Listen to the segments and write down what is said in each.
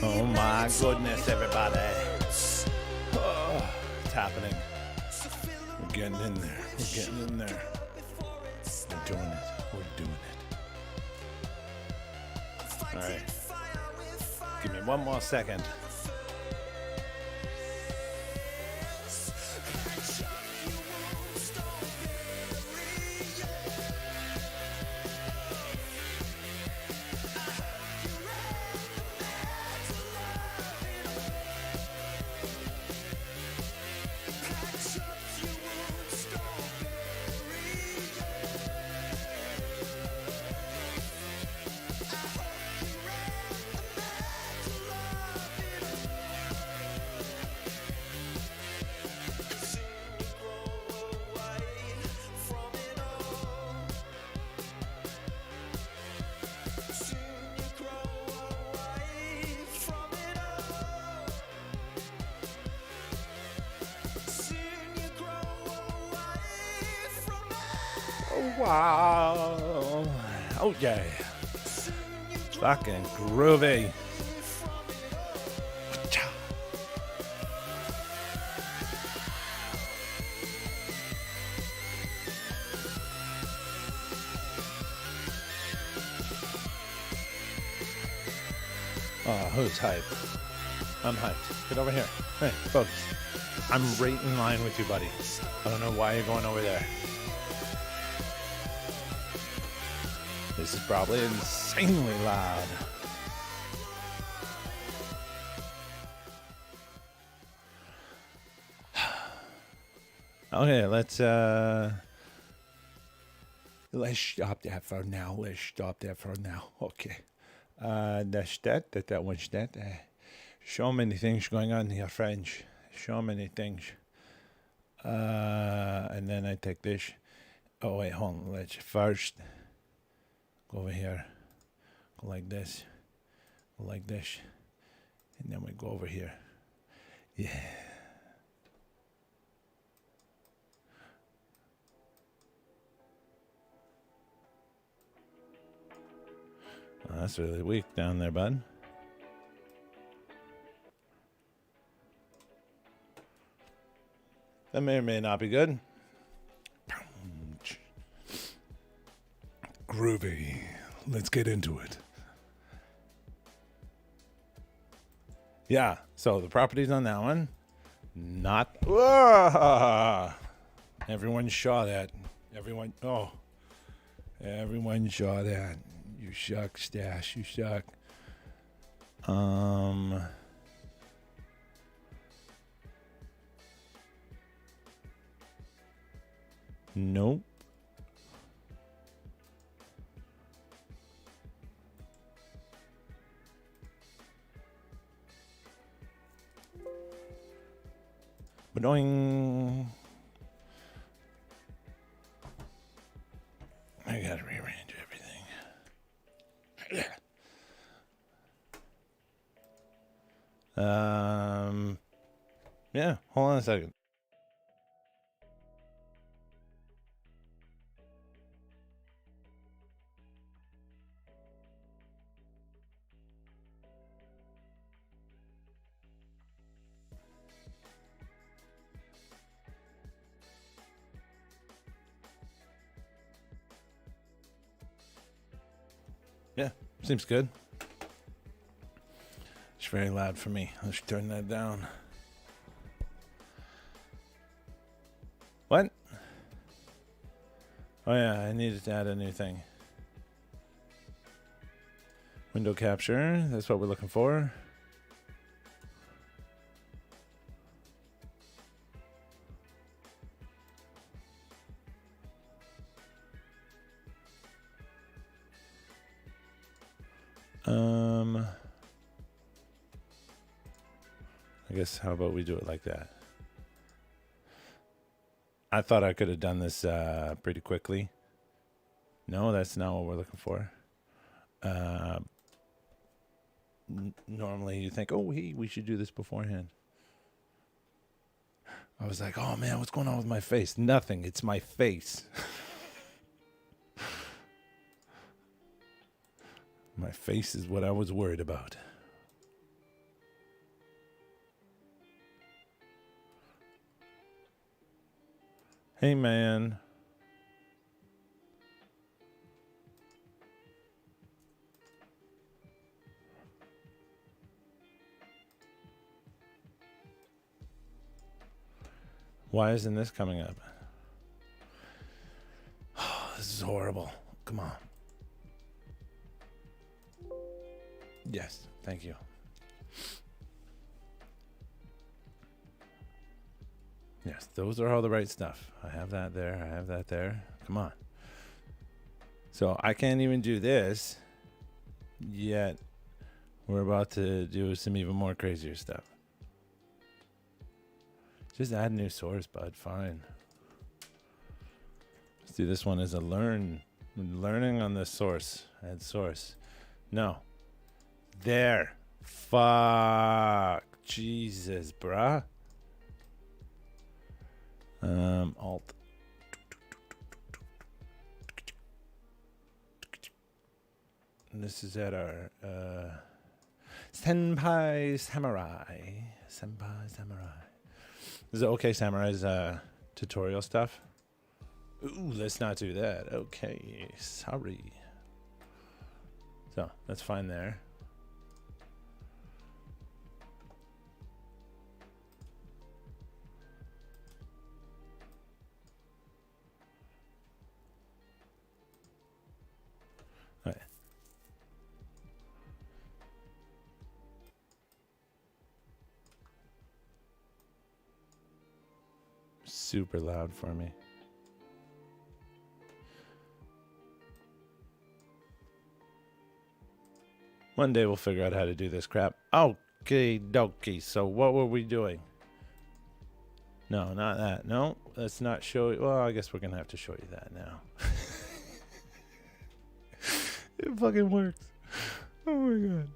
Oh my goodness, everybody. Oh, it's happening. We're getting in there. We're getting in there. We're doing it. We're doing it. All right. Give me one more second. Wow. Oh, yeah. Fucking groovy. Oh, who's hyped? I'm hyped. Get over here. Hey, folks. I'm right in line with you, buddy. I don't know why you're going over there. This is probably insanely loud. Okay, let's stop that for now. Let's stop that for now. Okay. That's that. That was that. So many things going on here, friends. So many things. And then I take this. Oh, wait, hold on. Let's first go over here. Go like this. Go like this. And then we go over here. Yeah. Oh, that's really weak down there, bud. That may or may not be good. Groovy. Let's get into it. Yeah, so the properties on that one, not... Everyone saw that. Everyone saw that. You suck, Stash. You suck. Nope. Ba-doing. I gotta rearrange everything. Yeah, hold on a second. Yeah, seems good. It's very loud for me. Let's turn that down. What? Oh yeah, I needed to add a new thing. Window capture, that's what we're looking for. I guess how about we do it like that? I thought I could have done this pretty quickly. No, that's not what we're looking for. Normally you think, oh, hey, we should do this beforehand. I was like, oh man, what's going on with my face? Nothing, it's my face. My face is what I was worried about. Hey, man. Why isn't this coming up? Oh, this is horrible. Come on. Yes, thank you. Yes, those are all the right stuff. I have that there. I have that there. Come on. So I can't even do this yet. We're about to do some even more crazier stuff. Just add new source, bud. Fine. Let's do this one as a learning on the source. Add source. No. There. Fuck. Jesus, bruh. Alt. And this is at our Senpai Samurai. Senpai Samurai. This is OK Samurai's tutorial stuff. Ooh, let's not do that. Okay, sorry. So that's fine there. All right. Super loud for me. One day we'll figure out how to do this crap. Okay, dokie. So what were we doing? No, not that. No, let's not show you. Well, I guess we're going to have to show you that now. It fucking works. Oh my god.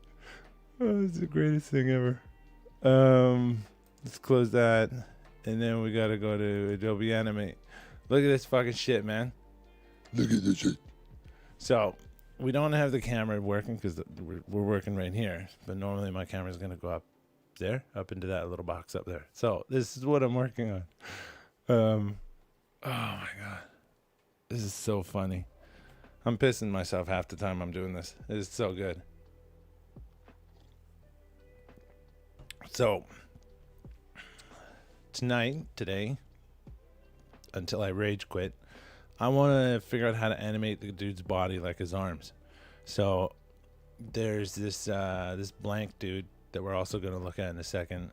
Oh, it's the greatest thing ever. Let's close that. And then we got to go to Adobe Animate. Look at this fucking shit, man. Look at this shit. So we don't have the camera working because we're working right here. But normally my camera is going to go up there, up into that little box up there. So this is what I'm working on. Oh my god. This is so funny. I'm pissing myself half the time I'm doing this. It is so good. So today, until I rage quit, I want to figure out how to animate the dude's body like his arms. So there's this this blank dude that we're also going to look at in a second.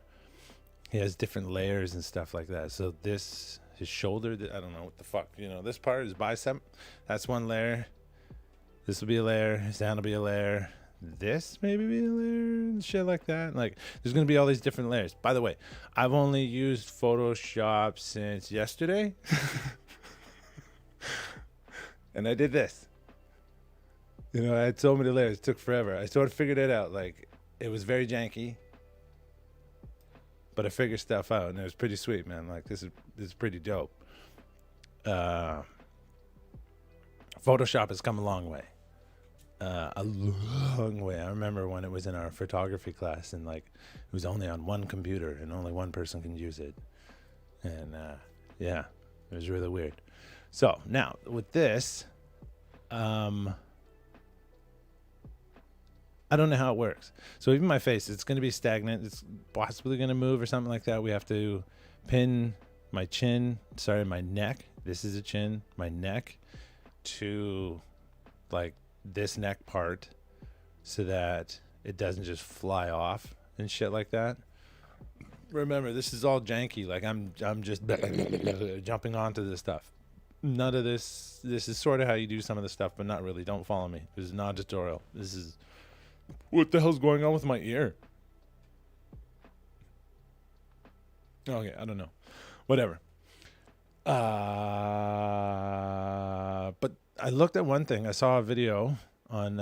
He has different layers and stuff like that. So this, his shoulder, I don't know what the fuck, you know, this part is bicep. That's one layer. This will be a layer. His hand will be a layer. This maybe be a layer and shit like that. Like, there's going to be all these different layers. By the way, I've only used Photoshop since yesterday. And I did this. You know, I had so many layers. It took forever. I sort of figured it out. Like, it was very janky. But I figured stuff out, and it was pretty sweet, man. Like, this is pretty dope. Photoshop has come a long way. A long way. I remember when it was in our photography class, and like it was only on one computer, and only one person can use it. And yeah, it was really weird. So now with this, I don't know how it works. So even my face, it's going to be stagnant. It's possibly going to move or something like that. We have to pin my neck. This is a chin, my neck, to like this neck part, so that it doesn't just fly off and shit like that. Remember, this is all janky. Like I'm just jumping onto this stuff. None of this. This is sort of how you do some of the stuff, but not really. Don't follow me. This is not a tutorial. This is what the hell's going on with my ear. Okay, I don't know. Whatever. But I looked at one thing. I saw a video on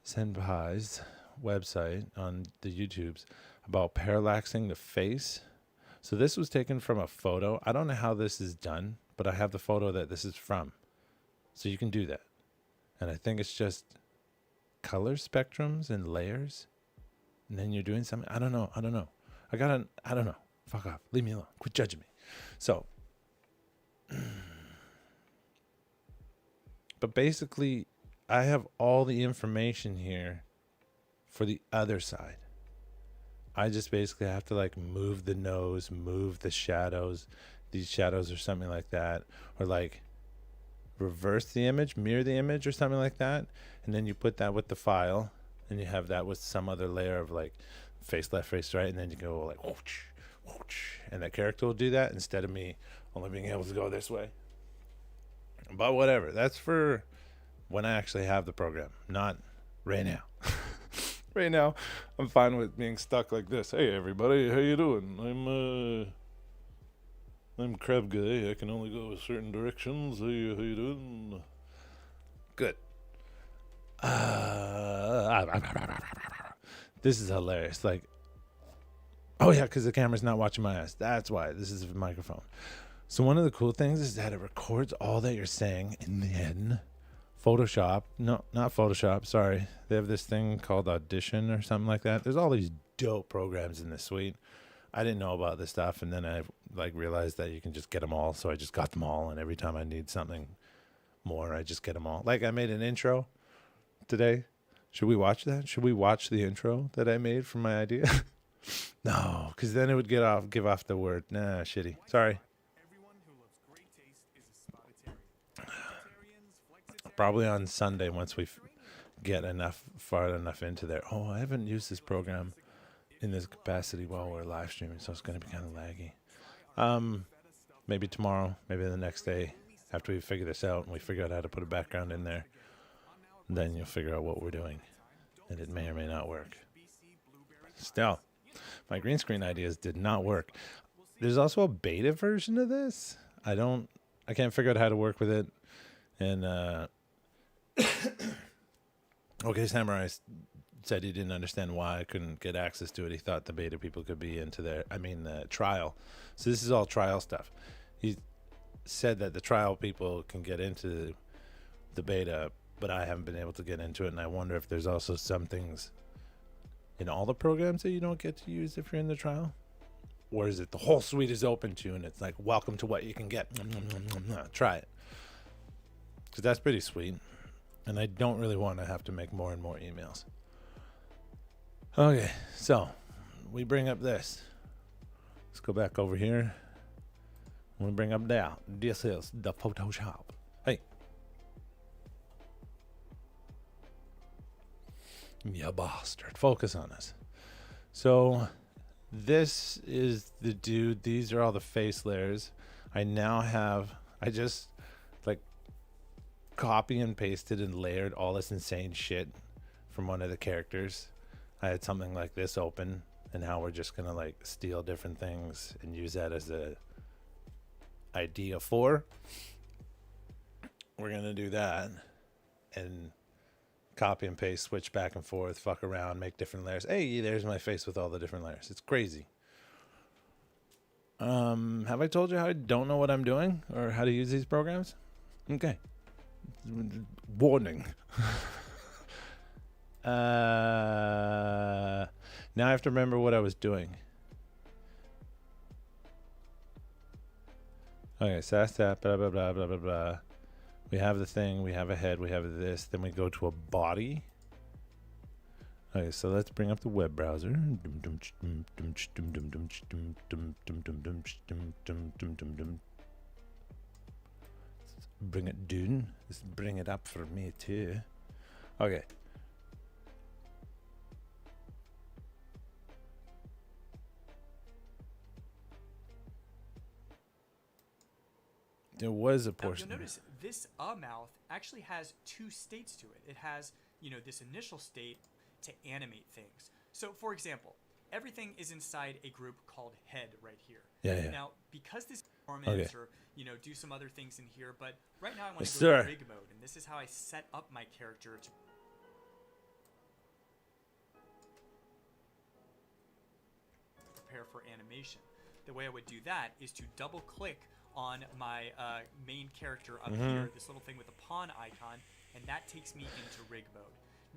Senpai's website on the YouTubes about parallaxing the face. So this was taken from a photo. I don't know how this is done, but I have the photo that this is from. So you can do that. And I think it's just color spectrums and layers. And then you're doing something. I don't know. I don't know. Fuck off. Leave me alone. Quit judging me. So But basically, I have all the information here for the other side. I just basically have to like move the nose, move the shadows, these shadows or something like that, or like reverse the image, mirror the image or something like that. And then you put that with the file and you have that with some other layer of like face left, face right. And then you go like, whoosh, whoosh, and that character will do that instead of me only being able to go this way. But whatever, that's for when I actually have the program, not right now. Right now, I'm fine with being stuck like this. Hey, everybody, how you doing? I'm Crab Guy. I can only go in certain directions. How you doing? Good. This is hilarious. Like, oh yeah, because the camera's not watching my ass. That's why. This is a microphone. So one of the cool things is that it records all that you're saying in Photoshop. No, not Photoshop. Sorry. They have this thing called Audition or something like that. There's all these dope programs in this suite. I didn't know about this stuff, and then I like realized that you can just get them all. So I just got them all, and every time I need something more, I just get them all. Like I made an intro today. Should we watch that? Should we watch the intro that I made from my idea? No, because then it would give off the word. Nah, shitty. Sorry. Probably on Sunday once we get far enough into there. Oh, I haven't used this program in this capacity while we're live streaming, so it's going to be kind of laggy. Maybe tomorrow, maybe the next day, after we figure this out and we figure out how to put a background in there, then you'll figure out what we're doing, and it may or may not work. Still, my green screen ideas did not work. There's also a beta version of this. I can't figure out how to work with it, and OK Samurai said he didn't understand why I couldn't get access to it. He thought the beta people could be into the trial. So this is all trial stuff. He said that the trial people can get into the beta, but I haven't been able to get into it. And I wonder if there's also some things in all the programs that you don't get to use if you're in the trial. Or is it the whole suite is open to you and it's like, welcome to what you can get. Try it. Because that's pretty sweet. And I don't really want to have to make more and more emails. Okay, so we bring up this. Let's go back over here. We bring up that. This is the Photoshop. Hey. You bastard. Focus on this. So this is the dude. These are all the face layers. I just like copy and pasted and layered all this insane shit from one of the characters. I had something like this open, and now we're just gonna like steal different things and use that as a idea for. We're gonna do that and copy and paste, switch back and forth, fuck around, make different layers. Hey, there's my face with all the different layers. It's crazy. Have I told you how I don't know what I'm doing or how to use these programs? Okay. Warning. Now I have to remember what I was doing. Okay, SASTAP, blah, blah, blah, blah, blah, blah. We have the thing, we have a head, we have this, then we go to a body. Okay, so let's bring up the web browser. Bring it down. Let's bring it up for me too. Okay. There was a portion. Now, you'll notice this mouth actually has two states to it. It has, this initial state to animate things. So, for example, everything is inside a group called head right here. Yeah. Now, because this performance or, do some other things in here, but right now I want to go to rig mode, and this is how I set up my character to prepare for animation. The way I would do that is to double click on my main character up here, this little thing with the pawn icon, and that takes me into rig mode.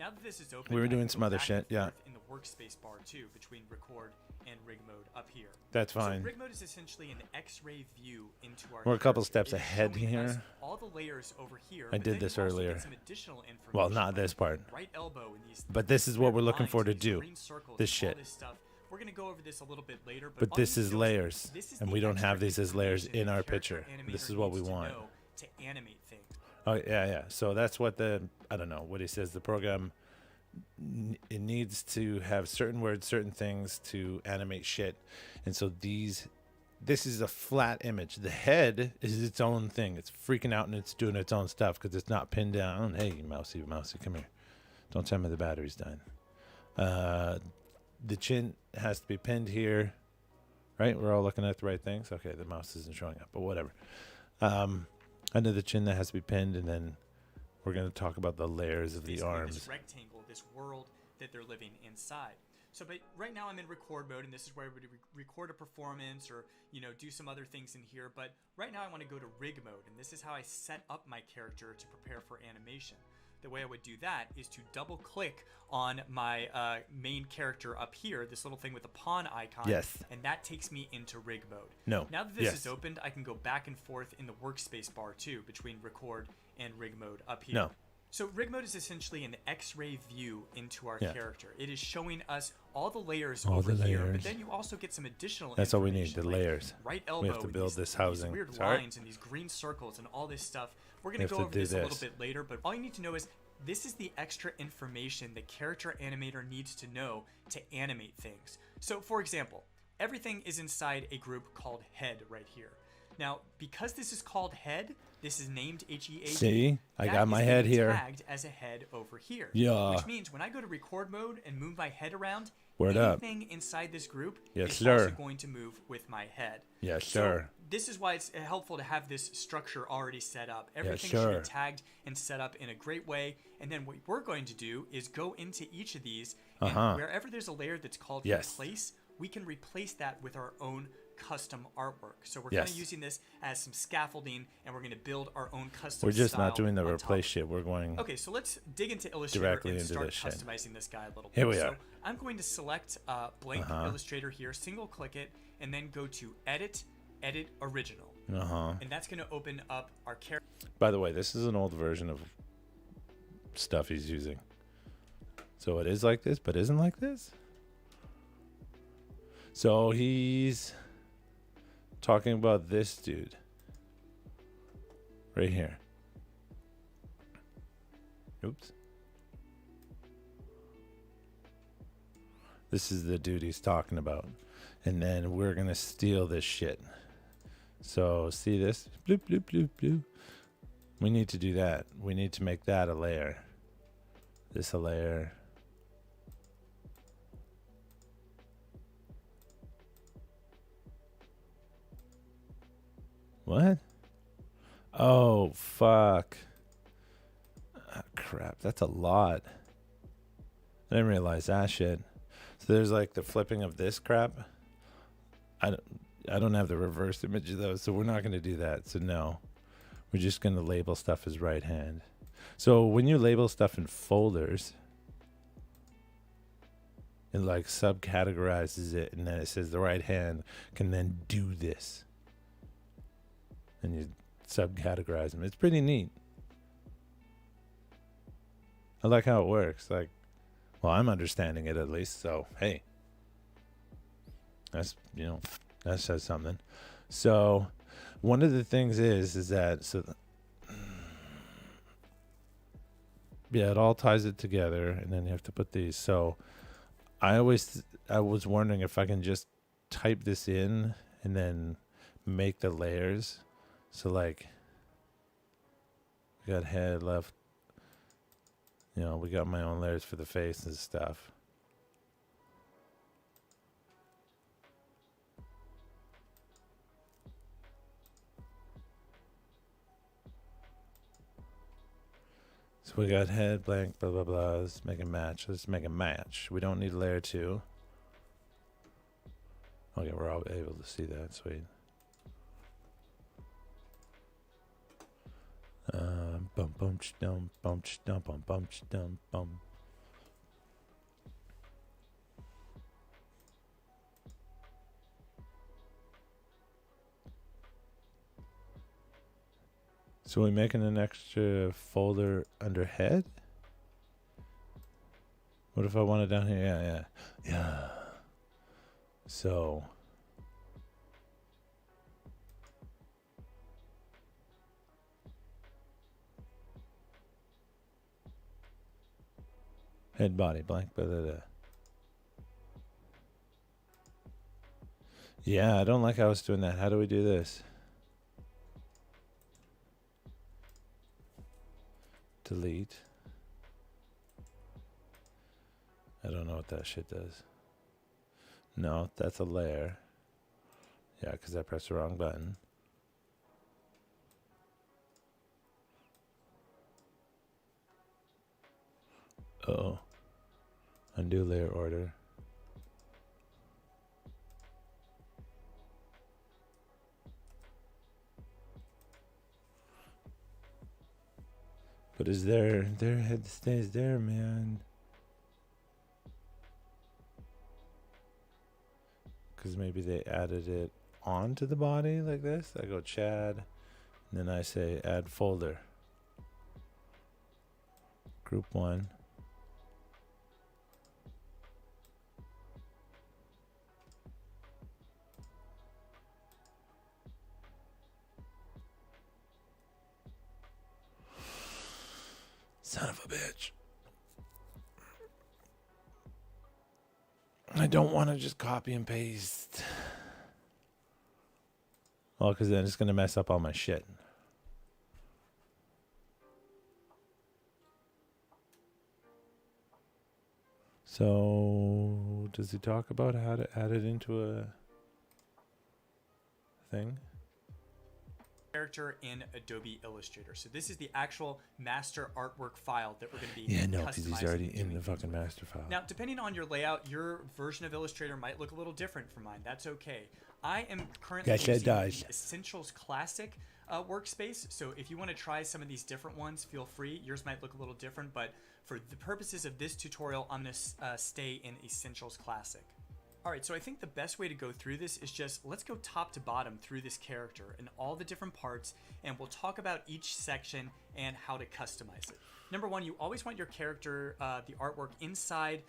Now that this is open, We were I can doing go some other back shit, and yeah. forth in the workspace bar too, between record and rig mode up here. That's fine. So rig mode is essentially an X-ray view into our We're a couple character. steps It is ahead showing us here. all the layers over here. I but did then this you also earlier. get some additional information, Well, not like this part. right elbow and these. But this is what we're looking lines for to and these do. green circles This and shit. all this stuff. We're gonna go over this a little bit later. But all this you is need to know layers, this is and the we don't extra have these as layers information in the our character picture. animator This is what we needs to want. know to animate things. Oh, yeah, yeah. So that's what I don't know what he says. The program, it needs to have certain words, certain things to animate shit. And so this is a flat image. The head is its own thing. It's freaking out and it's doing its own stuff because it's not pinned down. Hey, mousy, come here. Don't tell me the battery's dying. The chin has to be pinned here, right? We're all looking at the right things. Okay, the mouse isn't showing up, but whatever. Under the chin that has to be pinned, and then we're going to talk about the layers of the Basically arms. This rectangle, this world that they're living inside. So, but right now I'm in record mode, and this is where I would record a performance or, do some other things in here. But right now I want to go to rig mode, and this is how I set up my character to prepare for animation. The way I would do that is to double click on my main character up here, this little thing with the pawn icon. Yes. And that takes me into rig mode. No. Now that this Yes. is opened, I can go back and forth in the workspace bar too, between record and rig mode up here. No. So rig mode is essentially an X-ray view into our Yeah. character. It is showing us all the layers All over the here, but layers. then you also get some additional That's all we need, information, the like layers. right elbow. We have to and build these- this housing. These weird Sorry? lines and these green circles and all this stuff. We're We going have to go to over do this a little this. bit later, but all you need to know is this is the extra information the character animator needs to know to animate things. So, for example, everything is inside a group called head right here. Now, because this is called head, this is named HEAD. See? I that got my is head being here. tagged as a head over here. Yeah. Which means when I go to record mode and move my head around, Word up. anything inside this group Yes, is sir. also going to move with my head. Yes, So sir. this is why it's helpful to have this structure already set up. Everything sure. should be tagged and set up in a great way. And then what we're going to do is go into each of these, and wherever there's a layer that's called Yes. replace, we can replace that with our own custom artwork. So we're Yes. kind of using this as some scaffolding, and we're going to build our own custom We're just not style doing the on top replace of it. shit. We're going. Okay, so let's dig into Illustrator Directly and into start this shit. customizing this guy a little bit. Here we so are. I'm going to select blank Illustrator here, single click it, and then go to Edit, Edit Original. And that's going to open up our character. By the way, this is an old version of stuff he's using. So it is like this, but isn't like this. So he's talking about this dude right here. Oops. This is the dude he's talking about. And then we're going to steal this shit. So see this? Bloop, bloop, bloop, bloop. We need to do that. We need to make that a layer. This a layer. What? Oh, fuck. Ah, crap. That's a lot. I didn't realize that shit. So there's like the flipping of this crap. I don't have the reverse image though, so we're not going to do that. So no. We're just going to label stuff as right hand. So when you label stuff in folders, it like subcategorizes it, and then it says the right hand can then do this. And you subcategorize them. It's pretty neat. I like how it works. Like, well, I'm understanding it at least. So, hey, that's, that says something. So, one of the things is that, yeah, it all ties it together, and then you have to put these. So, I was wondering if I can just type this in and then make the layers. So, like, we got head, left. We got my own layers for the face and stuff. So we got head, blank, blah, blah, blah. Let's make a match. Let's make a match. We don't need layer 2. Okay, we're all able to see that. Sweet. Bum, bum, ch-dum, bum, ch-dum, bum, bum, ch-dum, bum. So we're making an extra folder under head? What if I want it down here? Yeah. So head, body, blank, blah, blah, blah. Yeah, I don't like how it's doing that. How do we do this? Delete. I don't know what that shit does. No, that's a layer. Yeah, because I pressed the wrong button. Uh-oh. Undo layer order. But is their head stays there, man? Because maybe they added it onto the body like this. I go Chad, and then I say add folder. Group 1. Son of a bitch. I don't want to just copy and paste. Well, because then it's going to mess up all my shit. So, does he talk about how to add it into a thing? Character in Adobe Illustrator. So this is the actual master artwork file that we're going to be Yeah, no, because he's customizing already and in doing the things fucking with. master file. Now, depending on your layout, your version of Illustrator might look a little different from mine. That's okay. I am currently Yes, it using does. the Essentials Classic workspace. So if you want to try some of these different ones, feel free. Yours might look a little different, but for the purposes of this tutorial, I'm going to stay in Essentials Classic. All right, so I think the best way to go through this is just let's go top to bottom through this character and all the different parts, and we'll talk about each section and how to customize it. Number one, you always want your character, the artwork inside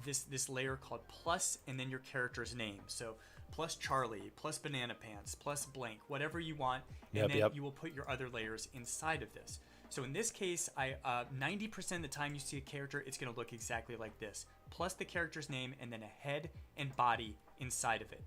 this layer called plus, and then your character's name. So plus Charlie, plus Banana Pants, plus blank, whatever you want, and then you will put your other layers inside of this. So in this case, 90% of the time you see a character, it's going to look exactly like this. Plus the character's name and then a head and body inside of it.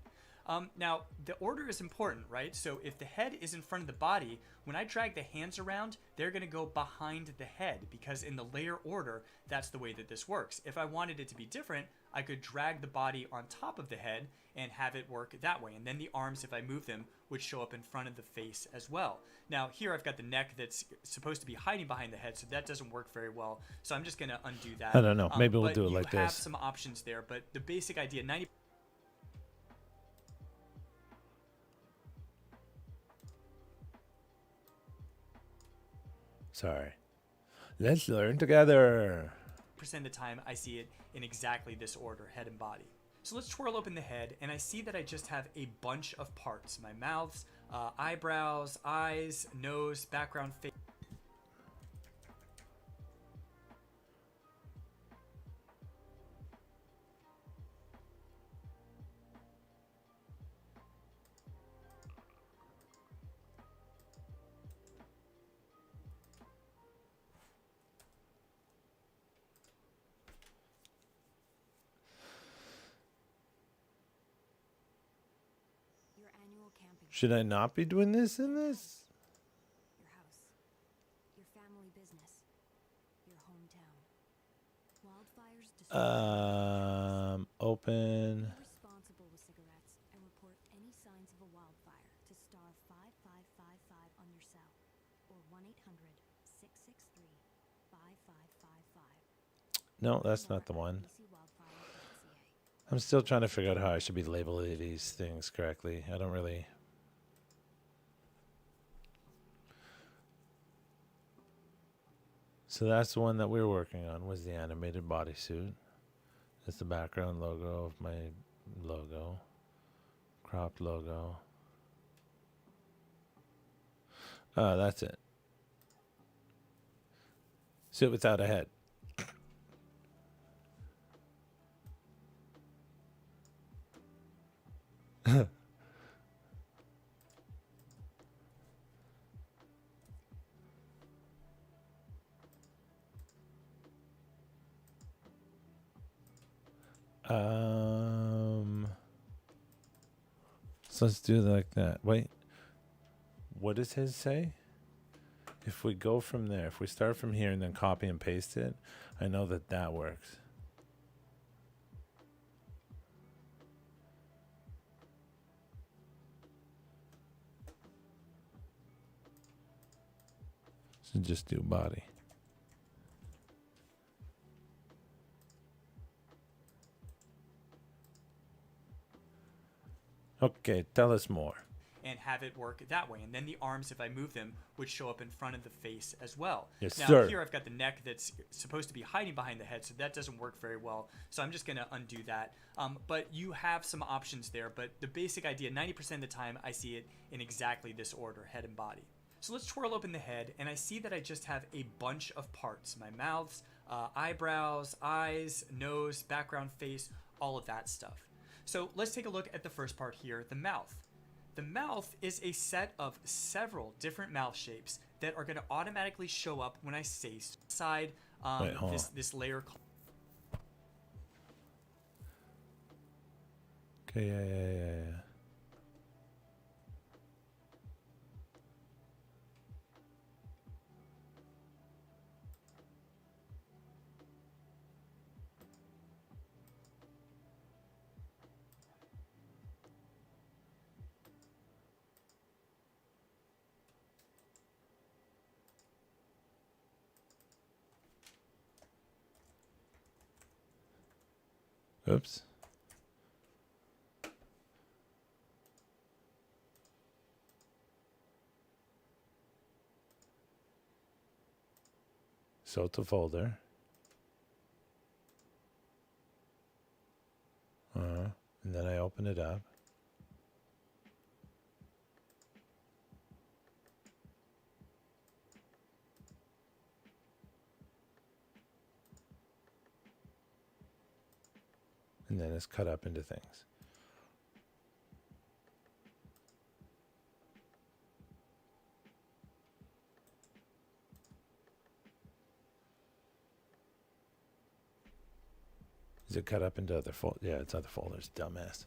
Now, the order is important, right? So if the head is in front of the body, when I drag the hands around, they're going to go behind the head because in the layer order, that's the way that this works. If I wanted it to be different, I could drag the body on top of the head and have it work that way. And then the arms, if I move them, would show up in front of the face as well. Now here I've got the neck that's supposed to be hiding behind the head, so that doesn't work very well. So I'm just going to undo that. I don't know. Maybe we'll do it like this. You have some options there, but the basic idea, 90%. Sorry. Let's learn together. Percent of the time I see it in exactly this order, head and body. So let's twirl open the head, and I see that I just have a bunch of parts. My mouths, eyebrows, eyes, nose, background, face. Should I not be doing this in this? Your house, your family business, your hometown. Wildfires destroy Open. Be responsible with cigarettes and report any signs of a wildfire to star 5555 on your cell or 1-800-663-5555. No, that's not the one. I'm still trying to figure out how I should be labeling these things correctly. I don't really... So that's the one that we were working on, was the animated bodysuit. That's the background logo of my logo. Cropped logo. That's it. Sit without a head. So let's do it like that. Wait, what does his say? If we go from there, if we start from here and then copy and paste it, I know that that works. So just do body. Okay, tell us more. And have it work that way. And then the arms, if I move them, would show up in front of the face as well. Yes, now, sir. here I've got the neck that's supposed to be hiding behind the head, so that doesn't work very well. So I'm just going to undo that. But you have some options there. But the basic idea, 90% of the time, I see it in exactly this order, head and body. So let's twirl open the head, and I see that I just have a bunch of parts. My mouths, eyebrows, eyes, nose, background face, all of that stuff. So let's take a look at the first part here, the mouth. The mouth is a set of several different mouth shapes that are going to automatically show up when I say side this layer. Okay, yeah. Oops. So to folder. And then I open it up. And then it's cut up into things. Is it cut up into other folders? Yeah, it's other folders, dumbass.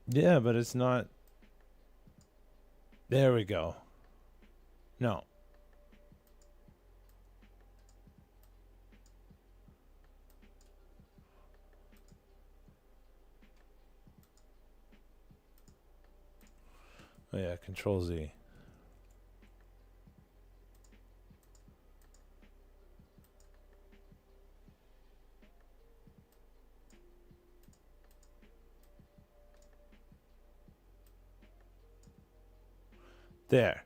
Yeah, but it's not. There we go. No. Oh yeah, Control Z. There.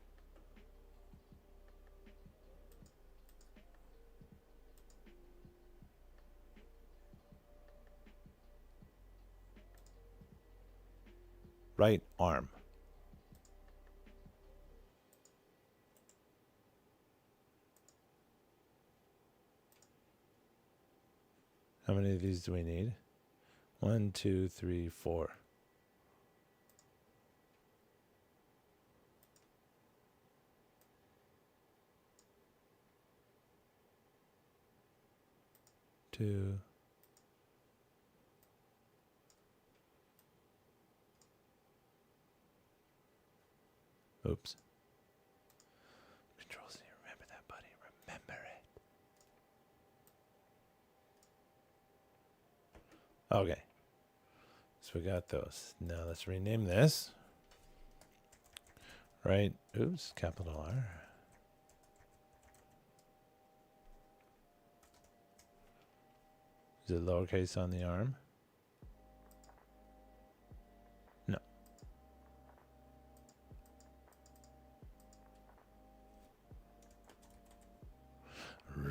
Right arm. How many of these do we need? 1, 2, 3, 4. Two. Oops. Control Z. Remember that, buddy. Remember it. Okay. So we got those. Now let's rename this. Right. Oops. Capital R. Is it lowercase on the arm? No.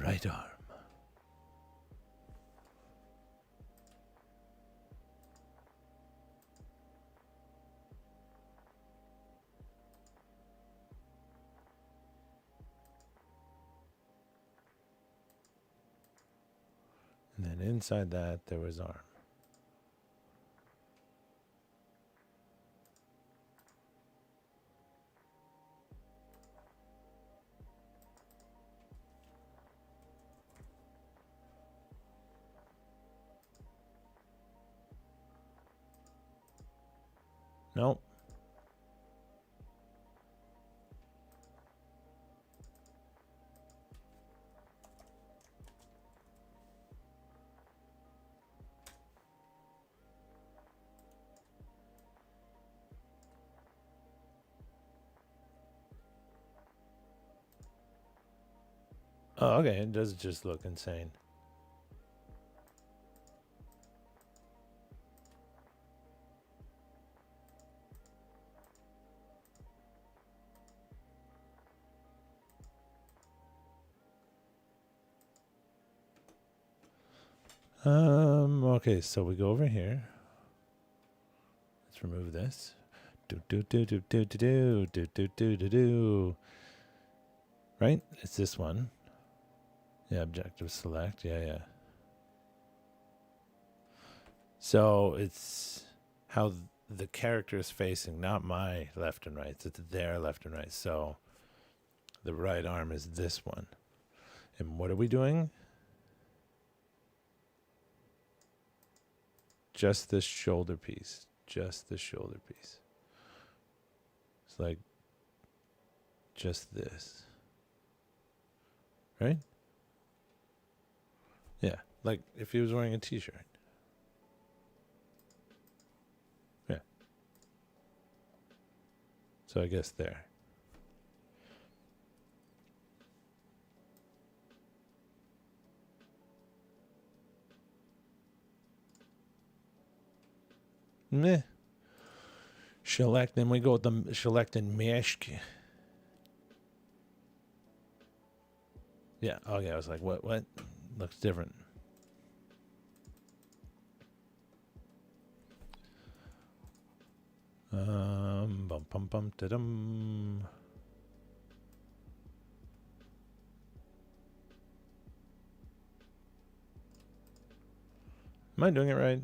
right arm. And then inside that, there was arm. Nope. Oh, okay. It does just look insane. Okay, so we go over here. Let's remove this. Do do do do do do do do do do do. Right? It's this one. Yeah, objective select. Yeah. So it's how the character is facing, not my left and right. It's their left and right. So the right arm is this one. And what are we doing? Just this shoulder piece. Just the shoulder piece. It's like just this. Right? Yeah. Like if he was wearing a t-shirt. Yeah. So I guess there. Meh. Select, then we go with the select and mask. Yeah, okay, I was like, what? Looks different. Bum bum bum da dum. Am I doing it right?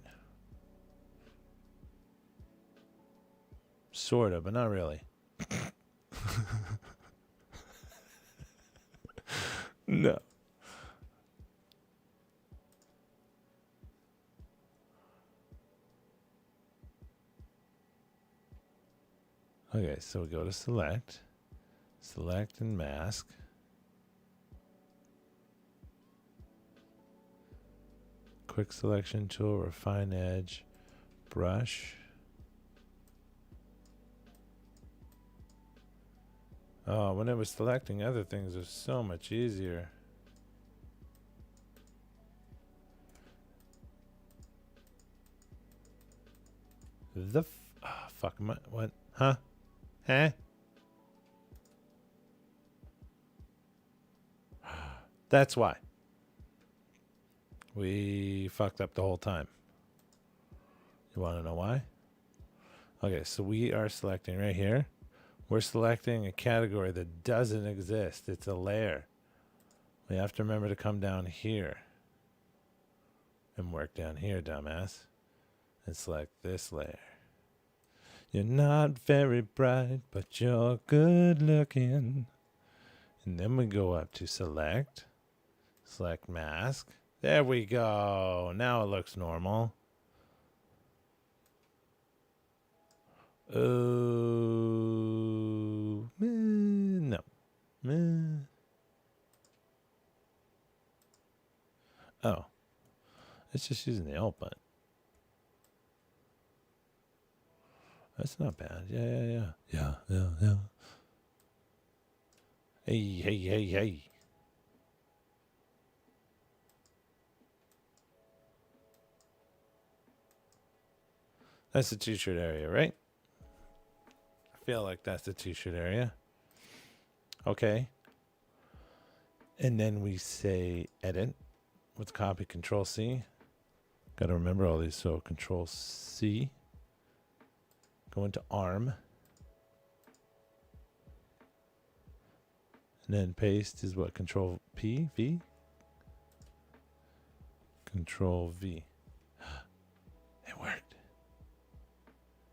Sort of, but not really. No. Okay, so we go to select. Select and mask. Quick selection tool, refine edge, brush. Oh, when it was selecting other things, it was so much easier. Fuck, what? Huh? Huh? That's why. We fucked up the whole time. You want to know why? Okay, so we are selecting right here. We're selecting a category that doesn't exist. It's a layer. We have to remember to come down here and work down here, dumbass, and select this layer. You're not very bright, but you're good looking. And then we go up to select mask. There we go. Now it looks normal. Oh, no. Oh, it's just using the alt button. That's not bad. Yeah. Hey. That's the t-shirt area, right? I feel like that's the t-shirt area. Okay. And then we say edit with copy, Control C. Got to remember all these. So Control C. Go into ARM. And then paste is what? Control P? V? Control V. It worked.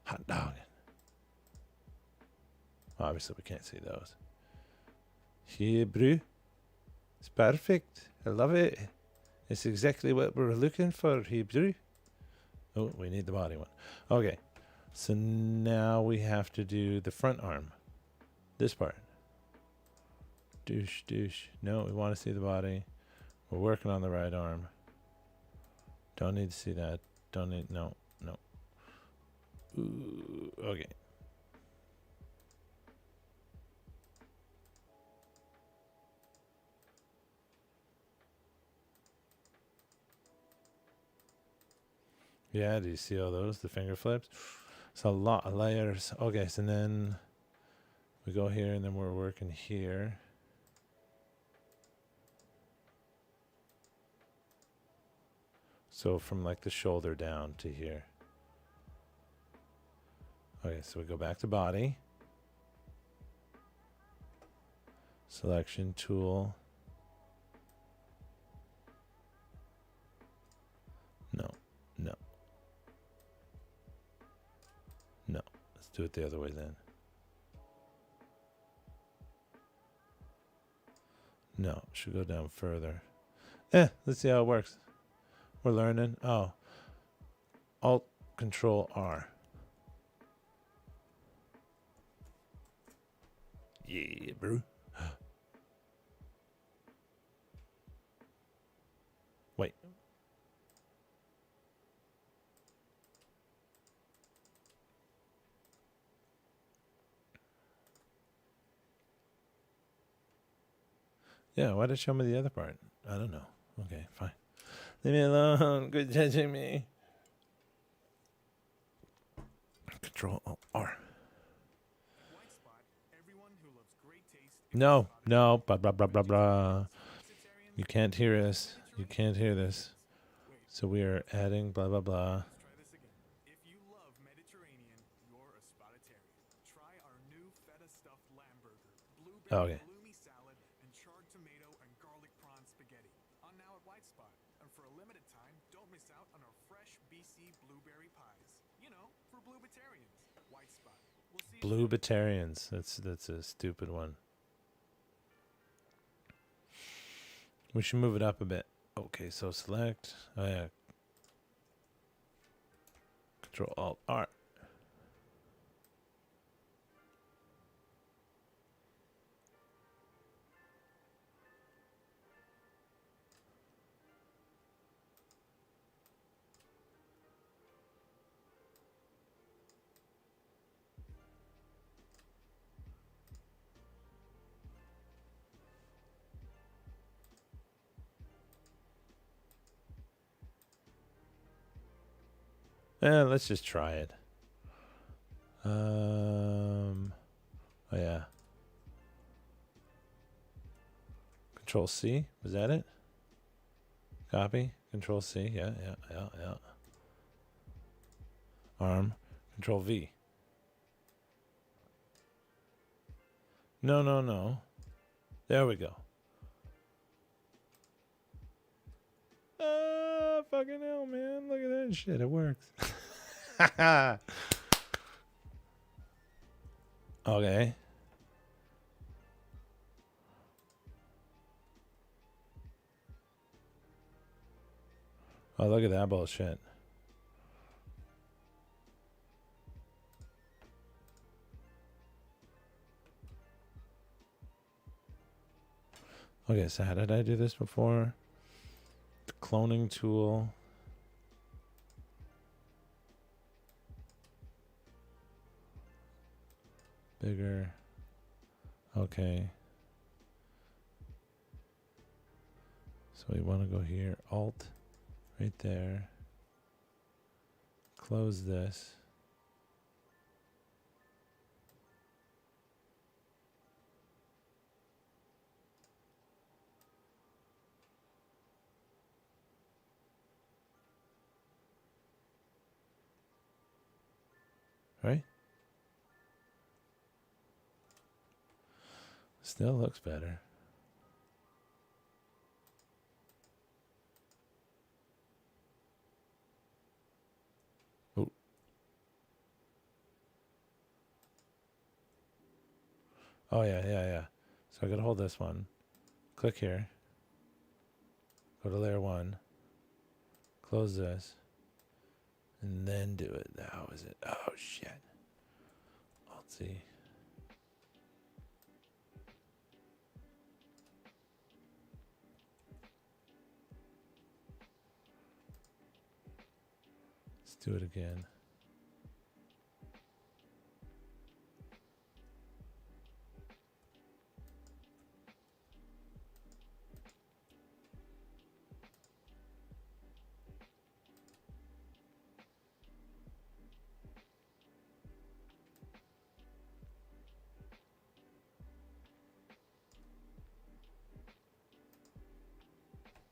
Hot dog. Obviously, we can't see those. Hebrew. It's perfect. I love it. It's exactly what we're looking for, Hebrew. Oh, we need the body one. Okay. So now we have to do the front arm. This part. Douche, douche. No, we want to see the body. We're working on the right arm. Don't need to see that. Don't need, no, no. Ooh, okay. Yeah, do you see all those? The finger flips? It's a lot of layers. Okay, so then we go here and then we're working here. So from like the shoulder down to here. Okay, so we go back to body. Selection tool. No, no. No, let's do it the other way then. No, should go down further. Let's see how it works. We're learning. Oh. Alt Control R. Yeah, bro. Wait. Yeah, why did it show me the other part? I don't know. Okay, fine. Leave me alone. Quit judging me. Control Alt R. No, no. Blah, blah, blah, blah, blah. You can't hear us. You can't hear this. So we are adding blah, blah, blah. If you love Mediterranean, you're a Spotitarian. Try our new feta stuffed lamb burger, blueberry Okay. halloumi salad, and charred tomato and garlic prawn spaghetti. On now at White Spot. And for a limited time, don't miss out on our fresh BC blueberry pies. You know, for bluebertarians. White Spot. We'll see you soon. Bluebertarians. That's a stupid one. We should move it up a bit. Okay, so select. Oh yeah. Control Alt R. Let's just try it. Oh yeah. Control C, was that it? Copy, Control C, yeah. Arm, Control V. No. There we go. Fucking hell, man. Look at that shit. It works. Okay. Oh, look at that bullshit. Okay, so how did I do this before? The cloning tool. Bigger. Okay. So we want to go here. Alt. Right there. Close this. right? Still looks better. Oh. Oh, yeah. So I gotta hold this one. Click here. Go to layer 1. Close this. And then do it. How is it? Oh, shit. Let's see. Let's do it again.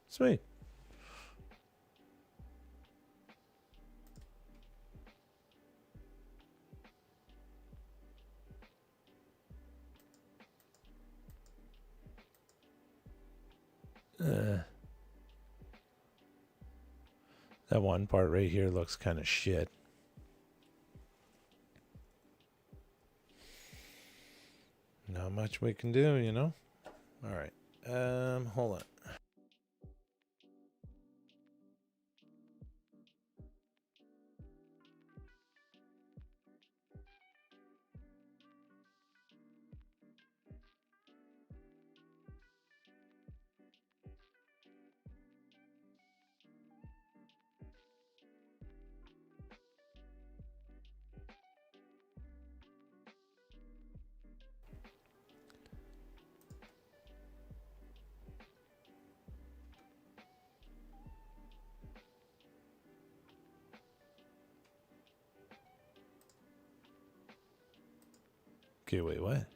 Sweet. That one part right here looks kind of shit. Not much we can do, you know? All right. Hold on. Okay, wait, what?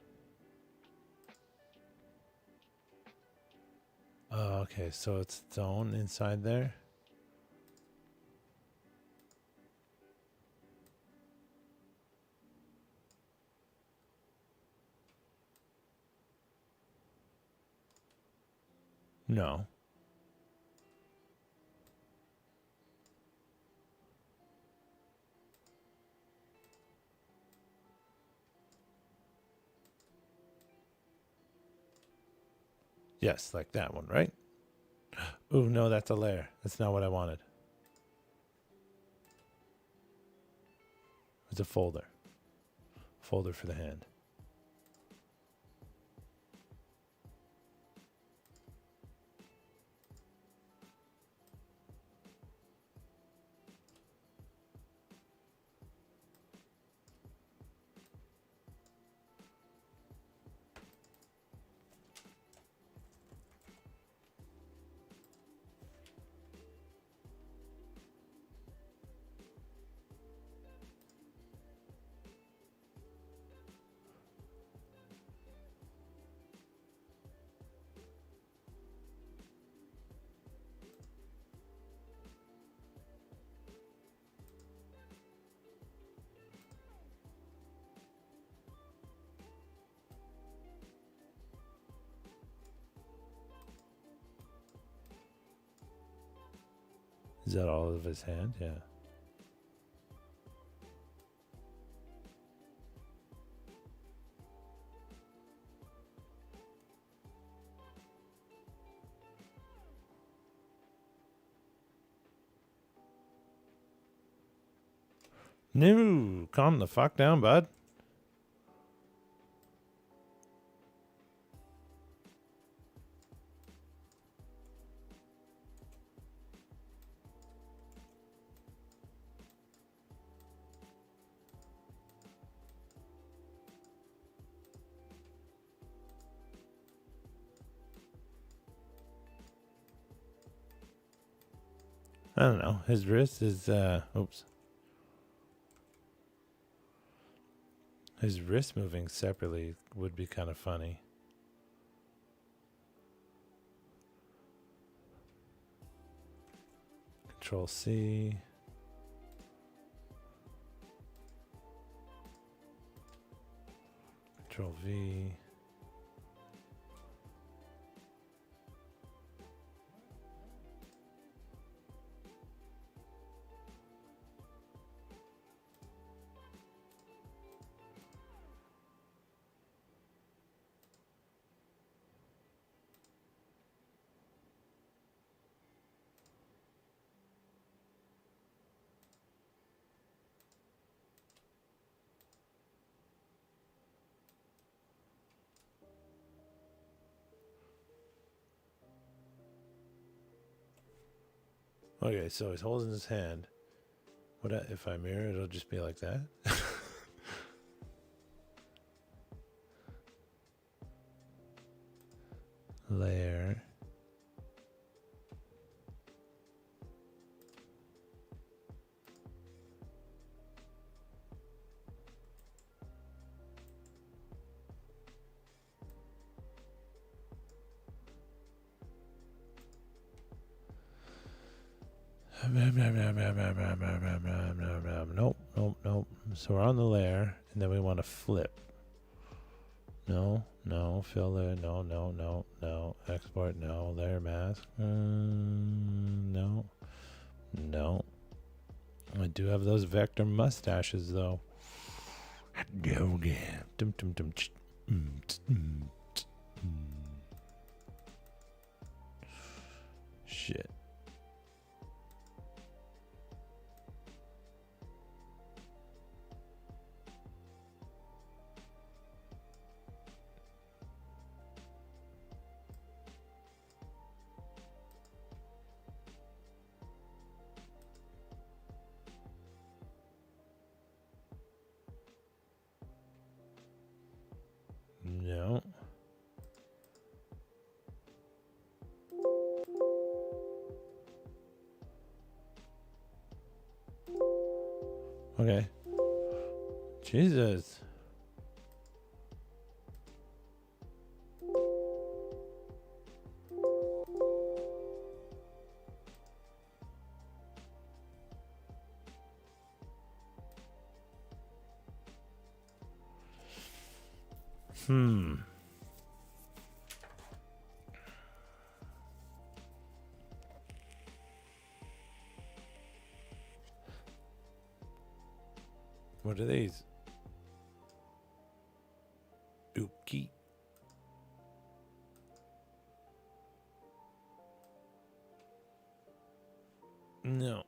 Oh, okay, so it's zone inside there? No. Yes, like that one, right? Ooh, no, that's a layer. That's not what I wanted. It's a folder. Folder for the hand. Is that all of his hand? Yeah. No, calm the fuck down, bud. I don't know. His wrist is, oops. His wrist moving separately would be kind of funny. Control C. Control V. Okay, so he's holding his hand. If I mirror, it'll just be like that. Layer. Nope, nope, nope. So we're on the layer, and then we want to flip. No, fill there. No. Export, no. Layer mask. No. I do have those vector mustaches, though. Shit. No. Okay. Jesus. What are these? Dookie. No.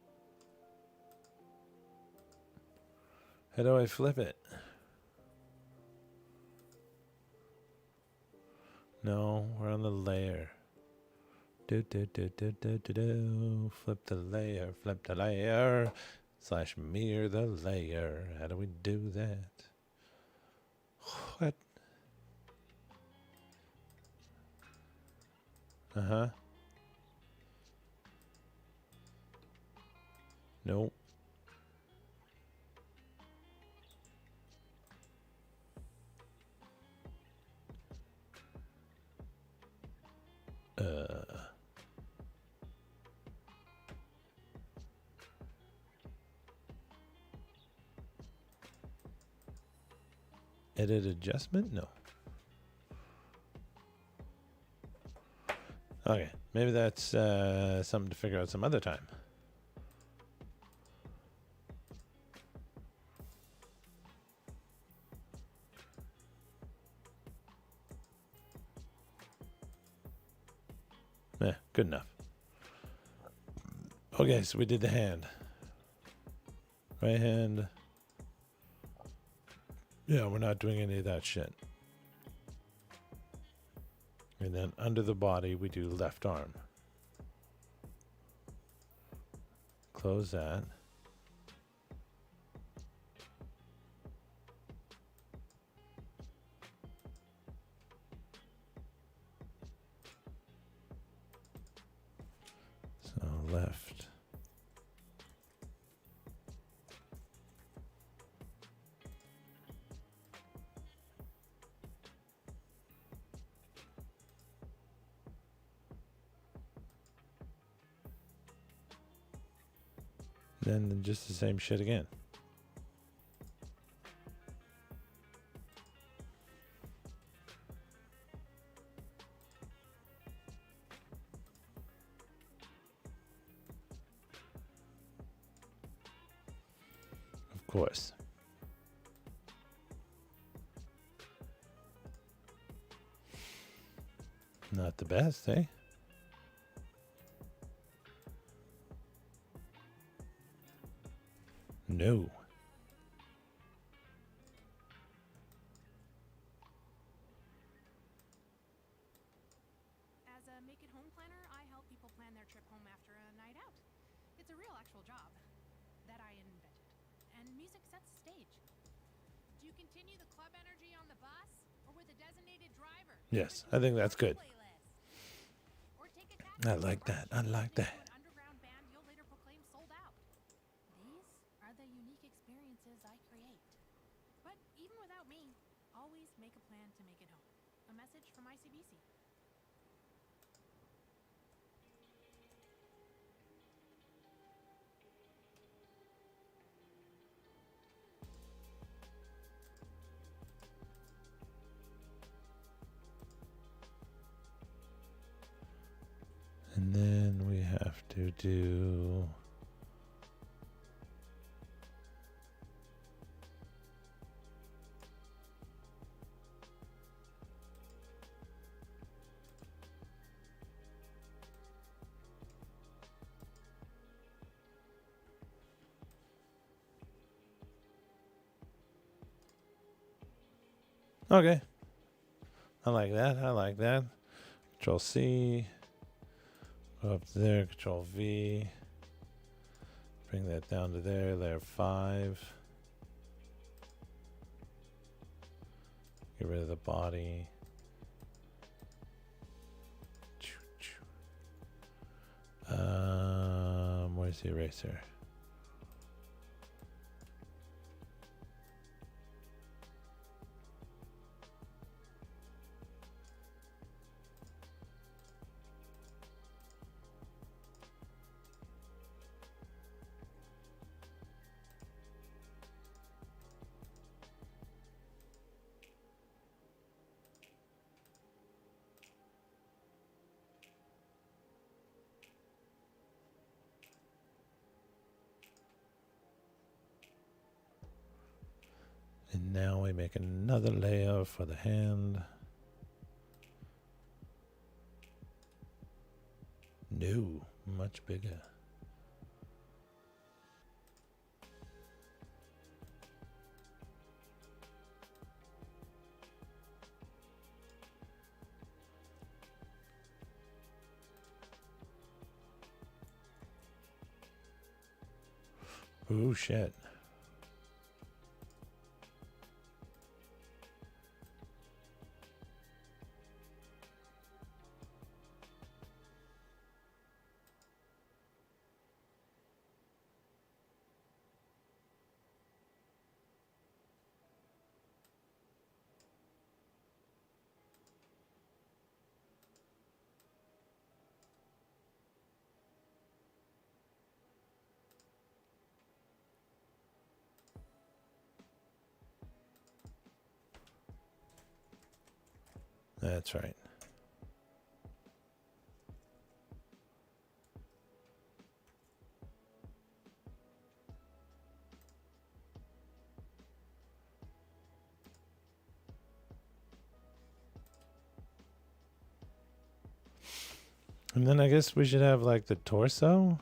How do I flip it? No, we're on the layer. Flip the layer, / mirror the layer. How do we do that? What? Uh-huh. Nope. Edit adjustment? No. Okay, maybe that's something to figure out some other time. Good enough. Okay, so we did the hand. Right hand. Yeah, we're not doing any of that shit. And then under the body, we do left arm. Close that. So left. Then just the same shit again. course. Not the best, eh? No. As a make-it-home planner, I help people plan their trip home after a night out. It's a real actual job that I invented. And music sets the stage. Do you continue the club energy on the bus or with a designated driver? Yes, I think that's good. Or take a I like that. I like that. an underground band you'll later proclaim sold out. These are the unique experiences I create. But even without me, always make a plan to make it home. A message from ICBC. And then we have to do okay. I like that. I like that. Control C. Go up to there. Control V. Bring that down to there. Layer 5. Get rid of the body. Where's the eraser? And now we make another layer for the hand. No, much bigger. Ooh, shit. That's right. And then I guess we should have like the torso.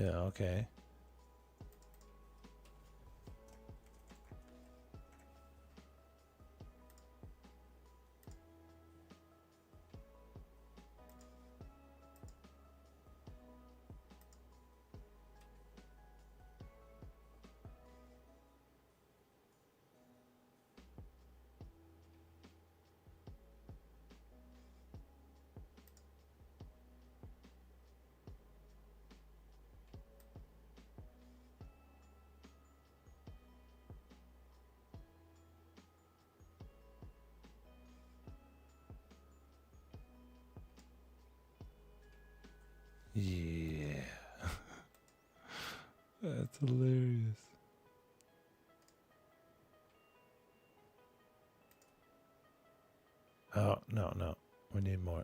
Yeah, okay. Yeah. That's hilarious. Oh, no, no. We need more.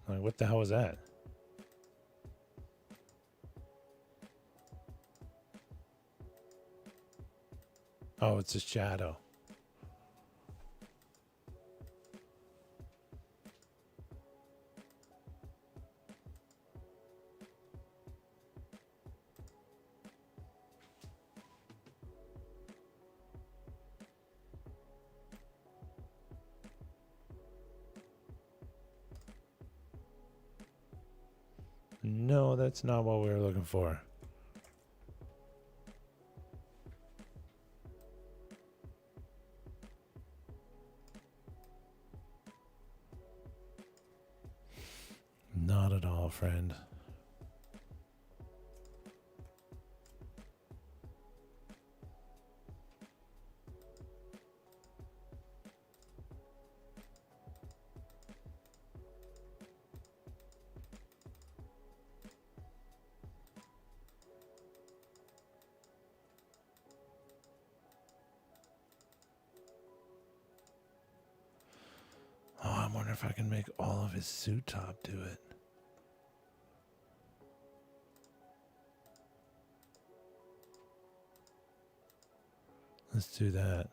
Like, what the hell was that? Oh, it's a shadow. No, that's not what we were looking for. Not at all, friend. Oh, I wonder if I can make all of his suit top do it. Let's do that.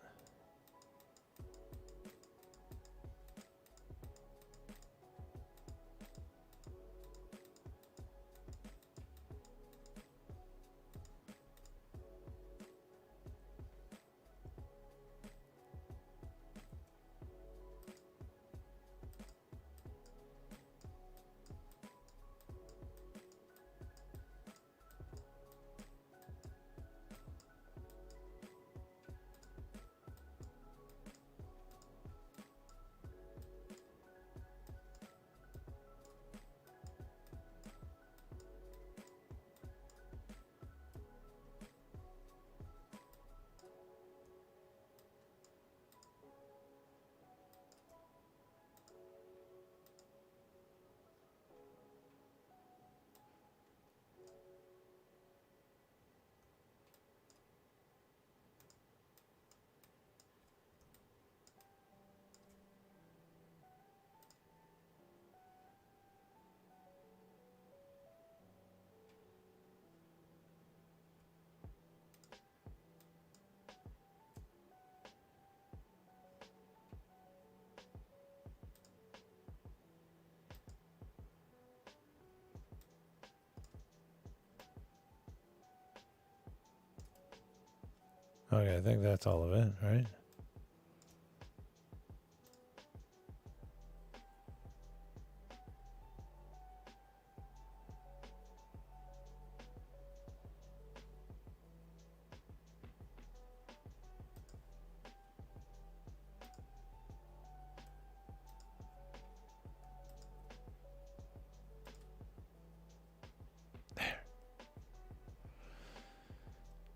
Okay, I think that's all of it, right?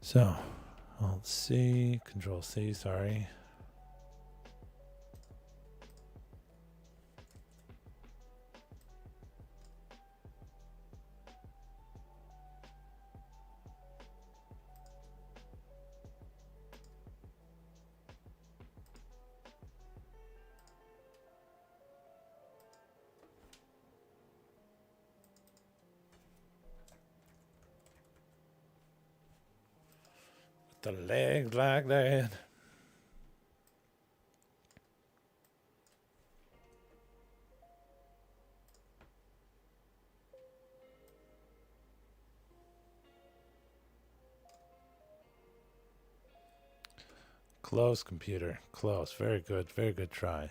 So, Alt C, Control C, sorry. the legs like that. Close, computer. Close. Very good. Very good try.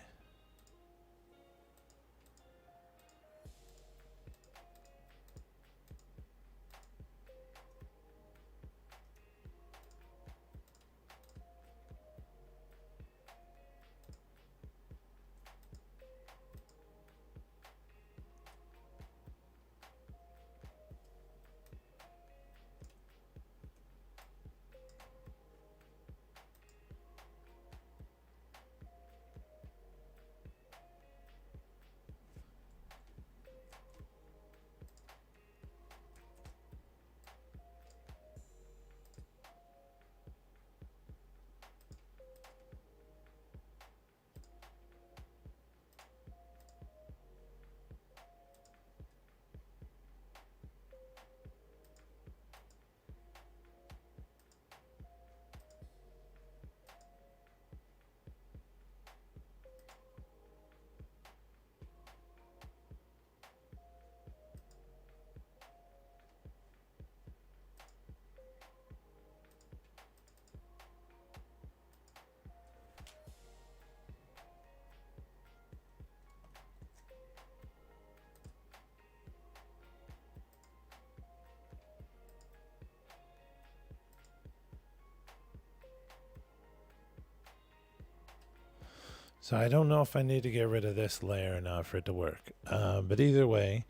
So I don't know if I need to get rid of this layer now for it to work. But either way,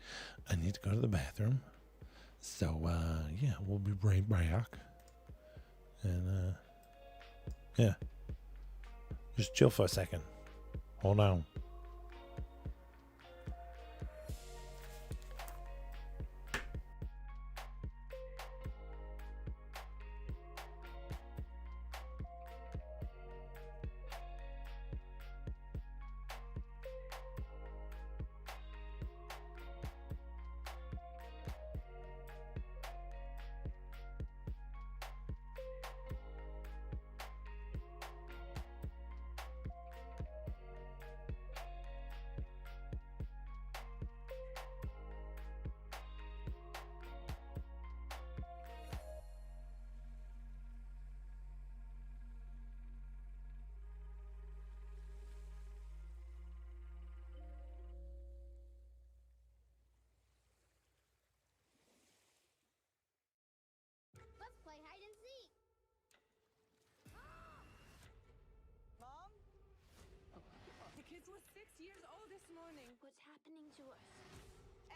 I need to go to the bathroom. So, yeah, we'll be right back. And, yeah. Just chill for a second. Hold on. Let's play hide and seek. Mom? The kids were 6 years old this morning. What's happening to us?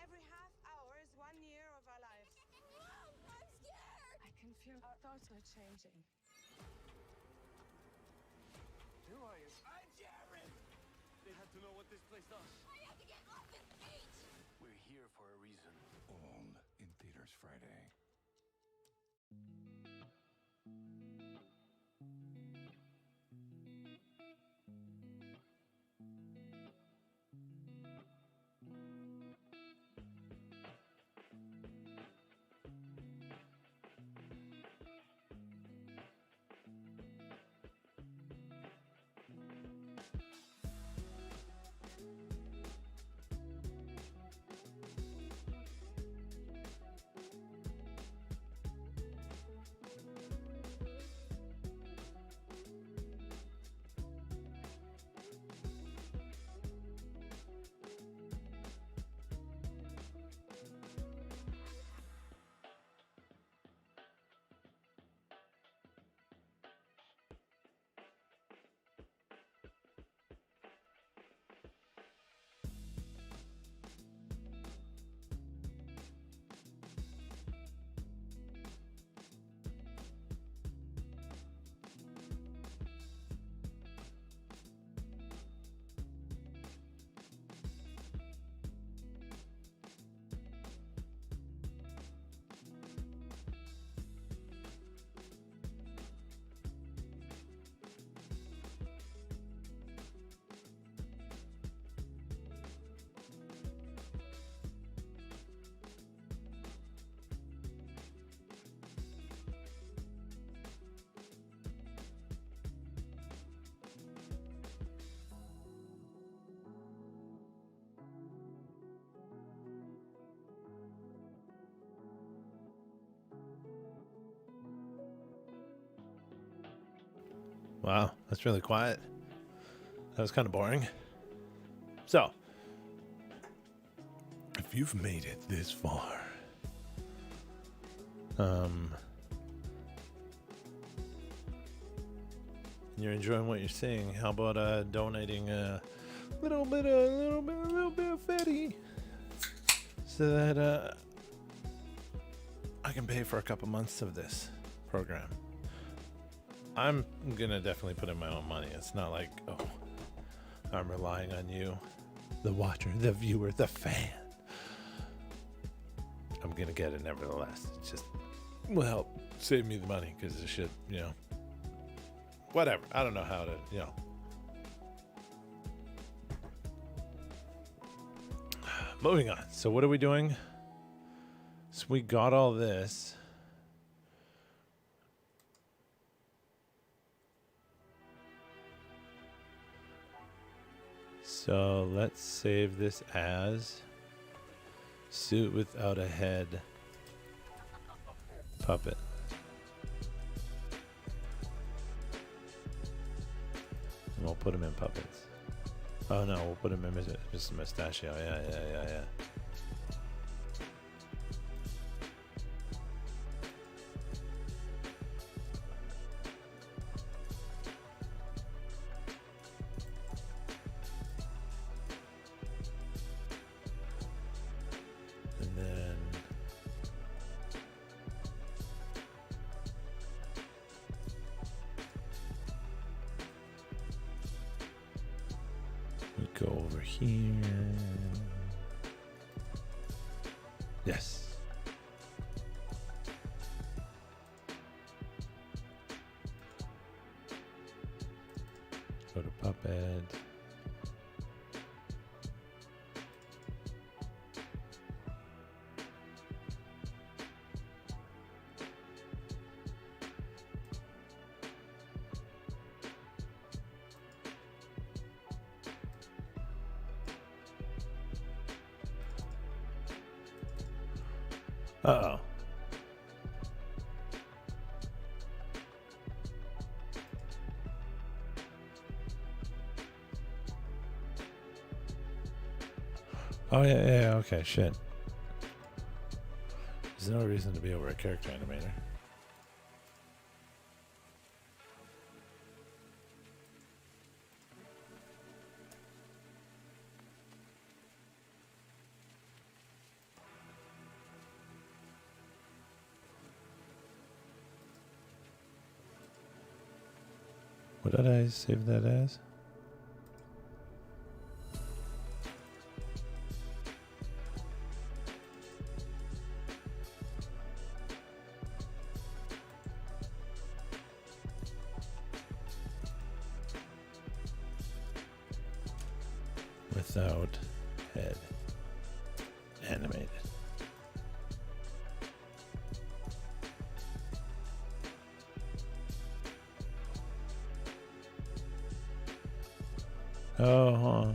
Every half hour is 1 year of our lives. Mom, I'm scared. I can feel our thoughts are changing. Who are you? I'm Jared! They have to know what this place does. I have to get off this beach. We're here for a reason. All in theaters Friday. Wow, that's really quiet. That was kind of boring. So, if you've made it this far, and you're enjoying what you're seeing, how about donating a little bit of fatty, so that I can pay for a couple months of this program. I'm gonna definitely put in my own money. It's not like, oh, I'm relying on you, the watcher, the viewer, the fan. I'm gonna get it nevertheless. It just will help save me the money, because this shit, whatever. I don't know how to, Moving on. So what are we doing? So we got all this. So let's save this as suit without a head puppet. And we'll put him in puppets. Oh no, we'll put him in MrMustachieo. Yeah. And then we go over here. Yes. Go to puppet. Uh-oh. Oh, yeah, okay, shit. There's no reason to be over a character animator. What did I save that as? Without head animated. Oh, huh.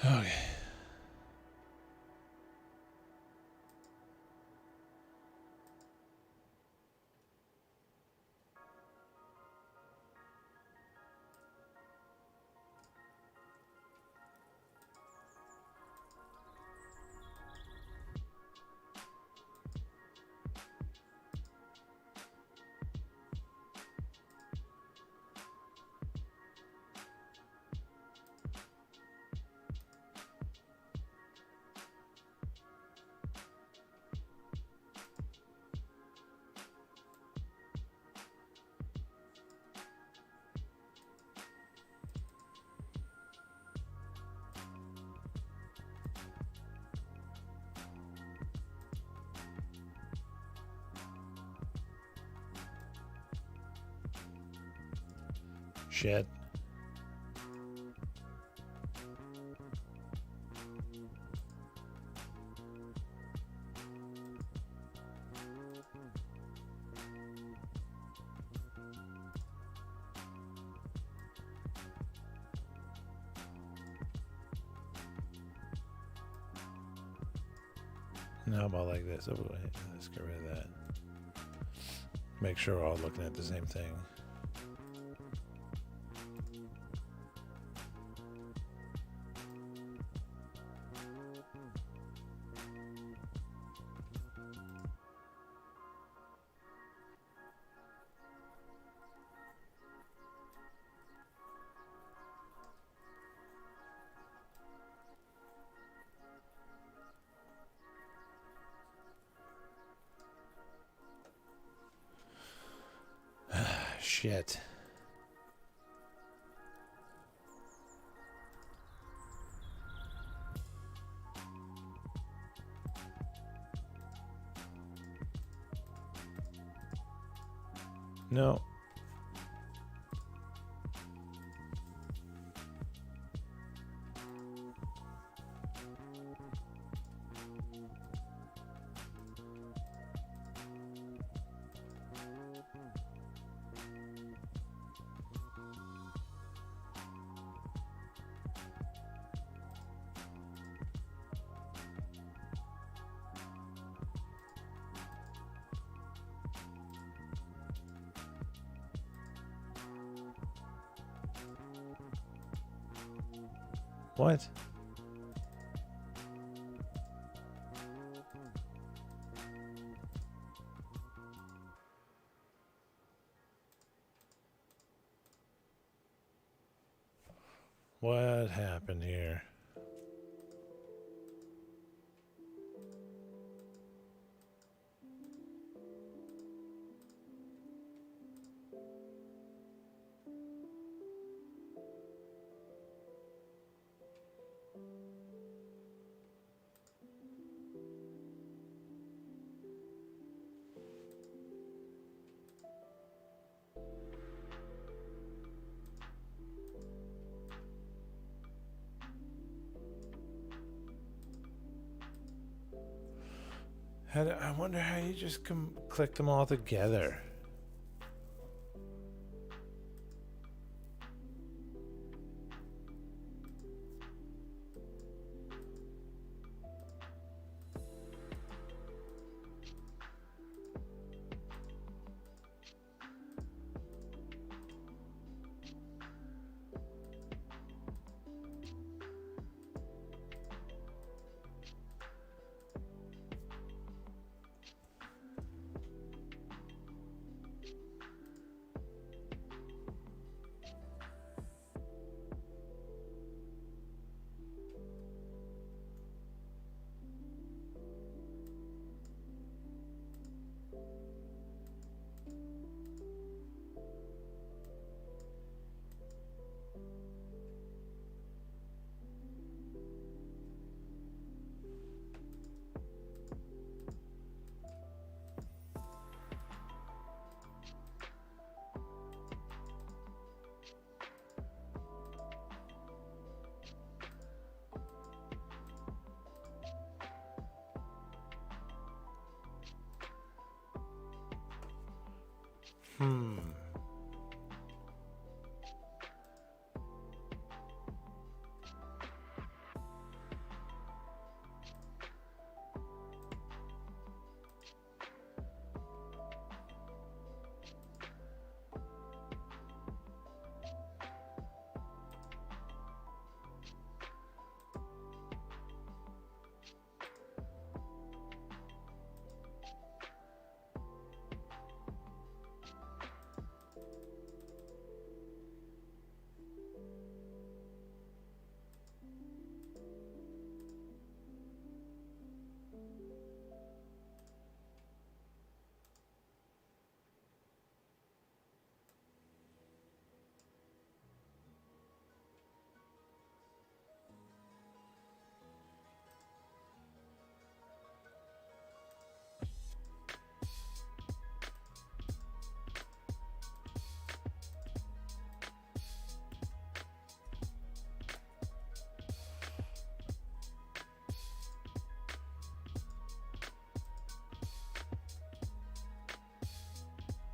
Okay. Shit. Now about like this. Oh, wait, let's get rid of that. Make sure we're all looking at the same thing. Shit. No. What? What happened here? I wonder how you just click them all together. Hmm.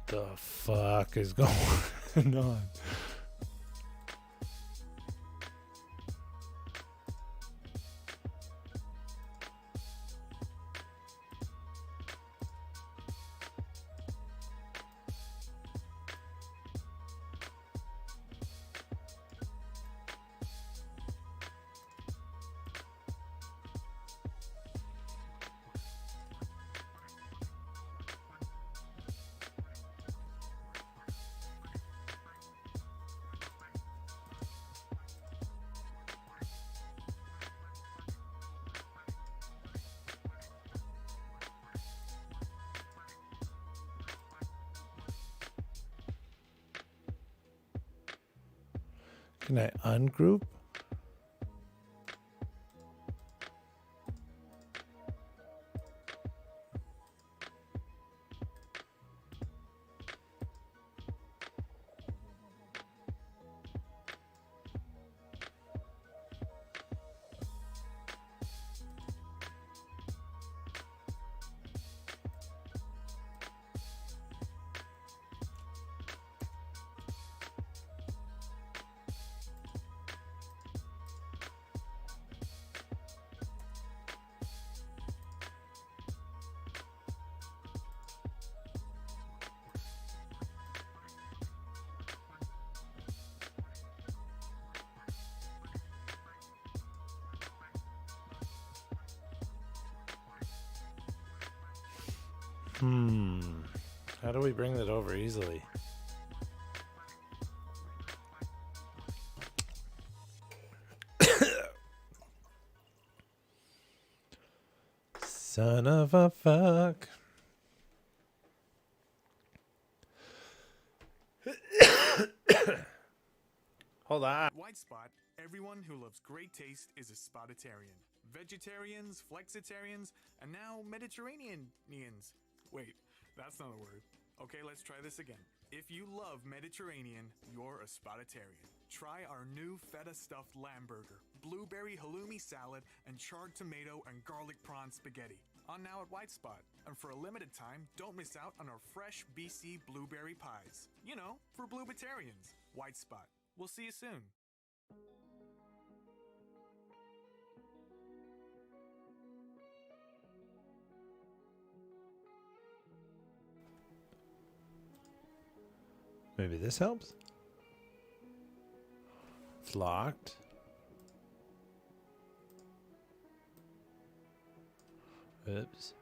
The fuck is going on? Can I ungroup? How do we bring that over easily? Son of a fuck. Hold on. White spot, everyone who loves great taste is a spotitarian. Vegetarians, flexitarians, and now Mediterraneanians. Wait, that's not a word. Okay, let's try this again. If you love Mediterranean, you're a spotitarian. Try our new feta stuffed lamb burger, blueberry halloumi salad, and charred tomato and garlic prawn spaghetti. On now at White Spot. And for a limited time, don't miss out on our fresh BC blueberry pies. You know, for bluebertarians. White Spot. We'll see you soon. Maybe this helps? It's locked. Oops.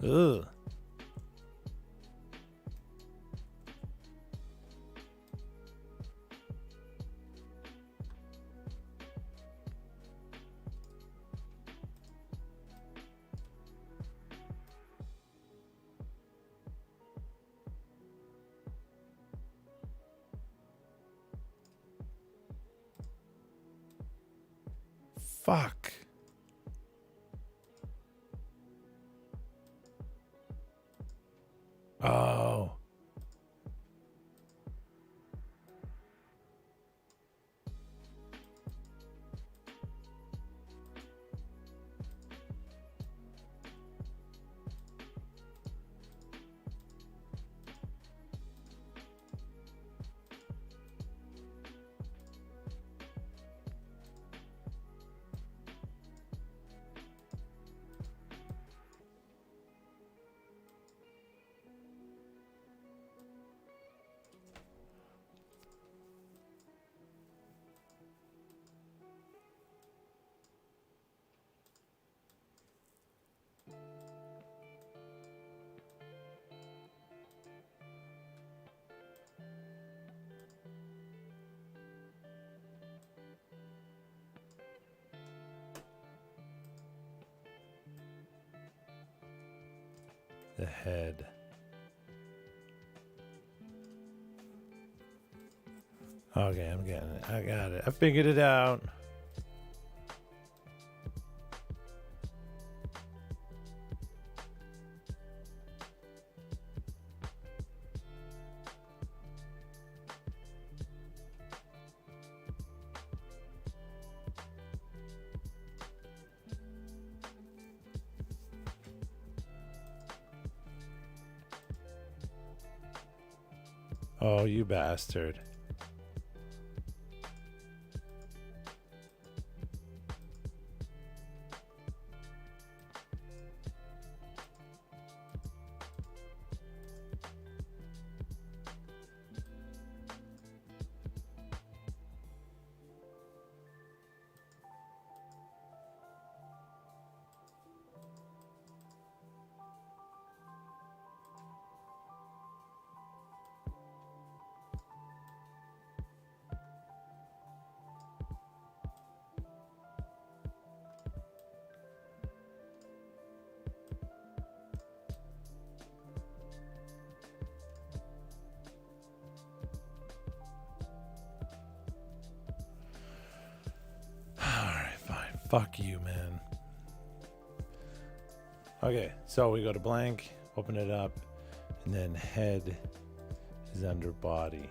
Ugh. Fuck. Oh. The head. Okay, I'm getting it. I got it. I figured it out. Oh, you bastard. Alright, fine. Fuck you, man. Okay, so we go to blank, open it up, and then head is under body.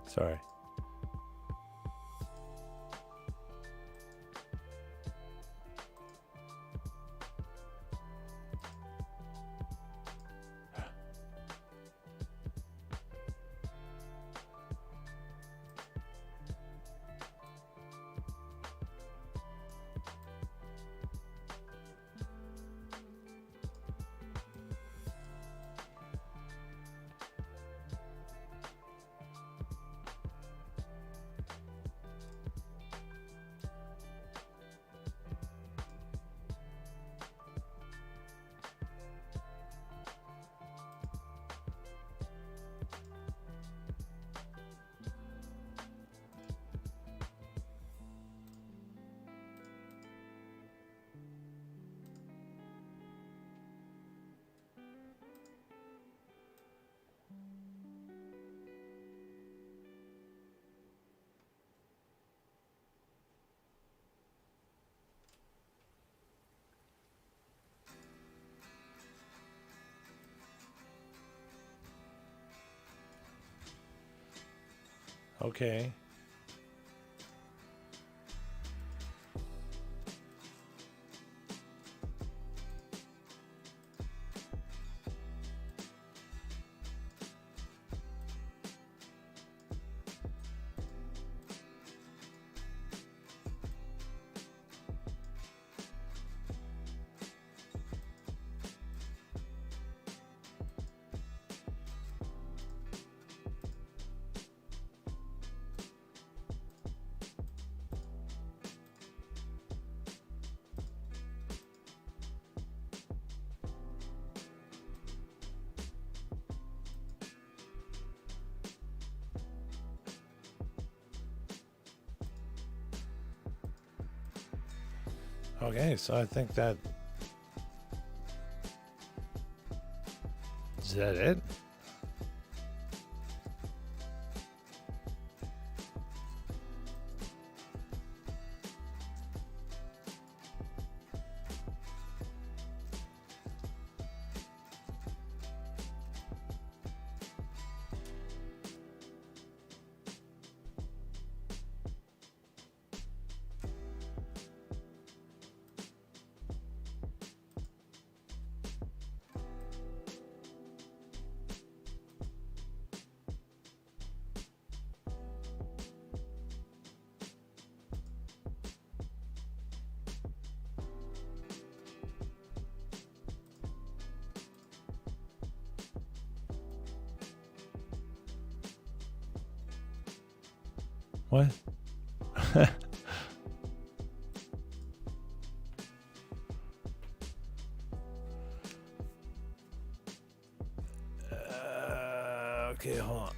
Sorry. Okay. Okay, so I think that... Is that it? What? Okay, hold on.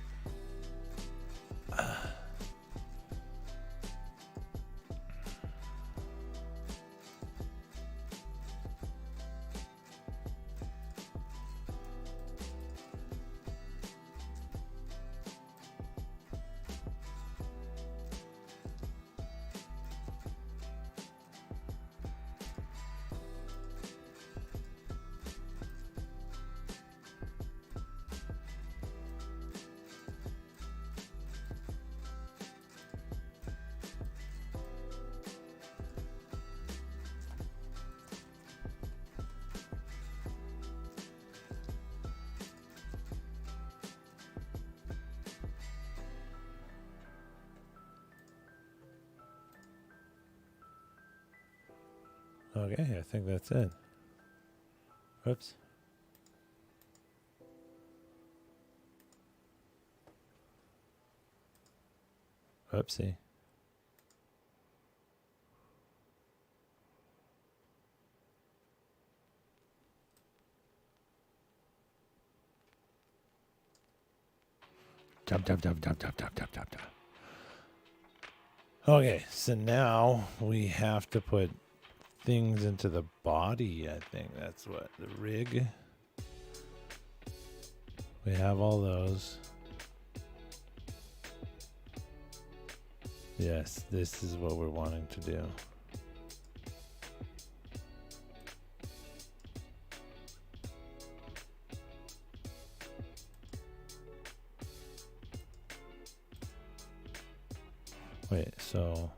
Okay, I think that's it. Oops. Oopsie. Jump, jump, jump, jump, jump, jump, jump, jump, jump. Okay, so now we have to put things into the body. I think that's what the rig. We have all those. Yes, this is what we're wanting to do. Wait, so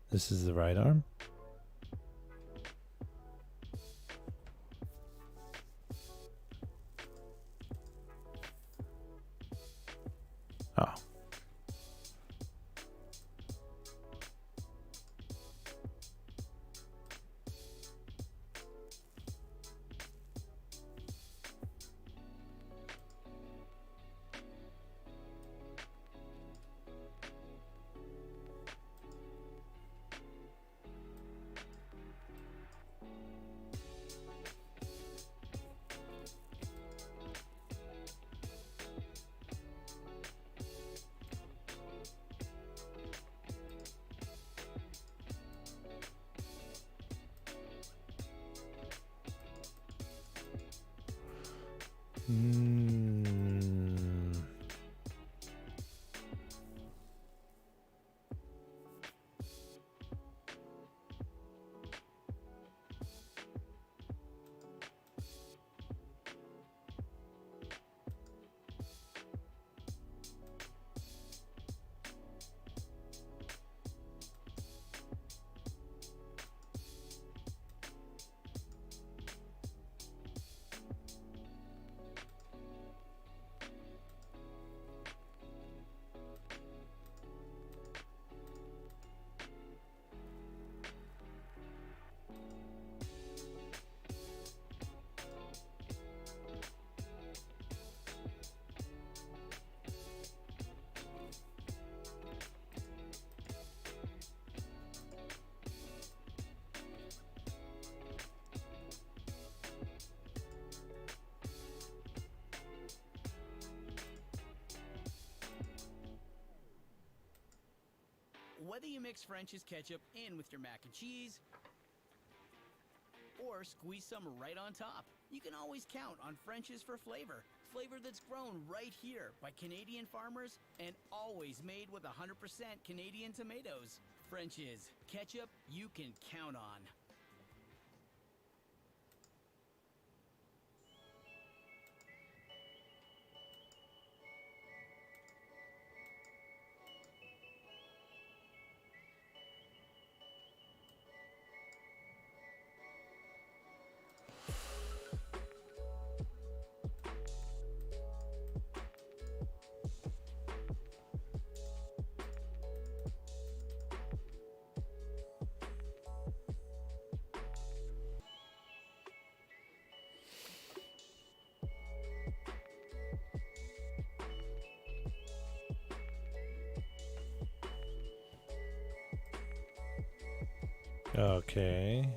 this is the right arm? Oh. Whether you mix French's ketchup in with your mac and cheese, or squeeze some right on top, you can always count on French's for flavor. Flavor that's grown right here by Canadian farmers and always made with 100% Canadian tomatoes. French's, ketchup you can count on. Okay.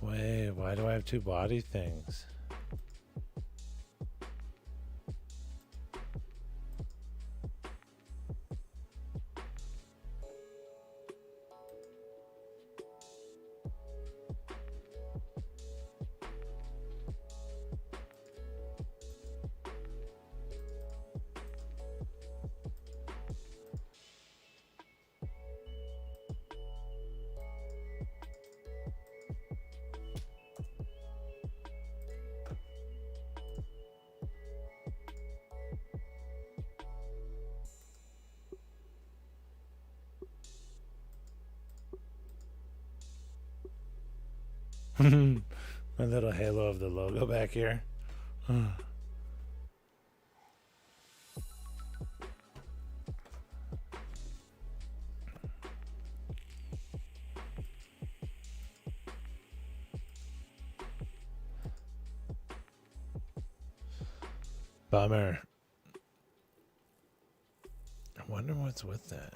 Wait, why do I have two body things? My little halo of the logo back here. Bummer. I wonder what's with that.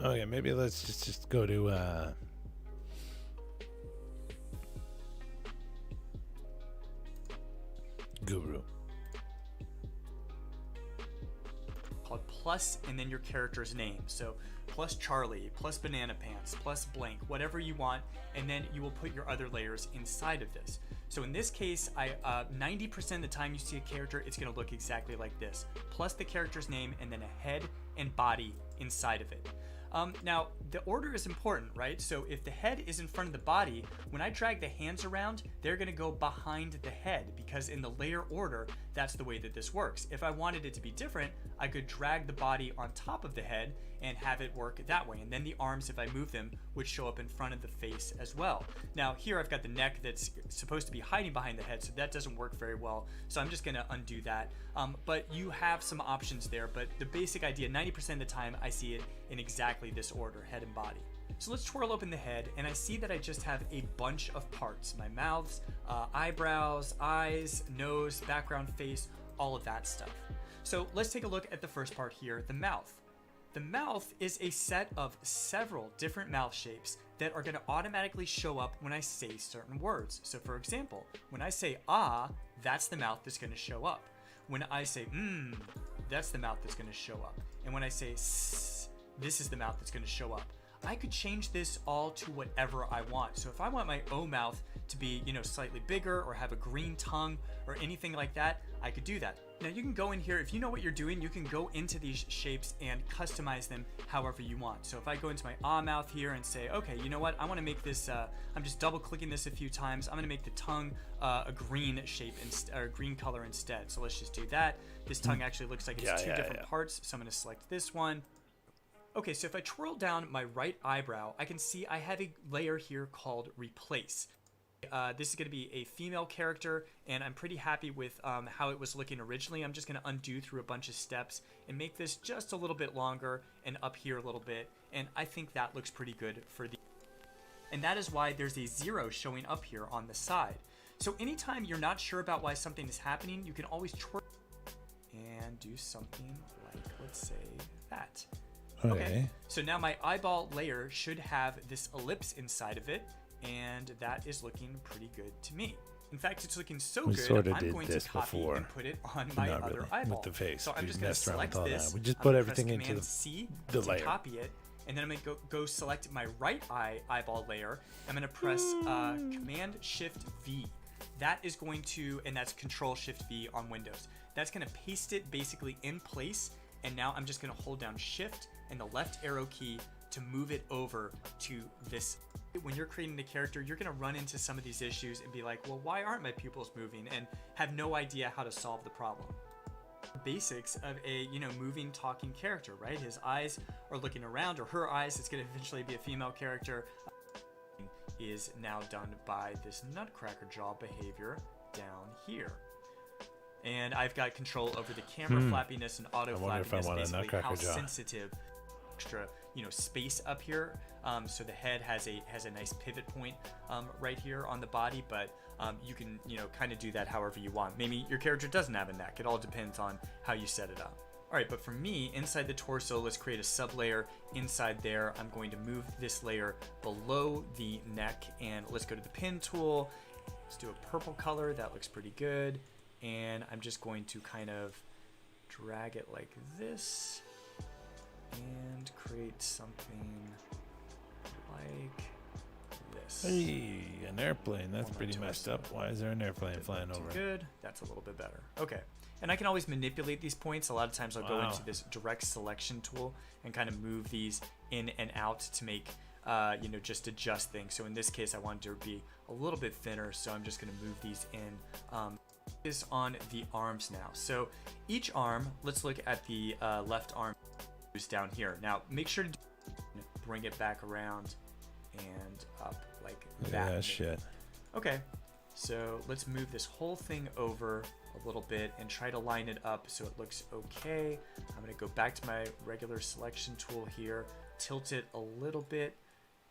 Okay, maybe let's just go to Guru. Called plus and then your character's name. So plus Charlie, plus Banana Pants, plus blank, whatever you want, and then you will put your other layers inside of this. So in this case, 90% of the time you see a character, it's going to look exactly like this. Plus the character's name and then a head and body inside of it. Now, the order is important, right? So if the head is in front of the body, when I drag the hands around, they're going to go behind the head because in the layer order, that's the way that this works. If I wanted it to be different, I could drag the body on top of the head and have it work that way. And then the arms, if I move them, would show up in front of the face as well. Now here I've got the neck that's supposed to be hiding behind the head, so that doesn't work very well. So I'm just gonna undo that. But you have some options there, but the basic idea, 90% of the time I see it in exactly this order, head and body. So let's twirl open the head, and I see that I just have a bunch of parts. My mouths, eyebrows, eyes, nose, background face, all of that stuff. So let's take a look at the first part here, the mouth. The mouth is a set of several different mouth shapes that are going to automatically show up when I say certain words. So for example, when I say ah, that's the mouth that's going to show up. When I say that's the mouth that's going to show up. And when I say s, this is the mouth that's going to show up. I could change this all to whatever I want. So if I want my O mouth to be, slightly bigger or have a green tongue or anything like that, I could do that. Now you can go in here, if you know what you're doing, you can go into these shapes and customize them however you want. So if I go into my ah mouth here and say, okay, you know what, I want to make this, I'm just double clicking this a few times. I'm going to make the tongue a green shape or green color instead. So let's just do that. This tongue actually looks like it's two different parts. So I'm going to select this one. Okay, so if I twirl down my right eyebrow, I can see I have a layer here called Replace. This is going to be a female character, and I'm pretty happy with how it was looking originally. I'm just going to undo through a bunch of steps and make this just a little bit longer and up here a little bit, and I think that looks pretty good for the... And that is why there's a 0 showing up here on the side. So anytime you're not sure about why something is happening, you can always twirl and do something like, let's say, that. Okay, so now my eyeball layer should have this ellipse inside of it, and that is looking pretty good to me. In fact, it's looking so good, I'm going to copy and put it on my other eyeball. With the face. So I'm just going to select this. We just put everything into C the layer. Copy it, and then I'm going to go select my right eyeball layer. I'm going to press Command Shift V. That is going to, and that's Control Shift V on Windows. That's going to paste it basically in place, and now I'm just going to hold down Shift and the left arrow key to move it over to this. When you're creating the character, you're going to run into some of these issues and be like, well, why aren't my pupils moving? And have no idea how to solve the problem. Basics of a, moving, talking character, right? His eyes are looking around, or her eyes, it's going to eventually be a female character, is now done by this nutcracker jaw behavior down here. And I've got control over the camera flappiness and auto flappiness, basically how sensitive extra space up here, so the head has a nice pivot point right here on the body, but you can kind of do that however you want. Maybe your character doesn't have a neck. It all depends on how you set it up. All right, but for me, inside the torso, let's create a sub layer inside there. I'm going to move this layer below the neck, and let's go to the pen tool. Let's do a purple color. That looks pretty good. and I'm just going to kind of drag it like this and create something like this. Hey, an airplane. That's Or my pretty messed torso. up. Why is there an airplane flying Too over? good. That's a little bit better. Okay. And I can always manipulate these points. A lot of times I'll go Wow. into this direct selection tool and kind of move these in and out to make, just adjust things. So in this case, I want it to be a little bit thinner. So I'm just going to move these in. Focus on the arms now. So each arm, let's look at the left arm down here. Now make sure to bring it back around and up like Look that. at that shit. Okay, so let's move this whole thing over a little bit and try to line it up so it looks okay. I'm gonna go back to my regular selection tool here, tilt it a little bit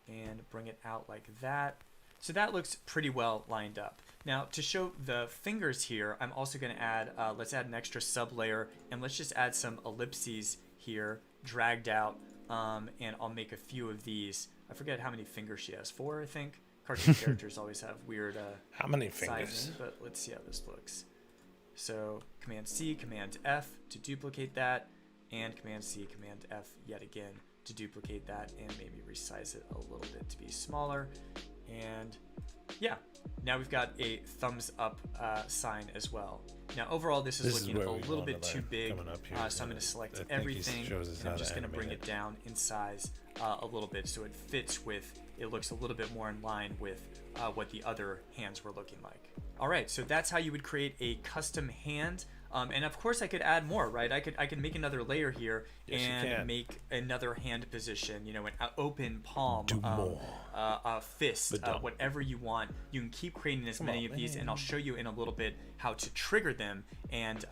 and bring it out like that. So that looks pretty well lined up. Now to show the fingers here, I'm also gonna add, let's add an extra sub layer and let's just add some ellipses here, dragged out, and I'll make a few of these. I forget how many fingers she has, 4 I think. Cartoon characters always have weird How many fingers? sizing, but let's see how this looks. So Command C, Command F to duplicate that, and Command C, Command F yet again to duplicate that, and maybe resize it a little bit to be smaller. And yeah, now we've got a thumbs up sign as well. Now overall this is looking where a we little wanna bit too land, big, coming up here. so I'm going to select I think he everything, shows us and I'm how to just going to bring animate it down in size a little bit so it fits with, it looks a little bit more in line with what the other hands were looking like. All right, so that's how you would create a custom hand. And of course I could add more, right? I could make another layer here Yes, you and can. make another hand position, an open palm, Do more. a fist, But don't. whatever you want. You can keep creating as Come many on, of these, man. and I'll show you in a little bit how to trigger them and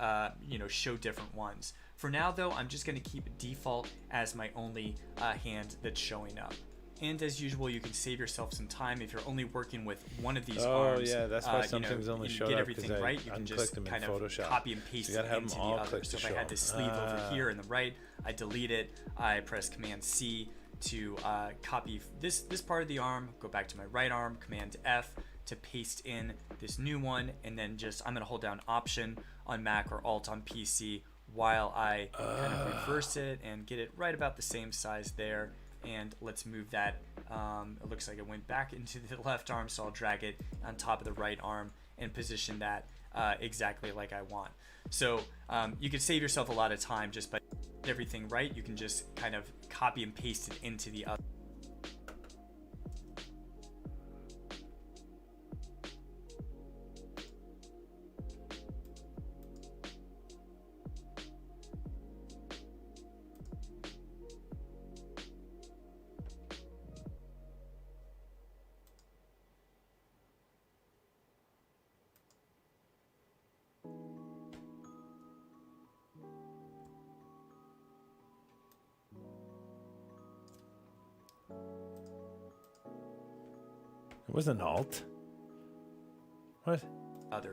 show different ones. For now though, I'm just going to keep default as my only hand that's showing up. And as usual, you can save yourself some time if you're only working with one of these arms. Yeah, that's why some things only you showed get up everything 'cause I right. You can just unclicked them in kind of Photoshop. copy and paste So you it gotta have into them the all other. clicked So to if I had show. this sleeve over here in the right, I delete it. I press Command C to copy this part of the arm. Go back to my right arm. Command F to paste in this new one, and then I'm gonna hold down Option on Mac or Alt on PC while I kind of reverse it and get it right about the same size there. And let's move that. It looks like it went back into the left arm, so I'll drag it on top of the right arm and position that exactly like I want. So you can save yourself a lot of time just by everything right. You can just kind of copy and paste it into the other. It wasn't Alt. What?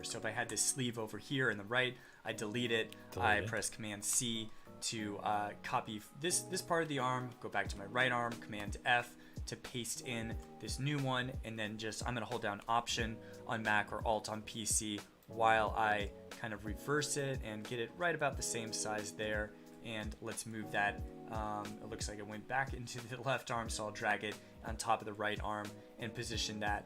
So if I had this sleeve over here in the right, I delete it. I press Command C to copy this part of the arm. Go back to my right arm. Command F to paste in this new one, and then I'm gonna hold down Option on Mac or Alt on PC while I kind of reverse it and get it right about the same size there. And let's move that. It looks like it went back into the left arm, so I'll drag it on top of the right arm and position that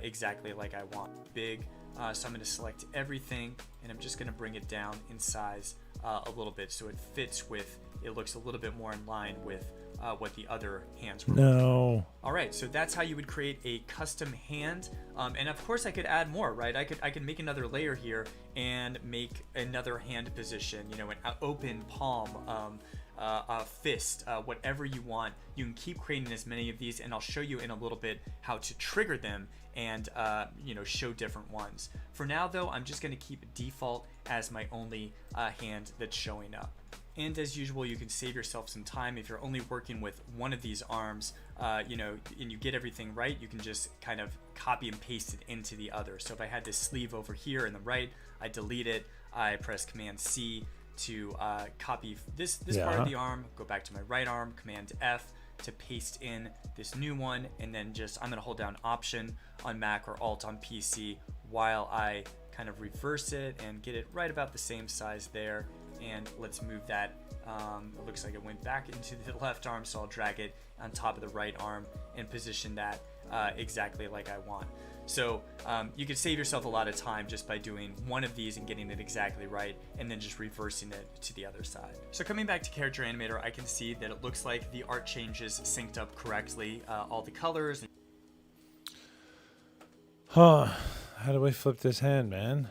exactly like I want. Big. So I'm going to select everything, and I'm just going to bring it down in size a little bit so it fits with, it looks a little bit more in line with what the other hands were. No. All right, so that's how you would create a custom hand. And of course I could add more, right? I could make another layer here and make another hand position, an open palm, a fist, whatever you want. You can keep creating as many of these, and I'll show you in a little bit how to trigger them and show different ones. For now though, I'm just going to keep default as my only hand that's showing up. And as usual, you can save yourself some time if you're only working with one of these arms, and you get everything right. You can just kind of copy and paste it into the other. So if I had this sleeve over here in the right, I delete it. I press Command C to copy this part of the arm. Go back to my right arm. Command F to paste in this new one, and then I'm gonna hold down Option on Mac or Alt on PC while I kind of reverse it and get it right about the same size there. And let's move that. It looks like it went back into the left arm, so I'll drag it on top of the right arm and position that exactly like I want. So you could save yourself a lot of time just by doing one of these and getting it exactly right, and then just reversing it to the other side. So coming back to Character Animator, I can see that it looks like the art changes synced up correctly, all the colors. Huh. How do we flip this hand, man?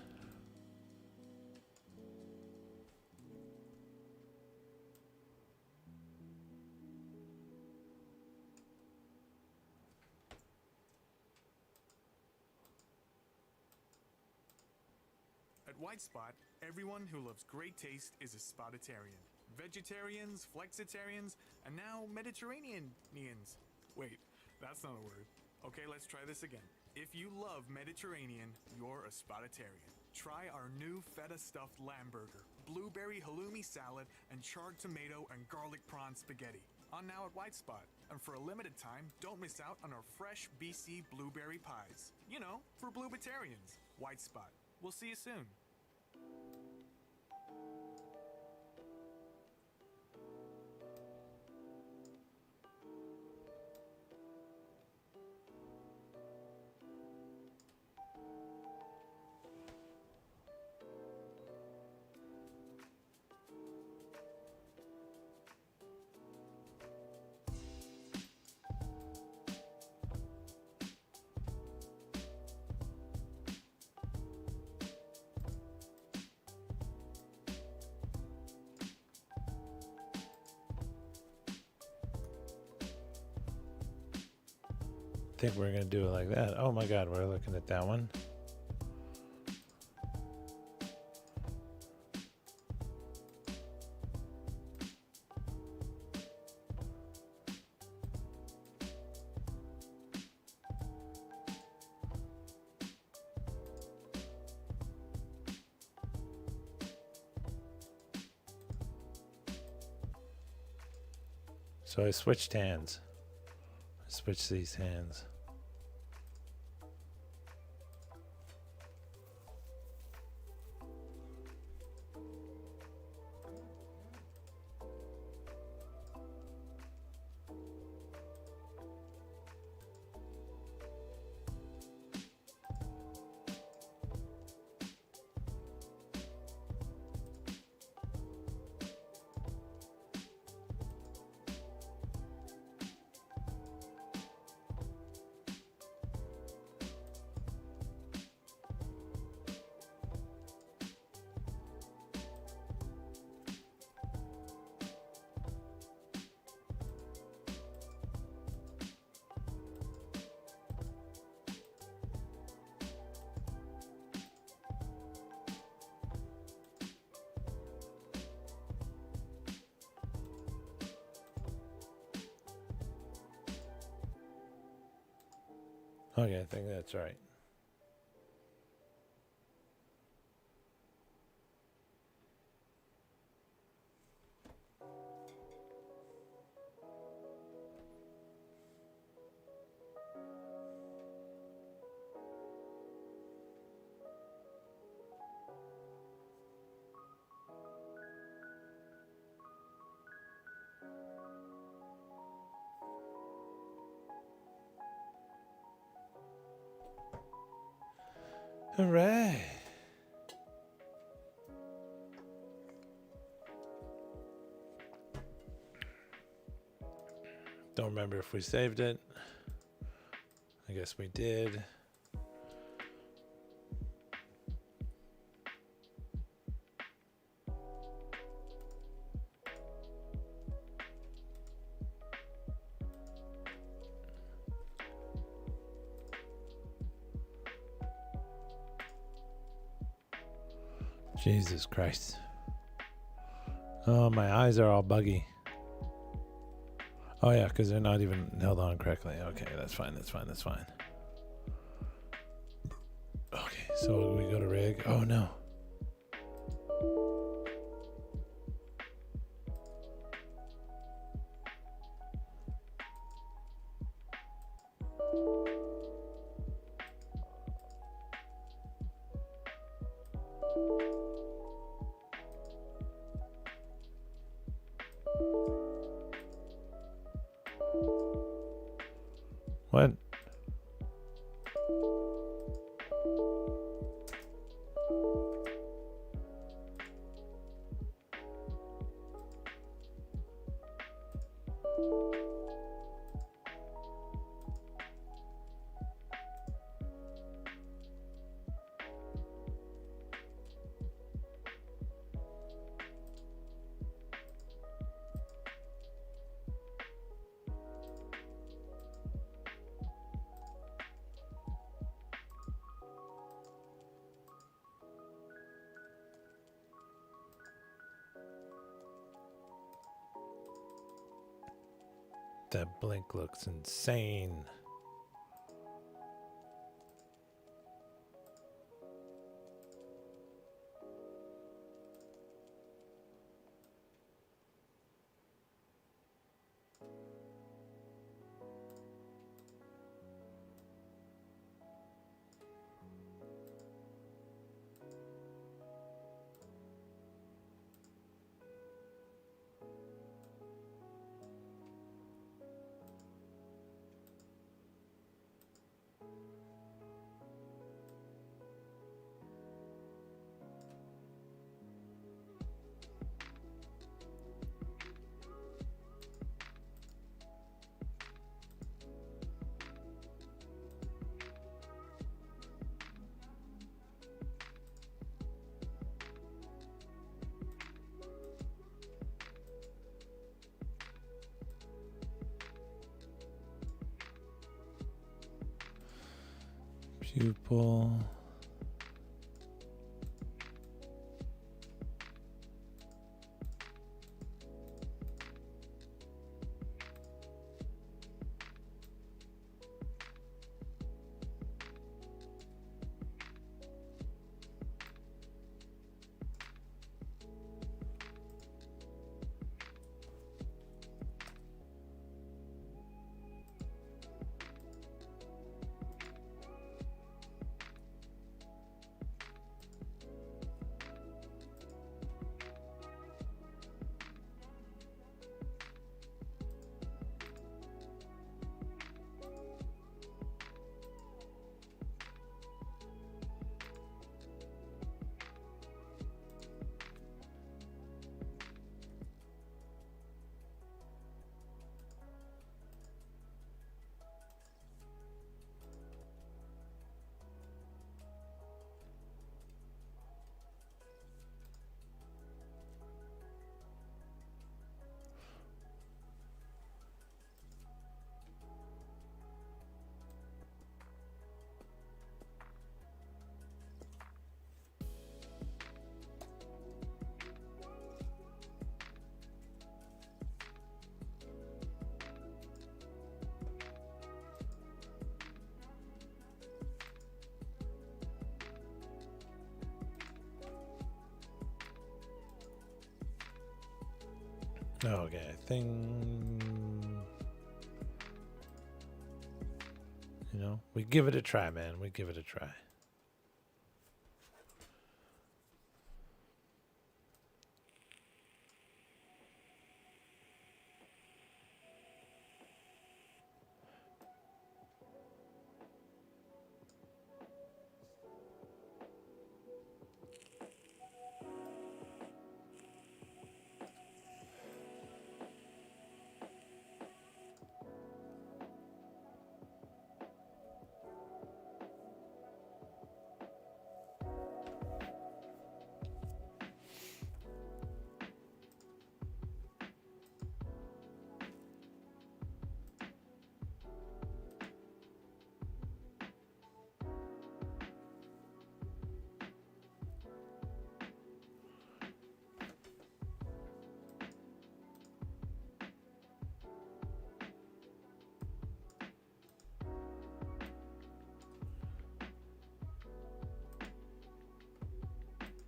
At White Spot, everyone who loves great taste is a Spotitarian. Vegetarians, flexitarians, and now Mediterraneanians. Wait, that's not a word. Okay, let's try this again. If you love Mediterranean, you're a Spotitarian. Try our new feta stuffed lamb burger, blueberry halloumi salad, and charred tomato and garlic prawn spaghetti. On now at White Spot. And for a limited time, don't miss out on our fresh BC blueberry pies. You know, for Bluebertarians. White Spot. We'll see you soon. I think we're gonna do it like that. Oh my god, we're looking at that one. So I switched hands. I switched these hands. Okay, I think that's right. Hooray! Don't remember if we saved it. I guess we did. Jesus Christ. Oh, my eyes are all buggy. Oh yeah, because they're not even held on correctly. Okay, that's fine, that's fine, that's fine. Okay, so we go to rig. Oh no. What? That blink looks insane. Pupil. Okay, I think, you know, we give it a try, man. We give it a try.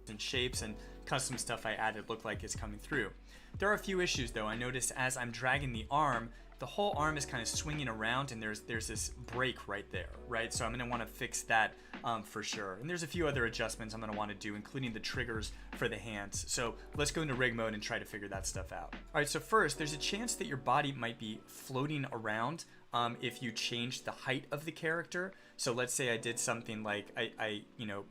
And shapes and custom stuff I added look like it's coming through. There are a few issues though. I noticed as I'm dragging the arm, the whole arm is kind of swinging around, and there's this break right there, right? So I'm going to want to fix that for sure. And there's a few other adjustments I'm going to want to do, including the triggers for the hands. So let's go into rig mode and try to figure that stuff out. All right, so first, there's a chance that your body might be floating around if you change the height of the character. So let's say I did something like I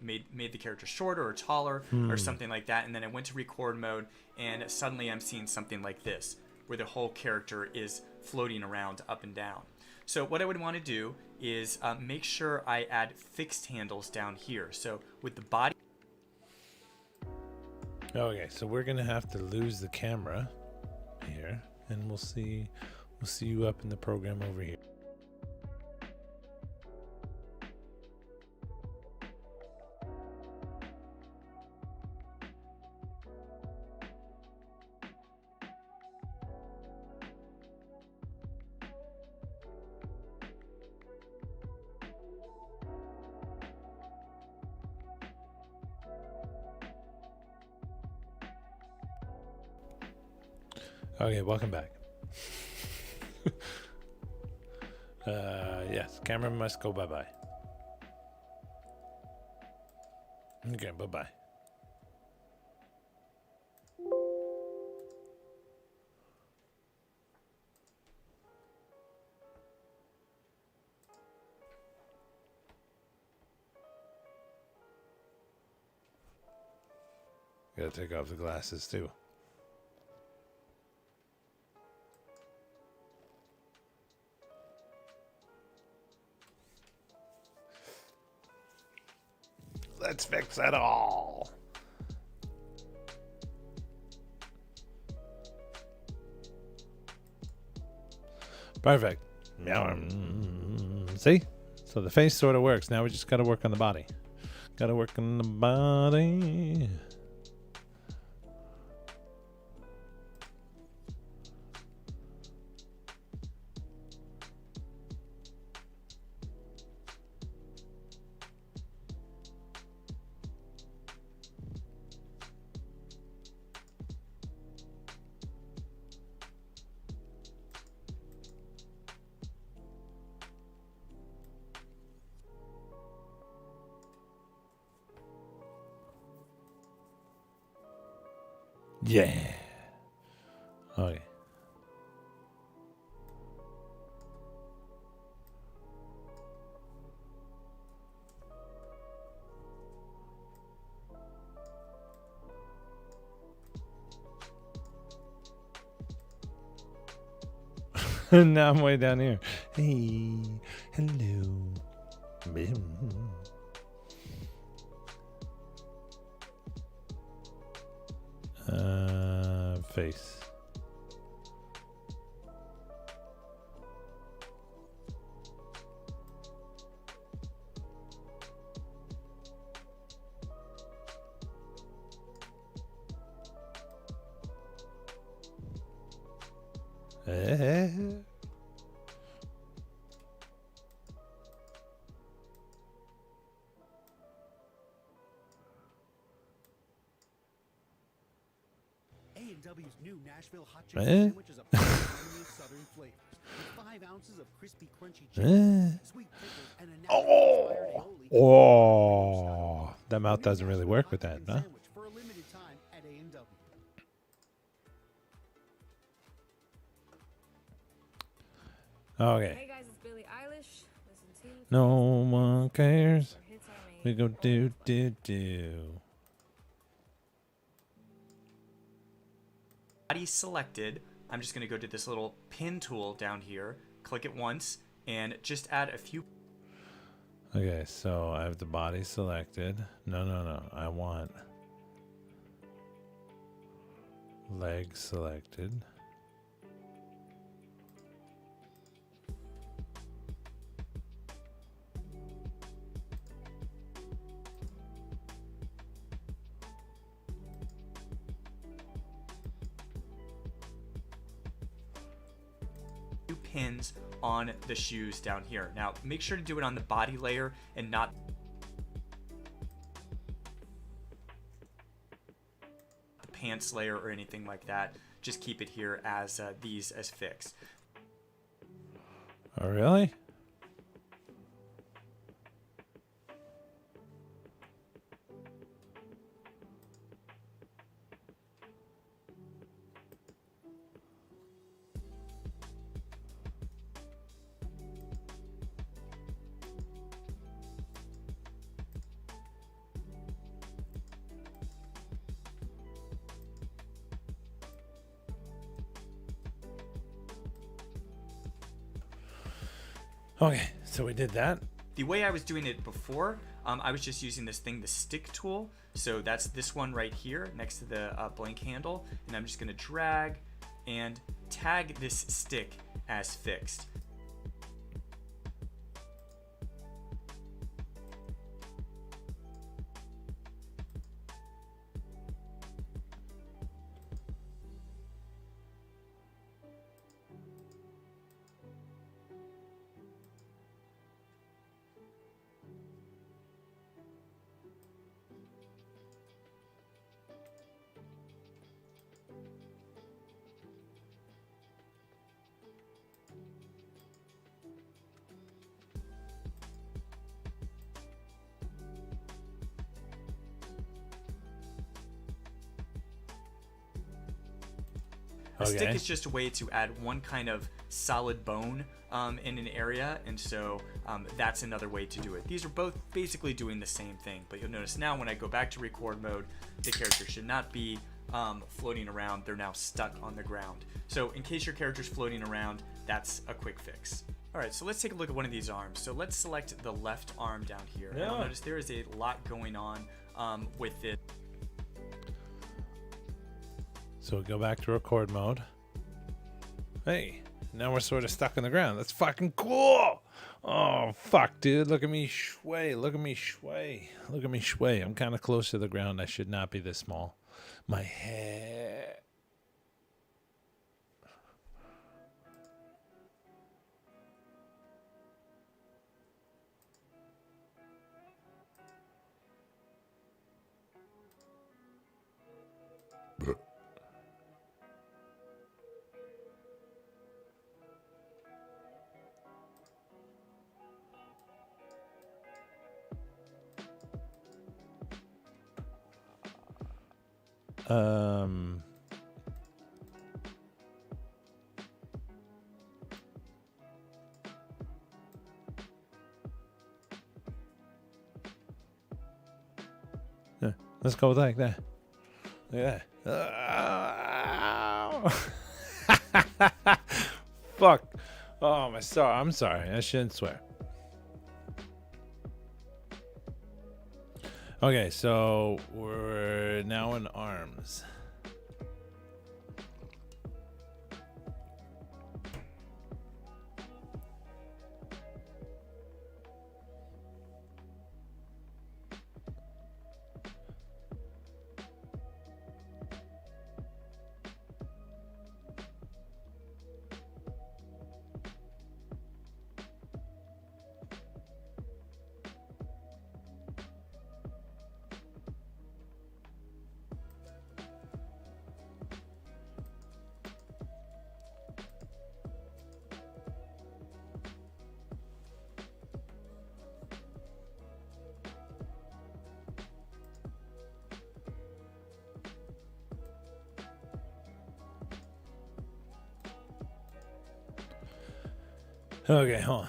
made the character shorter or taller or something like that, and then I went to record mode, and suddenly I'm seeing something like this, where the whole character is floating around up and down. So what I would want to do is make sure I add fixed handles down here. So with the body. Okay, so we're gonna have to lose the camera here, and we'll see you up in the program over here. Okay, welcome back. Yes, camera must go bye-bye. Okay, bye-bye. Gotta take off the glasses too. Let's fix it all. Perfect. See? So the face sort of works. Now we just got to work on the body. Got to work on the body. Yeah. Okay. Now I'm way down here. Hey, hello. Face. A&W's new Nashville hot chicken sandwiches of southern flavors. With 5 ounces of crispy, crunchy chicken, sweet pickles, and a Nashville-inspired aioli. Oh, that mouth doesn't really work with that, huh? For a limited time at A&W. Okay. Hey guys, it's Billie Eilish. Listen to No one cares. hits I made. We go do. Body selected, I'm just going to go to this little pin tool down here, click it once, and just add a few. Okay, so I have the body selected. No. I want legs selected. Pins on the shoes down here. Now make sure to do it on the body layer and not the pants layer or anything like that. Just keep it here as these as fixed. Oh, really? Okay, so we did that. The way I was doing it before, I was just using this thing, the stick tool. So that's this one right here next to the blank handle. And I'm just going to drag and tag this stick as fixed. A stick is just a way to add one kind of solid bone in an area, and so that's another way to do it. These are both basically doing the same thing, but you'll notice now when I go back to record mode, the characters should not be floating around. They're now stuck on the ground. So in case your character's floating around, that's a quick fix. All right, so let's take a look at one of these arms. So let's select the left arm down here. And you'll notice there is a lot going on with it. So we go back to record mode. Hey, now we're sort of stuck on the ground. That's fucking cool. Oh, fuck, dude. Look at me sway. Look at me sway. Look at me sway. I'm kind of close to the ground. I should not be this small. My head. Yeah, let's go like that. Like that. Fuck. Oh, my sorry. I'm sorry. I shouldn't swear. Okay, so we're now in arms. Okay, hold on.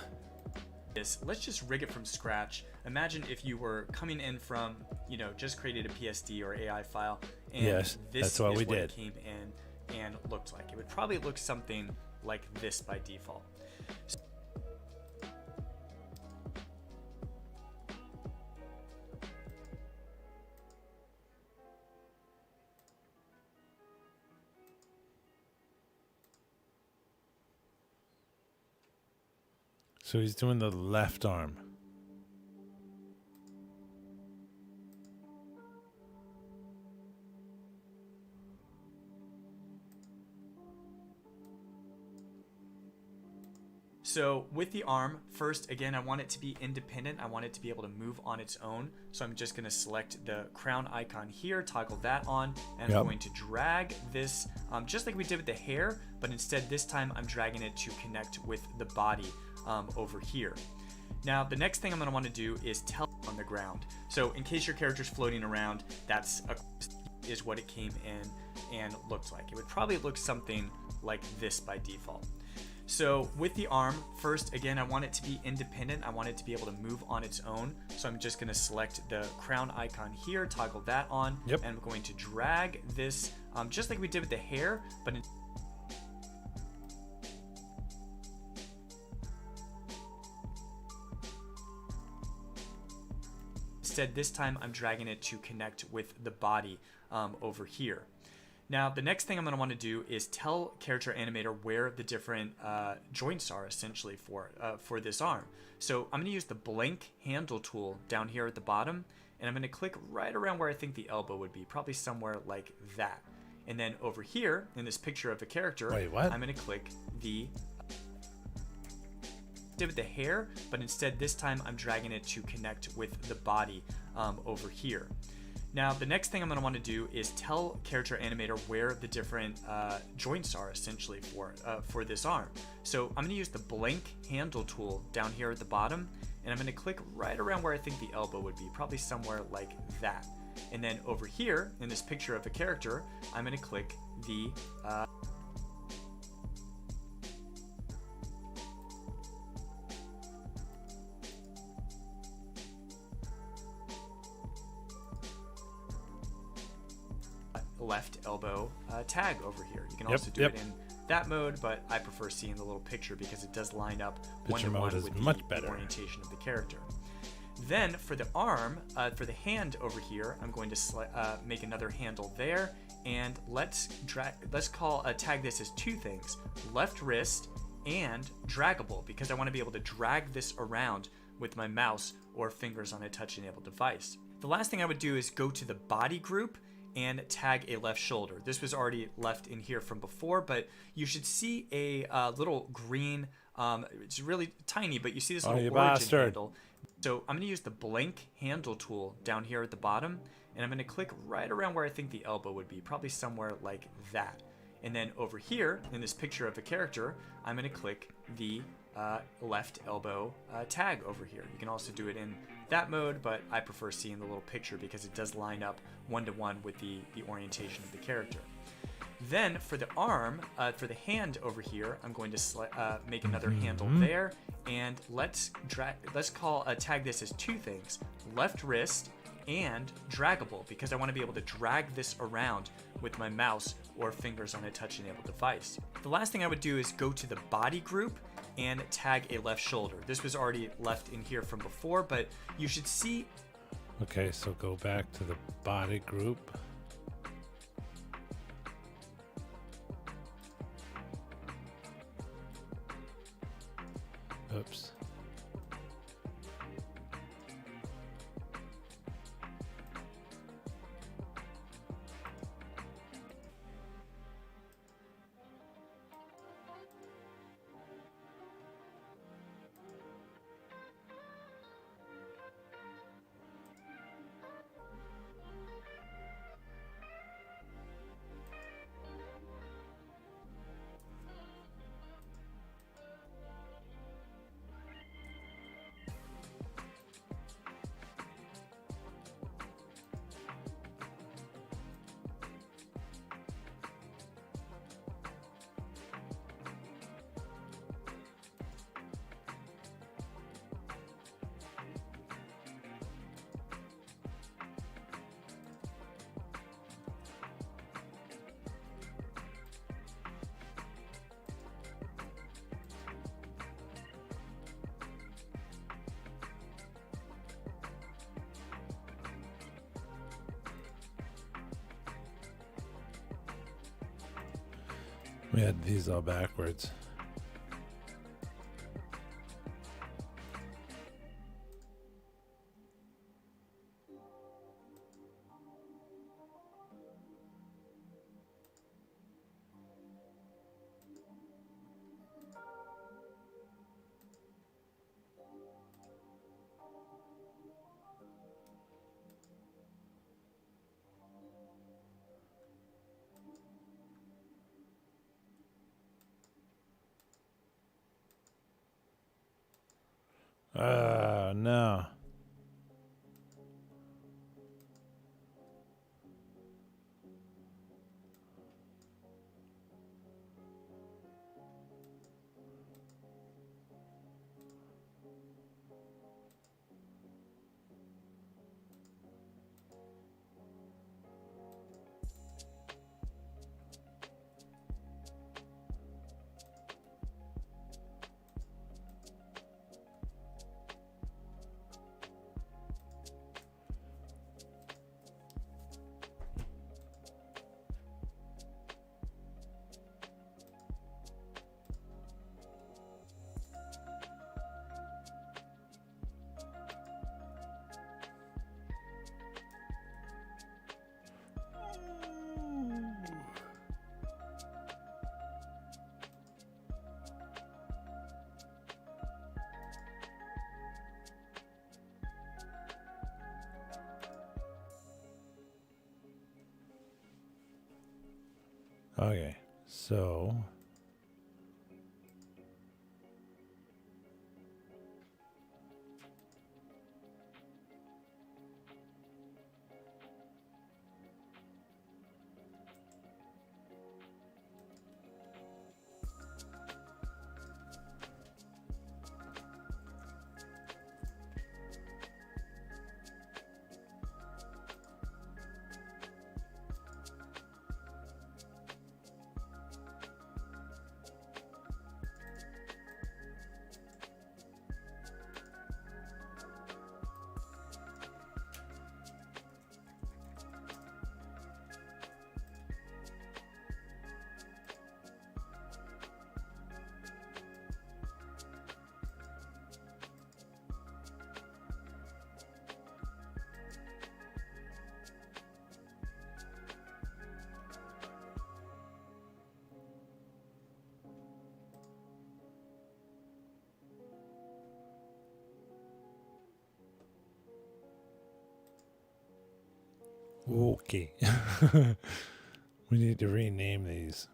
Let's just rig it from scratch. Imagine if you were coming in from, just created a PSD or AI file, and yes, this that's what is we what did. It came in and looked like. It would probably look something like this by default. So he's doing the left arm. So with the arm, first, again, I want it to be independent. I want it to be able to move on its own. So I'm just going to select the crown icon here, toggle that on, and I'm going to drag this just like we did with the hair, but instead this time I'm dragging it to connect with the body over here. Now, the next thing I'm going to want to do is tell on the ground. So in case your character's floating around, is what it came in and looked like. It would probably look something like this by default. So with the arm, first, again, I want it to be independent. I want it to be able to move on its own. So I'm just going to select the crown icon here, toggle that on, and I'm going to drag this just like we did with the hair, but instead this time I'm dragging it to connect with the body over here. Now, the next thing I'm going to want to do is tell Character Animator where the different joints are essentially for this arm. So I'm going to use the blank handle tool down here at the bottom, and I'm going to click right around where I think the elbow would be, probably somewhere like that. And then over here in this picture of the character, I'm going to click the did with the hair, but instead this time I'm dragging it to connect with the body over here. Now, the next thing I'm going to want to do is tell Character Animator where the different joints are essentially for this arm. So I'm going to use the blank handle tool down here at the bottom, and I'm going to click right around where I think the elbow would be, probably somewhere like that. And then over here in this picture of the character, I'm going to click the left elbow tag over here. You can also do it in that mode, but I prefer seeing the little picture because it does line up one-to-one with the orientation of the character. Then for the arm, for the hand over here, I'm going to make another handle there, and let's tag this as two things: left wrist and draggable, because I want to be able to drag this around with my mouse or fingers on a touch-enabled device. The last thing I would do is go to the body group and tag a left shoulder. This was already left in here from before, but you should see a little green, it's really tiny, but you see this little origin handle. So I'm going to use the blank handle tool down here at the bottom, and I'm going to click right around where I think the elbow would be, probably somewhere like that. And then over here in this picture of the character, I'm going to click the left elbow tag over here. You can also do it in that mode, but I prefer seeing the little picture because it does line up one-to-one with the orientation of the character. Then for the arm, for the hand over here, I'm going to make another handle there, and let's tag this as two things: left wrist and draggable, because I want to be able to drag this around with my mouse or fingers on a touch-enabled device. The last thing I would do is go to the body group and tag a left shoulder. This was already left in here from before, but you should see. Okay, so go back to the body group. Oops. We had these all backwards. No. Okay, so okay. We need to rename these.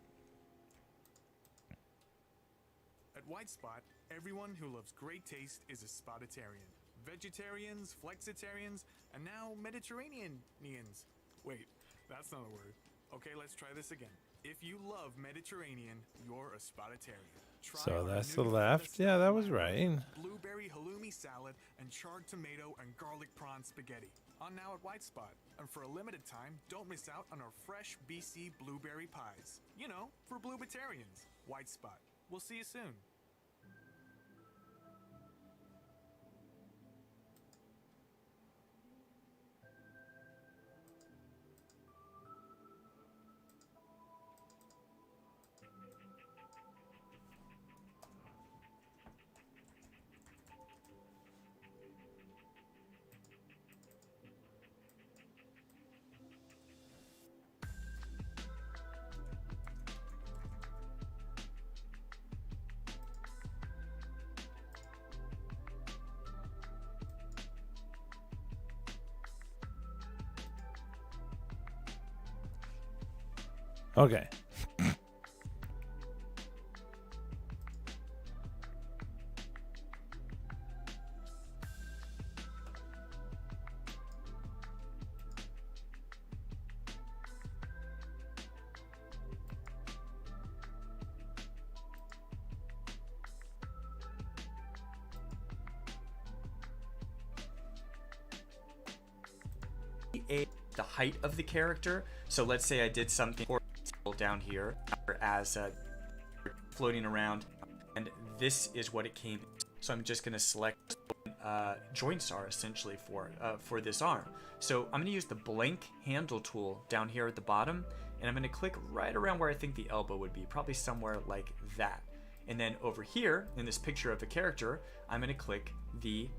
At White Spot, everyone who loves great taste is a Spotitarian. Vegetarians, flexitarians, and now Mediterraneanians. Wait, that's not a word. Okay, let's try this again. If you love Mediterranean, you're a Spotitarian. Try So our that's the new left. Yeah, that was right. blueberry halloumi salad and charred tomato and garlic prawn spaghetti. On now at White Spot. And for a limited time, don't miss out on our fresh BC blueberry pies. You know, for bluebertarians. White Spot. We'll see you soon. Okay. The height of the character. So let's say I did something down here as floating around, and this is what it came. So I'm just going to select joint star essentially for this arm. So I'm going to use the blank handle tool down here at the bottom, and I'm going to click right around where I think the elbow would be, probably somewhere like that. And then over here in this picture of the character, I'm going to click the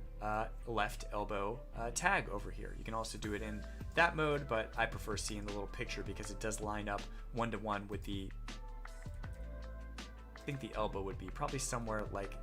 left elbow tag over here. You can also do it in that mode, but I prefer seeing the little picture because it does line up one-to-one with the, I think the elbow would be probably somewhere like that.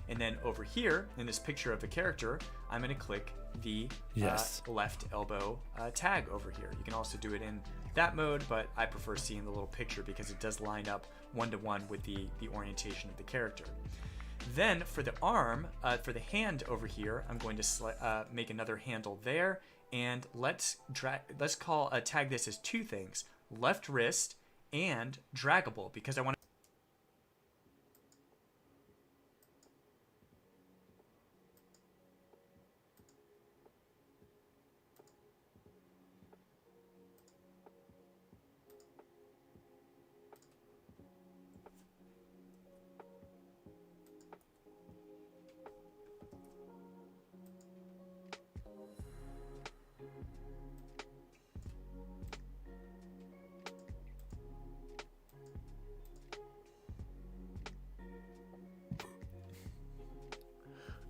And then over here in this picture of the character, I'm going to click the left elbow tag over here. You can also do it in that mode, but I prefer seeing the little picture because it does line up one-to-one with the orientation of the character. Then for the arm, for the hand over here, I'm going to make another handle there, and let's tag this as two things: left wrist and draggable, because I want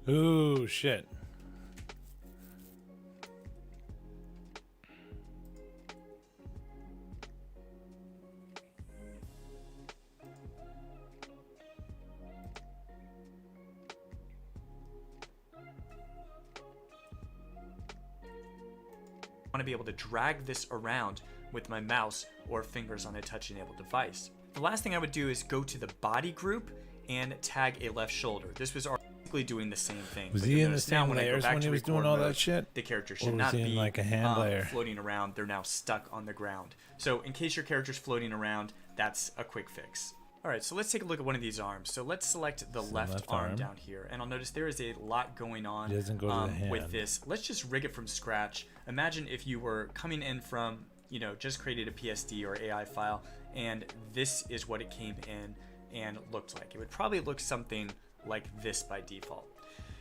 Ooh, shit. to be able to drag this around with my mouse or fingers on a touch-enabled device. The last thing I would do is go to the body group and tag a left shoulder. This was basically doing the same thing. Was but he you'll in the notice now same when I go layers back when to he was doing record all mode, that shit? the character Or should was not he in be like a hand layer? floating around. They're now stuck on the ground. So in case your character's floating around, that's a quick fix. All right, so let's take a look at one of these arms. So let's select the left arm down here, and I'll notice there is a lot going on It doesn't go to the hand. with this. Let's just rig it from scratch. Imagine if you were coming in from, just created a PSD or AI file, and this is what it came in and looked like. It would probably look something like this by default.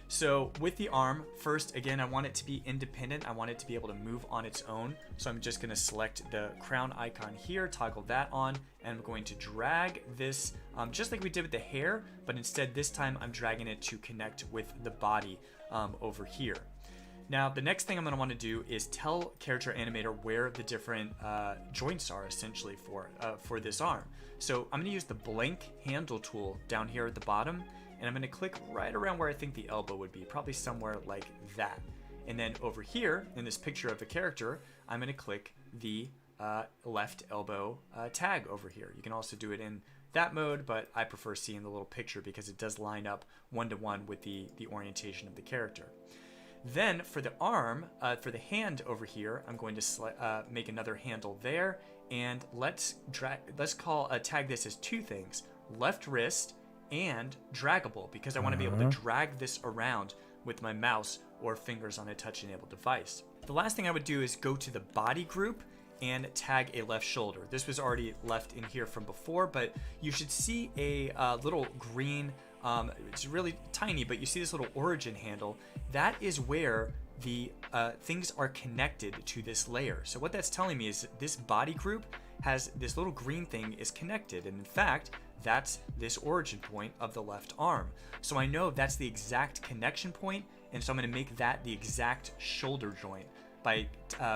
So with the arm, first, again, I want it to be independent. I want it to be able to move on its own. So I'm just going to select the crown icon here, toggle that on, and I'm going to drag this just like we did with the hair, but instead this time I'm dragging it to connect with the body over here. Now, the next thing I'm going to want to do is tell Character Animator where the different joints are essentially for this arm. So I'm going to use the blank handle tool down here at the bottom, and I'm going to click right around where I think the elbow would be, probably somewhere like that. And then over here in this picture of the character, I'm going to click the left elbow tag over here. You can also do it in that mode, but I prefer seeing the little picture because it does line up one-to-one with the orientation of the character. Then for the arm, for the hand over here, I'm going to make another handle there, and let's tag this as two things: left wrist and draggable, because I want to be able to drag this around with my mouse or fingers on a touch-enabled device. The last thing I would do is go to the body group and tag a left shoulder. This was already left in here from before, but you should see a little green, it's really tiny, but you see this little origin handle. That is where the things are connected to this layer. So what that's telling me is this body group has this little green thing is connected, and in fact, that's this origin point of the left arm. So I know that's the exact connection point, and so I'm going to make that the exact shoulder joint by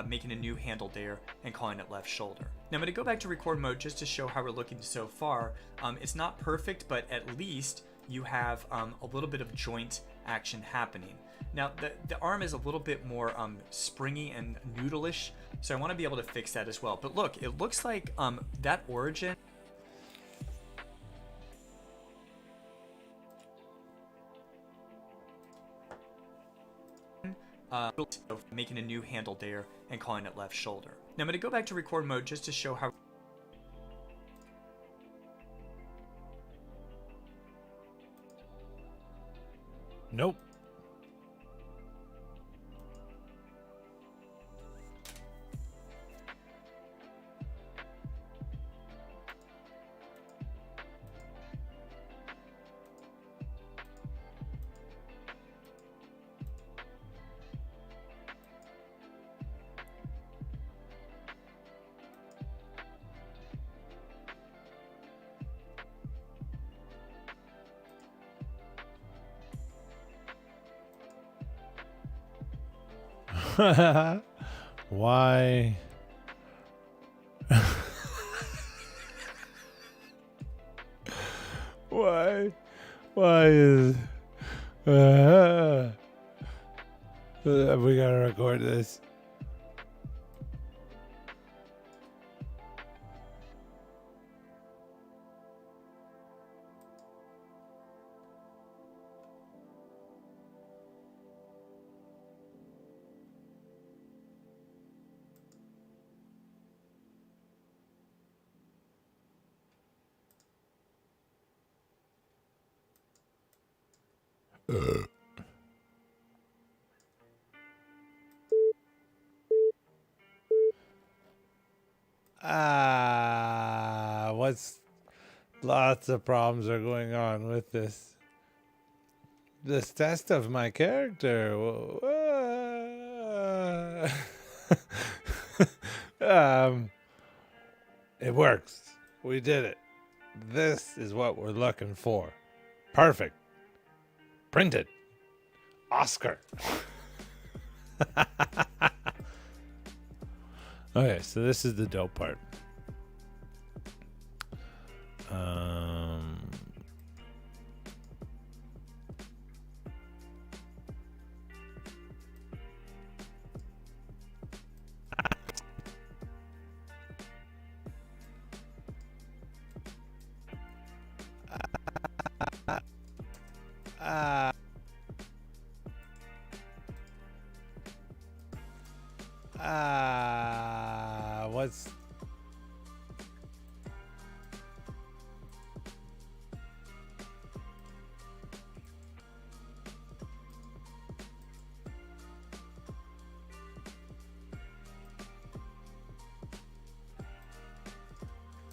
making a new handle there and calling it left shoulder. Now I'm going to go back to record mode just to show how we're looking so far. It's not perfect, but at least you have a little bit of joint action happening. Now the arm is a little bit more springy and noodle-ish, so I want to be able to fix that as well. But look, it looks like that origin making a new handle there and calling it left shoulder. Now I'm going to go back to record mode just to show how Nope. Why? Why? Why is We gotta record this. What's lots of problems are going on with this test of my character. It works. We did it. This is what we're looking for. Perfect. Printed. Oscar. Okay, so this is the dope part.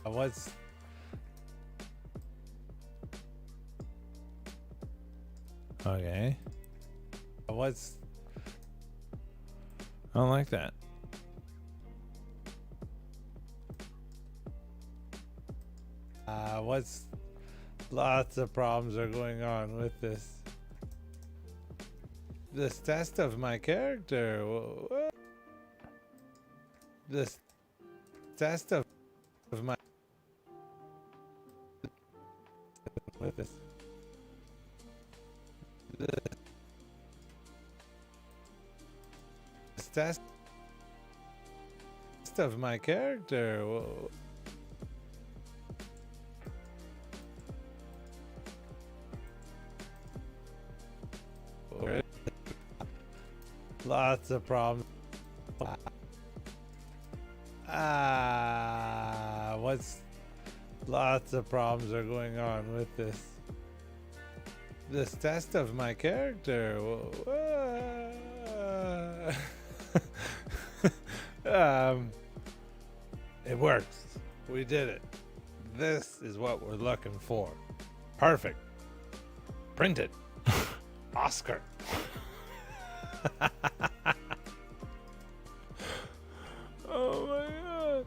What's okay? I don't like that. What's lots of problems are going on with this test of my character. This test of my with this test of my character. Lots of problems. What's lots of problems are going on with this test of my character. It works. We did it. This is what we're looking for. Perfect. Printed. Oscar. Oh my god.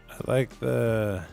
I like the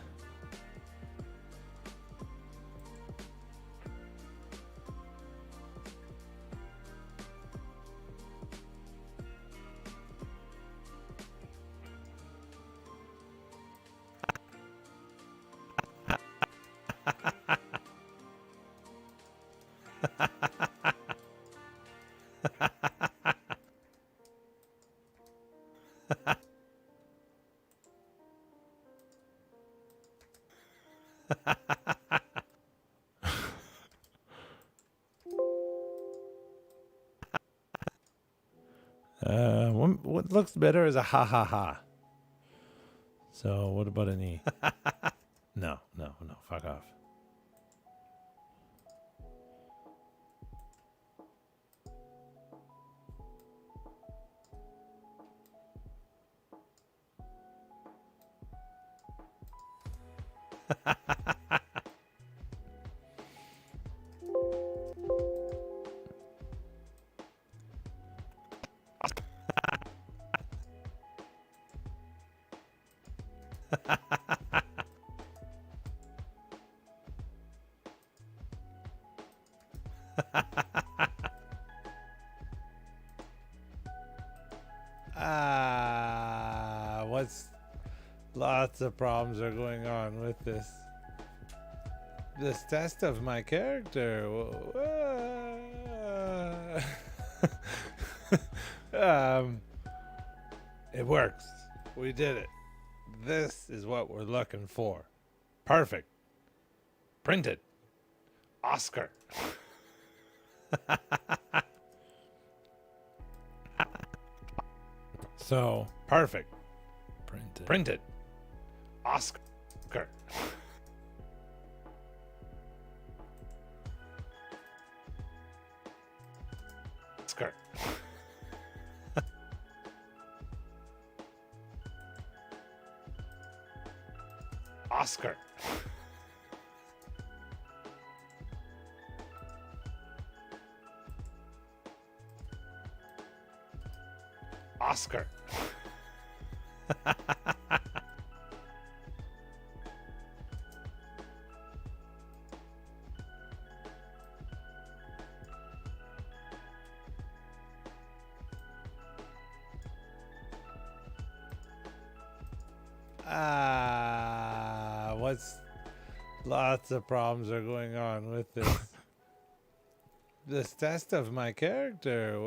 what looks better is a ha ha ha. So what about an E? No, fuck off. What's Lots of problems are going on with this. This test of my character. It works. We did it. This is what we're looking for. Perfect. Printed. Oscar. So, perfect. Printed. Oscar. Oscar. Oscar. Oscar. What's lots of problems are going on with this. This test of my character.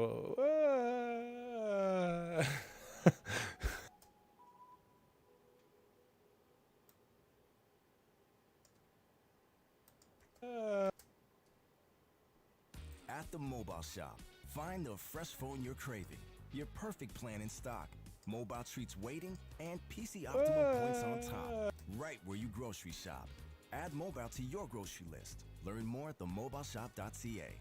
At the mobile shop, find the fresh phone you're craving. Your perfect plan in stock. Mobile treats waiting and PC optimal points on top. Right where you grocery shop. Add mobile to your grocery list. Learn more at themobileshop.ca.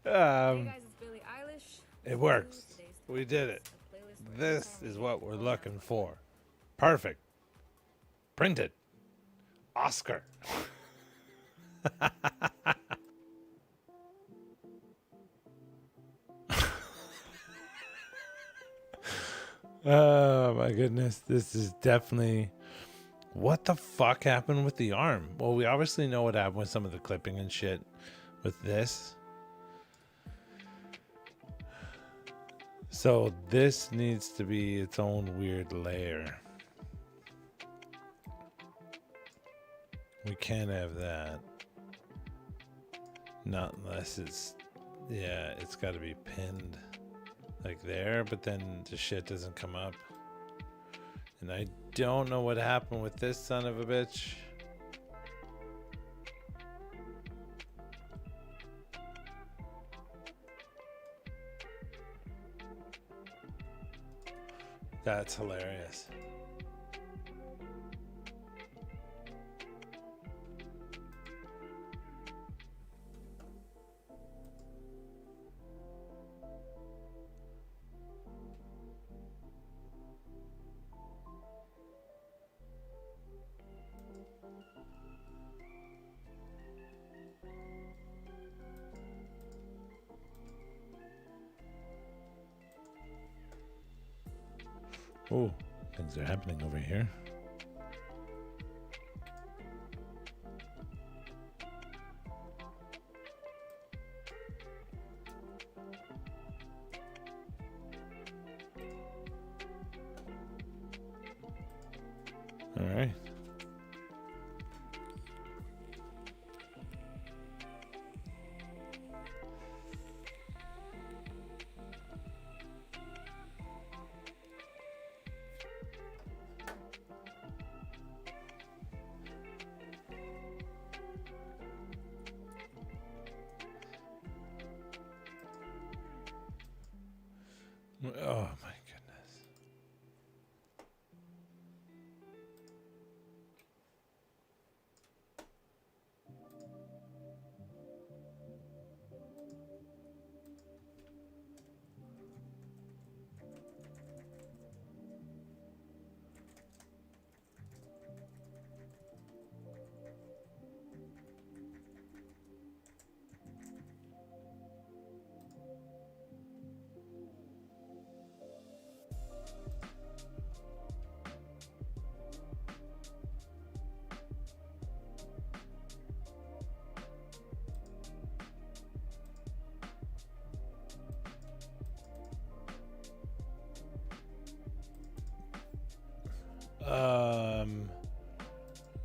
Hey guys, it's Billie Eilish. It works. We did it. This is what we're looking for. Perfect. Printed. Oscar. Oh my goodness. This is definitely... What the fuck happened with the arm? Well, we obviously know what happened with some of the clipping and shit with this. So this needs to be its own weird layer. We can't have that. Not unless it's... Yeah, it's got to be pinned like there, but then the shit doesn't come up. And I don't know what happened with this son of a bitch. That's hilarious. Oh, things are happening over here. All right. Oh my goodness.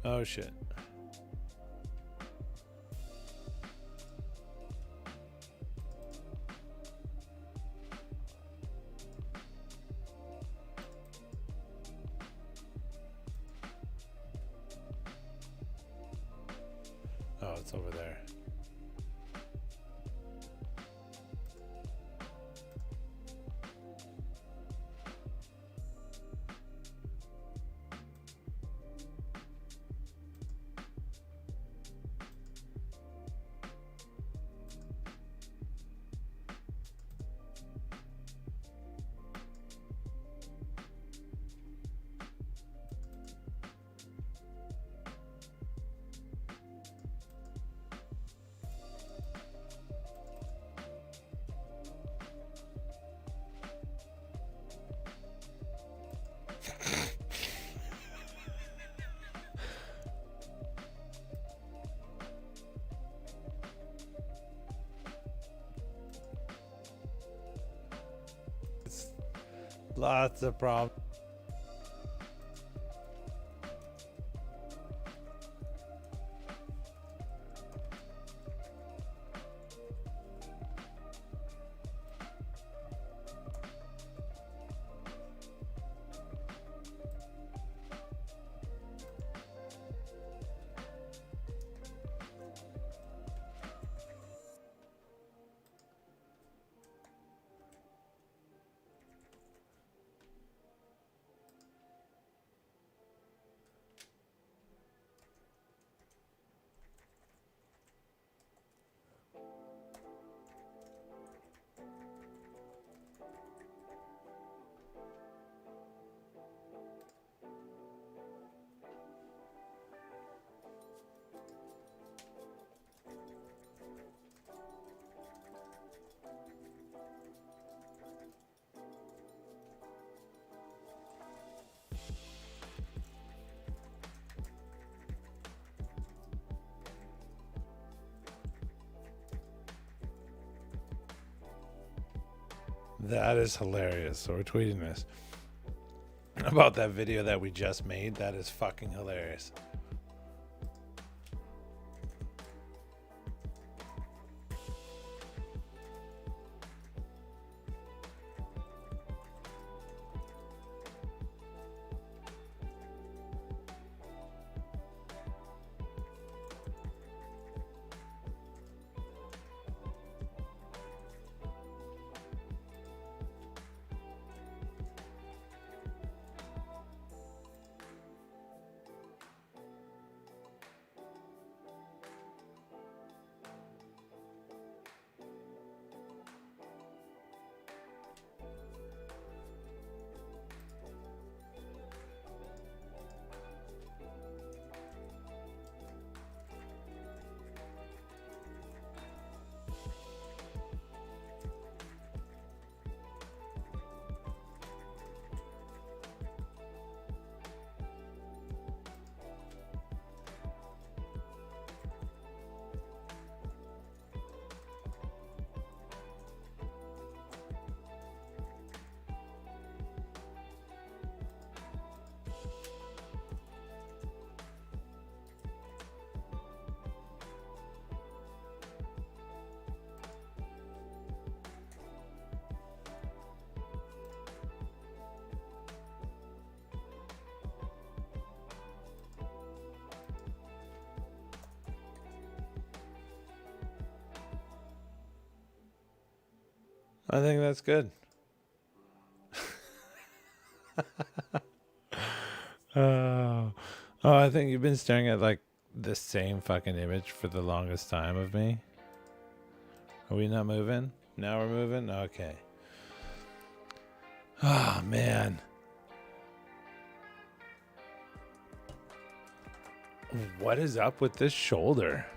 Oh shit. Oh, it's over there. Lots of problems. That is hilarious. So we're tweeting this about that video that we just made. That is fucking hilarious. I think that's good. Oh, I think you've been staring at like the same fucking image for the longest time of me. Are we not moving? Now we're moving? Okay. Oh, man. What is up with this shoulder?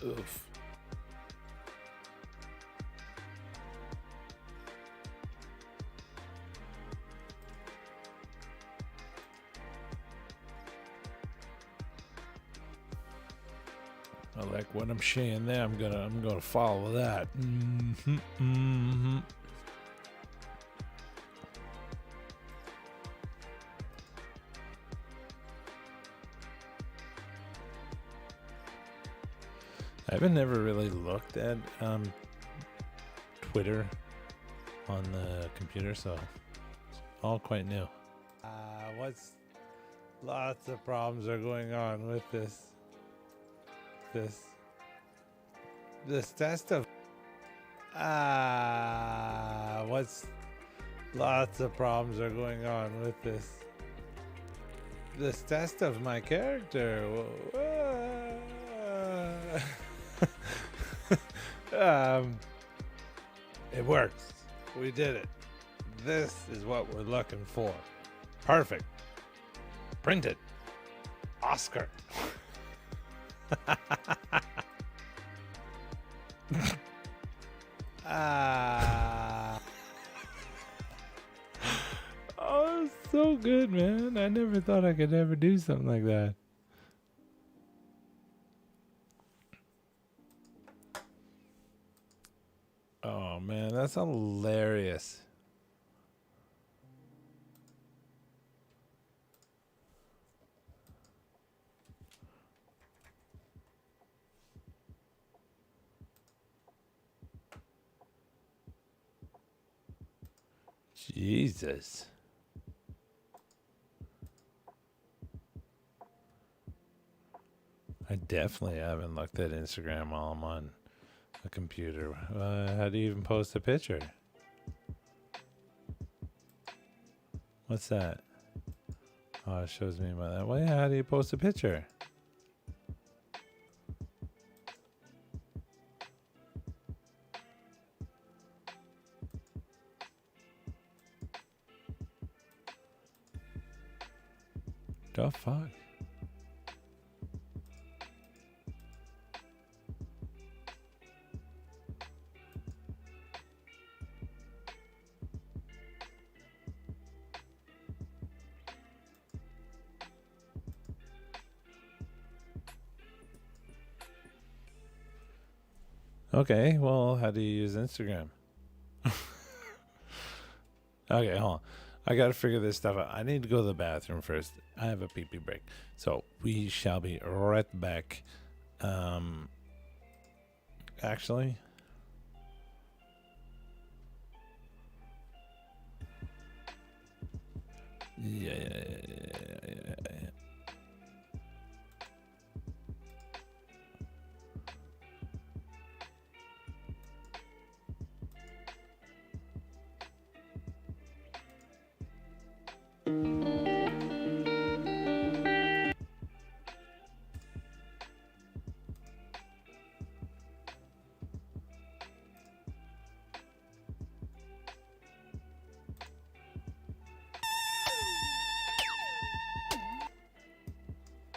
Oof. I like what I'm seeing there. I'm gonna follow that. Mm-hmm, mm-hmm. I haven't never really looked at Twitter on the computer, so it's all quite new. Lots of problems are going on with this test of lots of problems are going on with this test of my character. It works. We did it. This is what we're looking for. Perfect. Print it. Oscar. Oh, so good, man. I never thought I could ever do something like that. Oh, man, that's hilarious. Jesus. I definitely haven't looked at Instagram while I'm on a computer. How do you even post a picture? What's that? Oh, it shows me about that. Well, yeah, how do you post a picture? The fuck? Okay, well, how do you use Instagram? Okay, hold on. I gotta figure this stuff out. I need to go to the bathroom first. I have a pee-pee break. So we shall be right back. Actually. Yeah.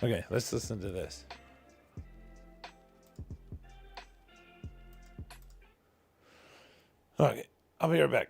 Okay, let's listen to this. Okay, I'll be right back.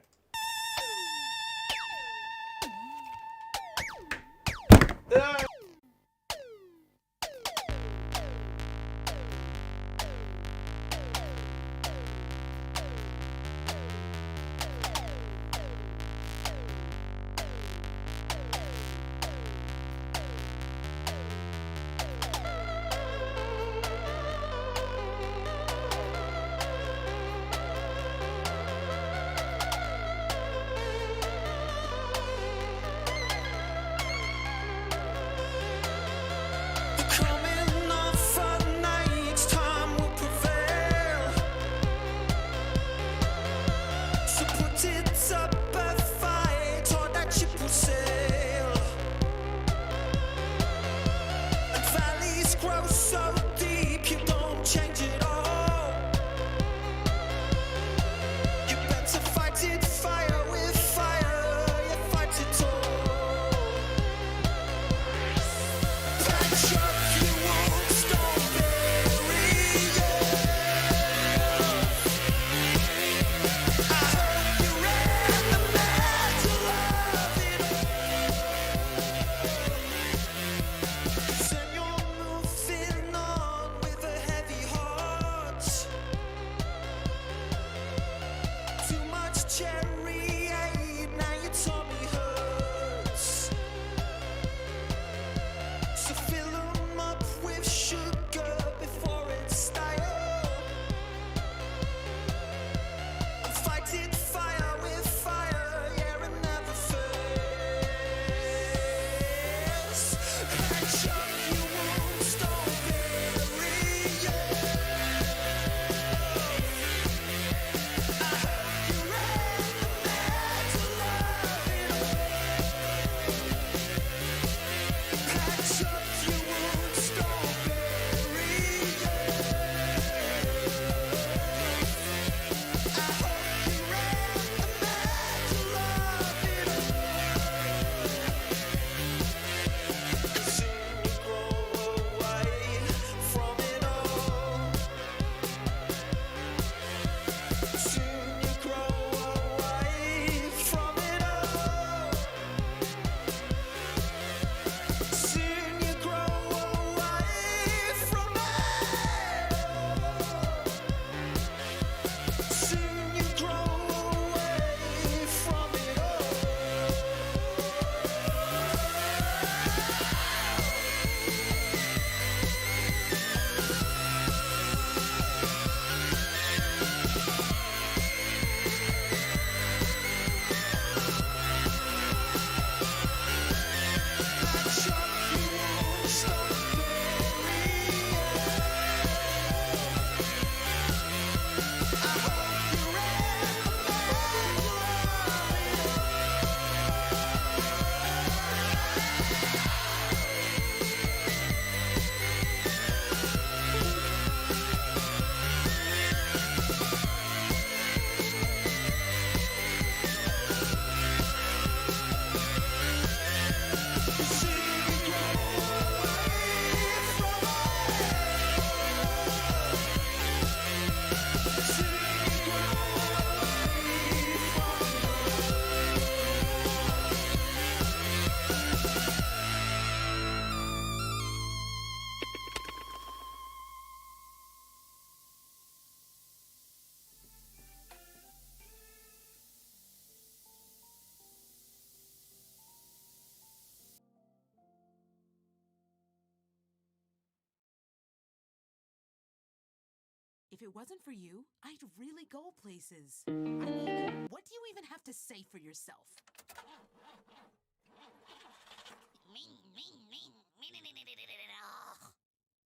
If it wasn't for you, I'd really go places. I mean, what do you even have to say for yourself?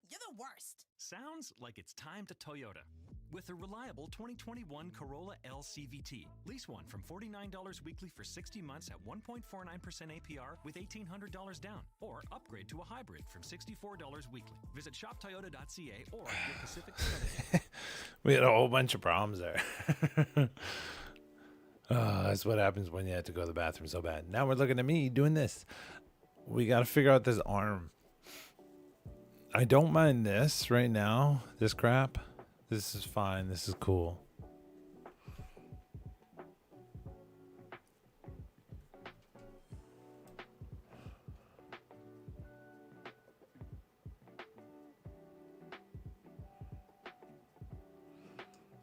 You're the worst. Sounds like it's time to Toyota. With a reliable 2021 Corolla LCVT. Lease one from $49 weekly for 60 months at 1.49% APR with $1,800 down. Or upgrade to a hybrid from $64 weekly. Visit shoptoyota.ca or your Pacific Credit. We had a whole bunch of problems there. That's what happens when you have to go to the bathroom so bad. Now we're looking at me doing this. We got to figure out this arm. I don't mind this right now. This crap. This is fine. This is cool.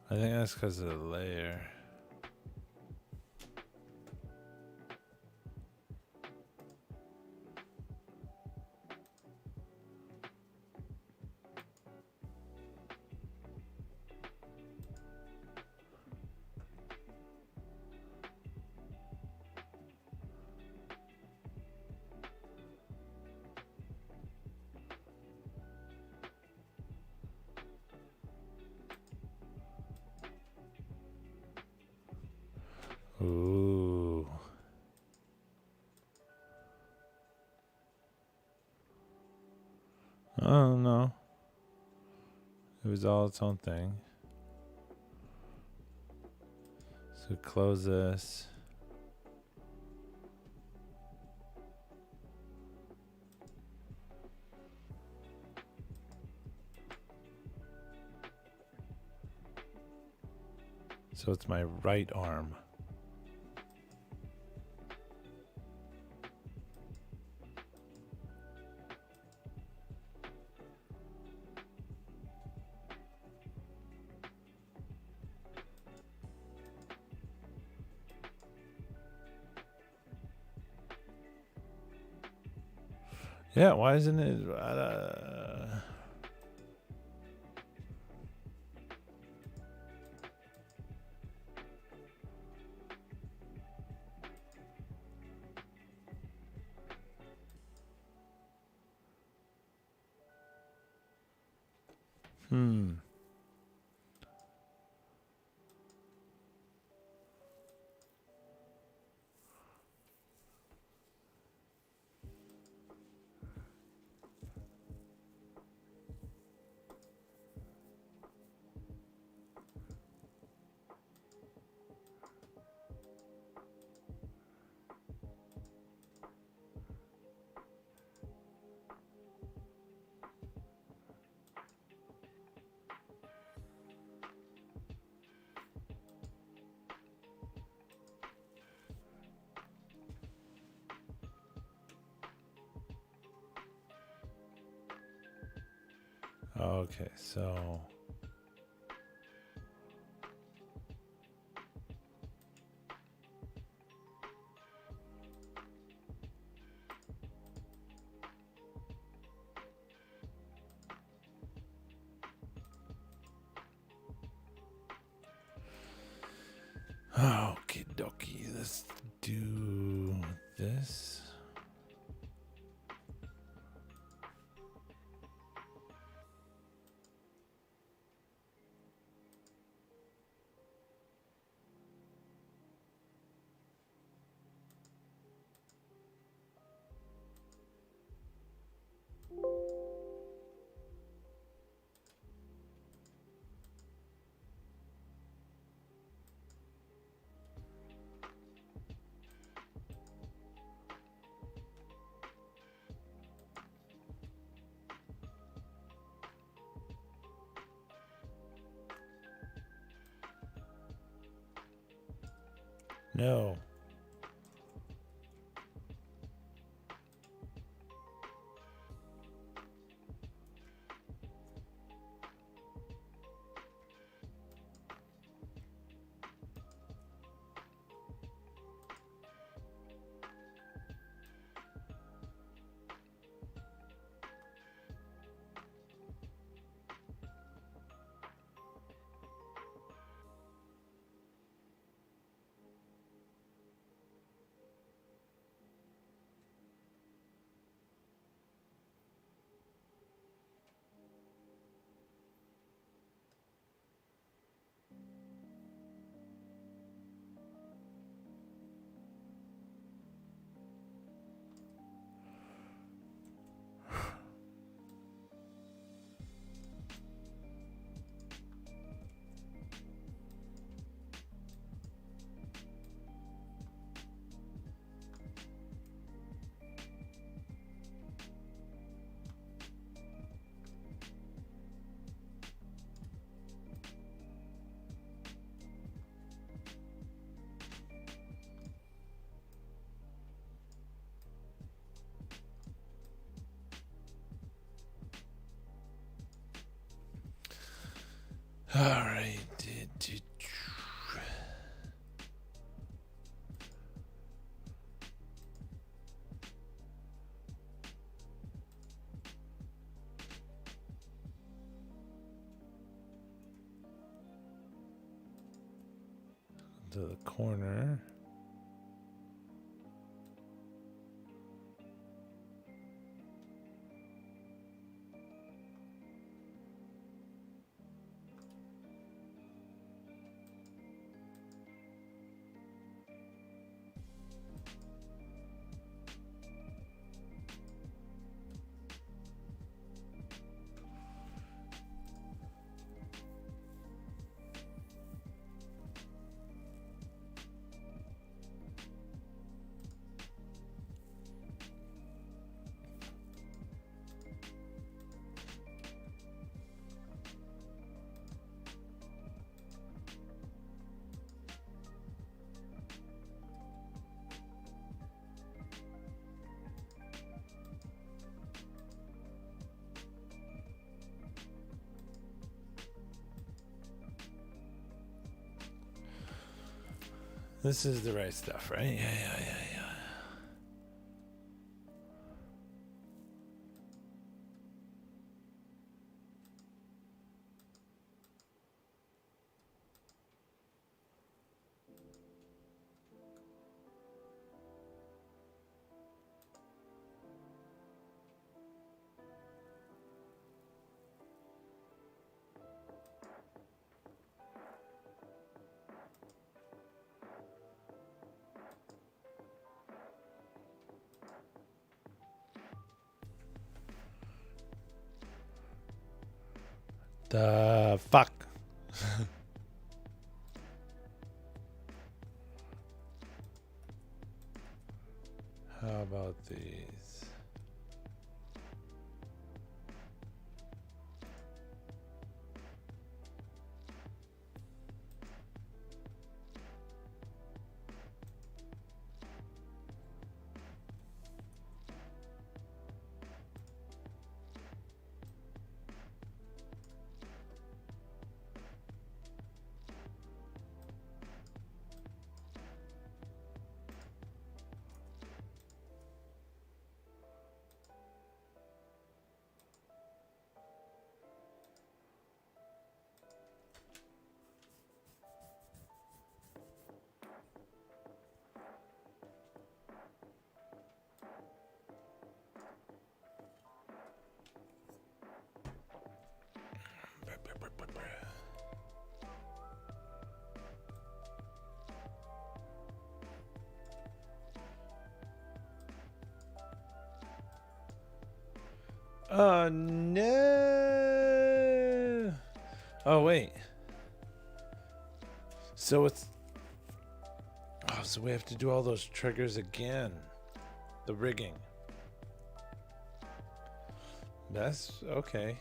I think that's because of the layer. Ooh. I don't know. It was all its own thing. So close this. So it's my right arm. Yeah, why isn't it? Okay, so okie dokie, let's do this. No. All right. To the corner. This is the right stuff, right? Yeah. The fuck? How about these? Oh no! Oh wait. So it's. Oh, so we have to do all those triggers again. The rigging. That's okay.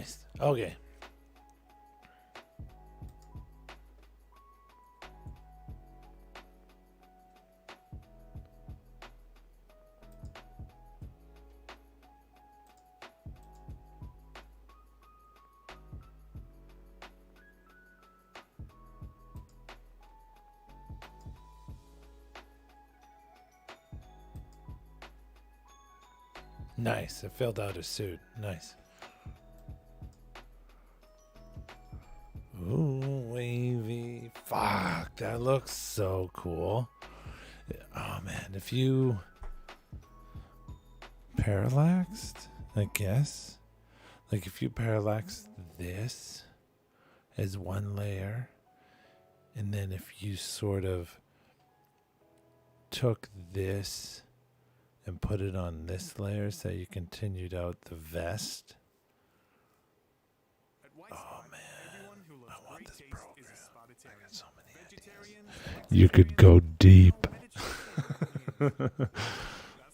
Nice. Okay. Nice. It filled out his suit. Nice. Ooh, wavy. Fuck, that looks so cool. Oh man, if you parallaxed, I guess. Like if you parallaxed this as one layer, and then if you sort of took this and put it on this layer so you continued out the vest. Oh man, I want this program. I got so many ideas. You could go deep.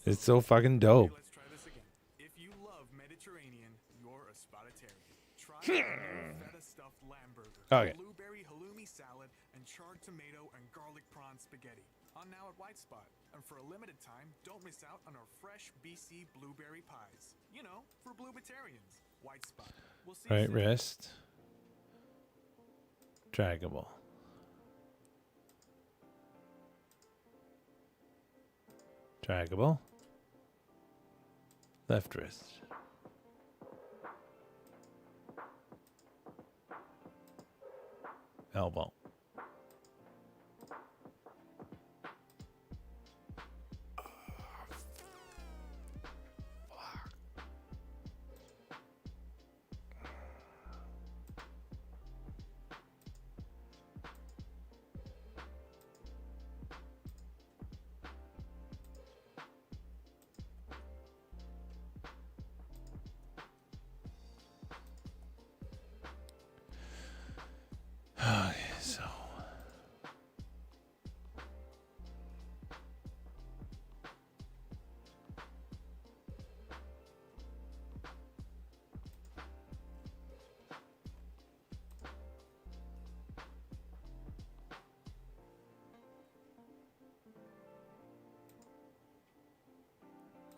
It's so fucking dope. Let's try this again. If you love Mediterranean, you're a Spotitarian. Try feta stuffed lamb burger, Okay. blueberry halloumi salad, and charred tomato and garlic prawn spaghetti. On now at White Spot. And for a limited time, don't miss out on our fresh BC blueberry pies. You know, for bluebertarians. White Spot. We'll see you Right soon. wrist. Draggable. Draggable. Left wrist. Elbow. Okay, so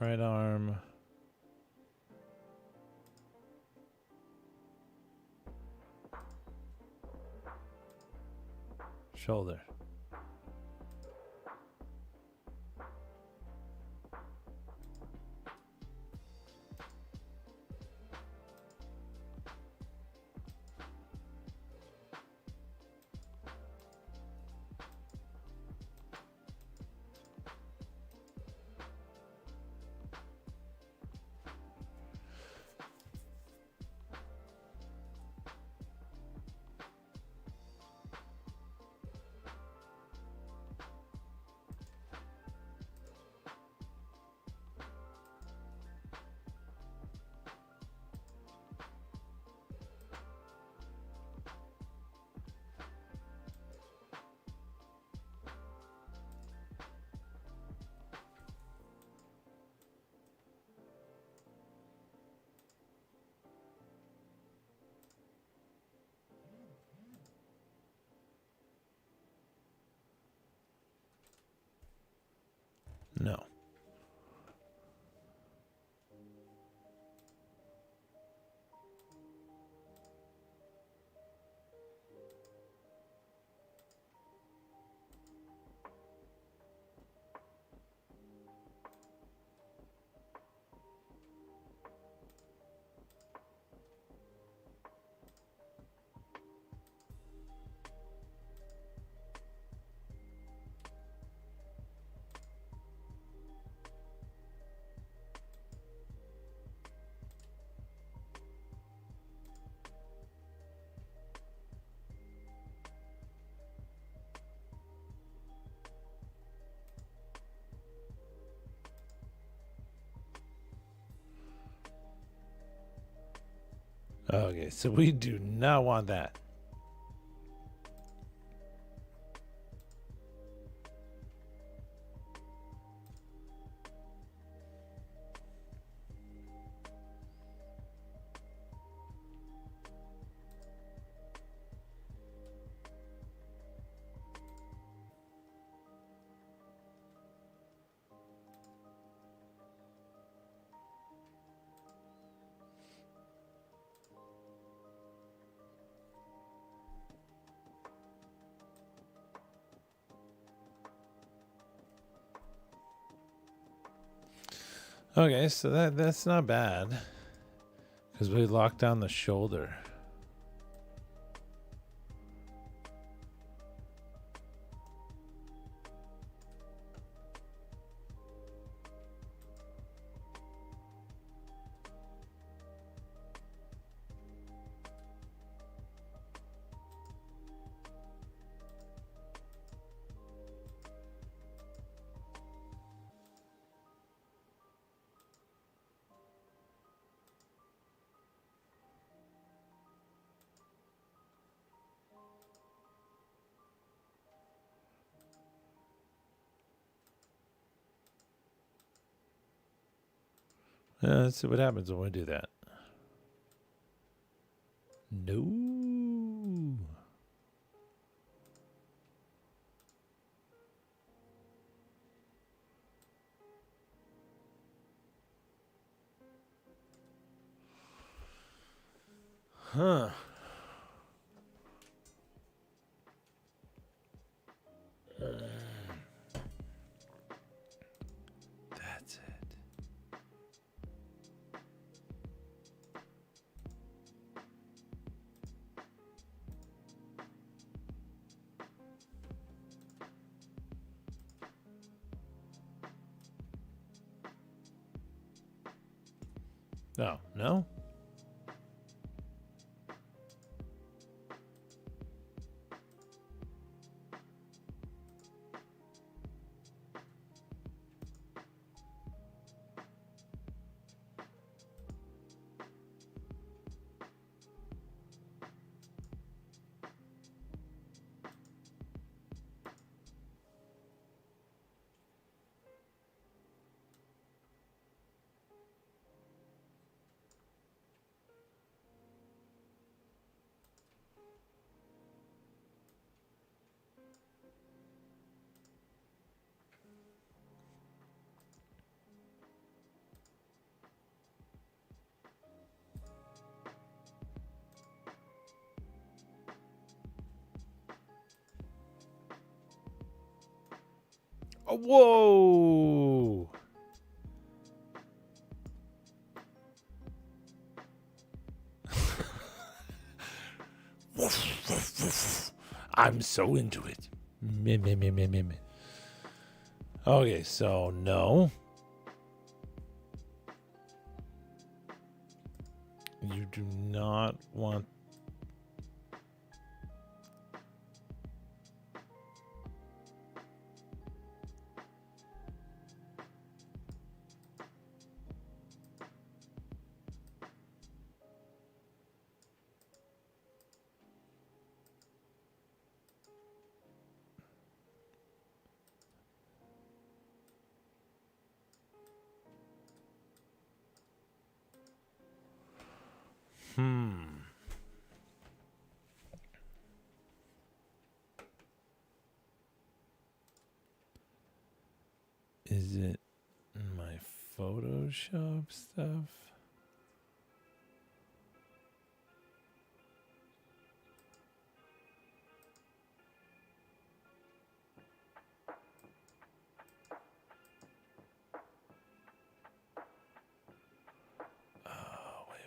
right arm. Shoulder. No. Okay, so we do not want that. Okay, so that's not bad. Because we locked down the shoulder. Let's see what happens when we do that. No. Huh. That's it. Oh, no? Oh, whoa! I'm so into it. Me, me, me, me, me, me. Okay, so no. You do not want. Is it my Photoshop stuff? Oh, wait.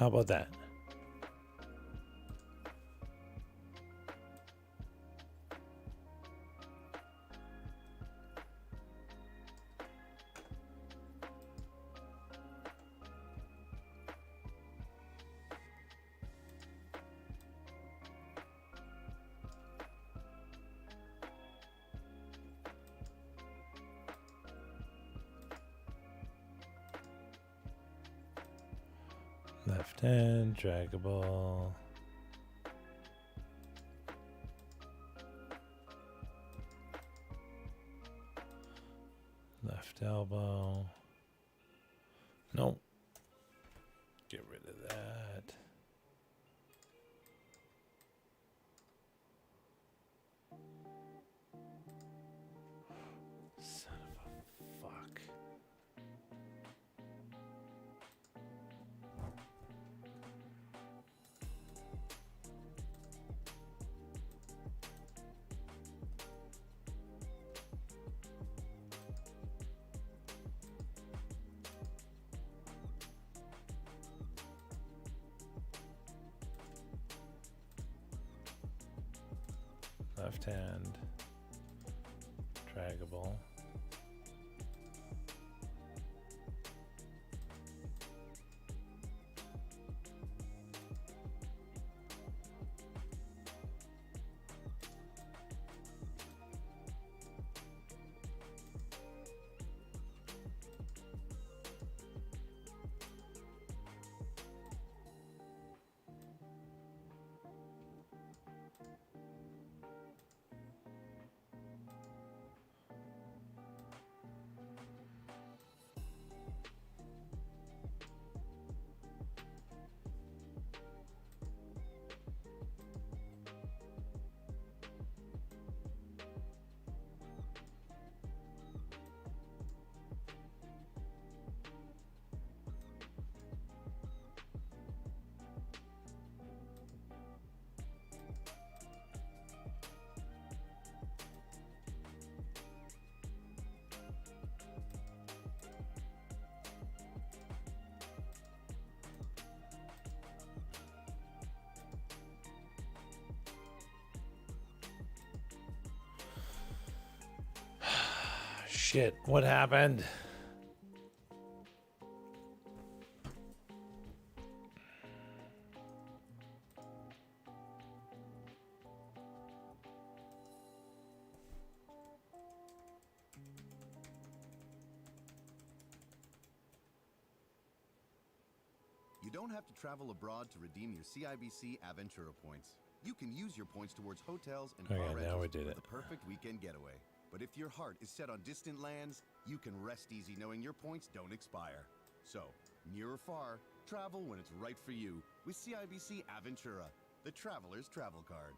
How about that? Left hand, draggable. Left elbow. Nope. Get rid of that. Son of a fuck. Left hand, draggable. Shit, what happened? You don't have to travel abroad to redeem your CIBC Aventura points. You can use your points towards hotels and car now we rentals did for it. the perfect weekend getaway. But if your heart is set on distant lands, you can rest easy knowing your points don't expire. So, near or far, travel when it's right for you with CIBC Aventura, the traveler's travel card.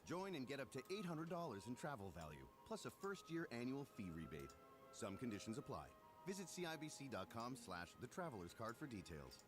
Join and get up to $800 in travel value, plus a first-year annual fee rebate. Some conditions apply. Visit CIBC.com/thetraveler's card for details.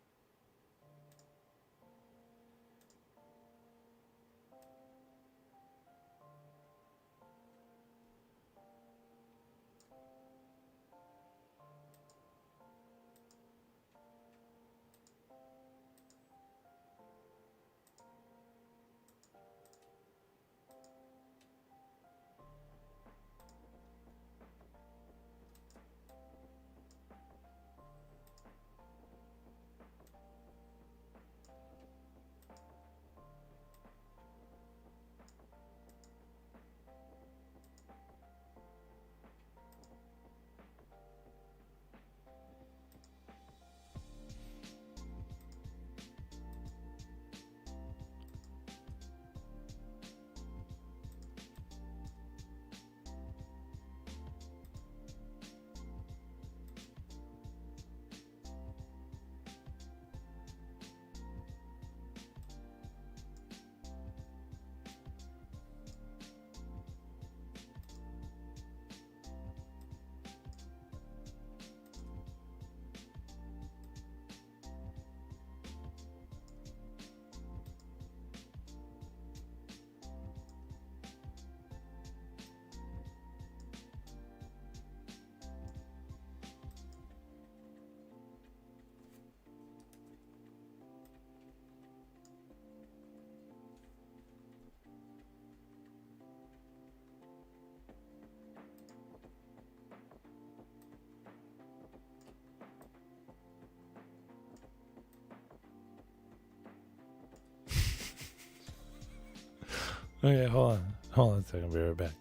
Okay, hold on. Hold on a second. I'll be right back.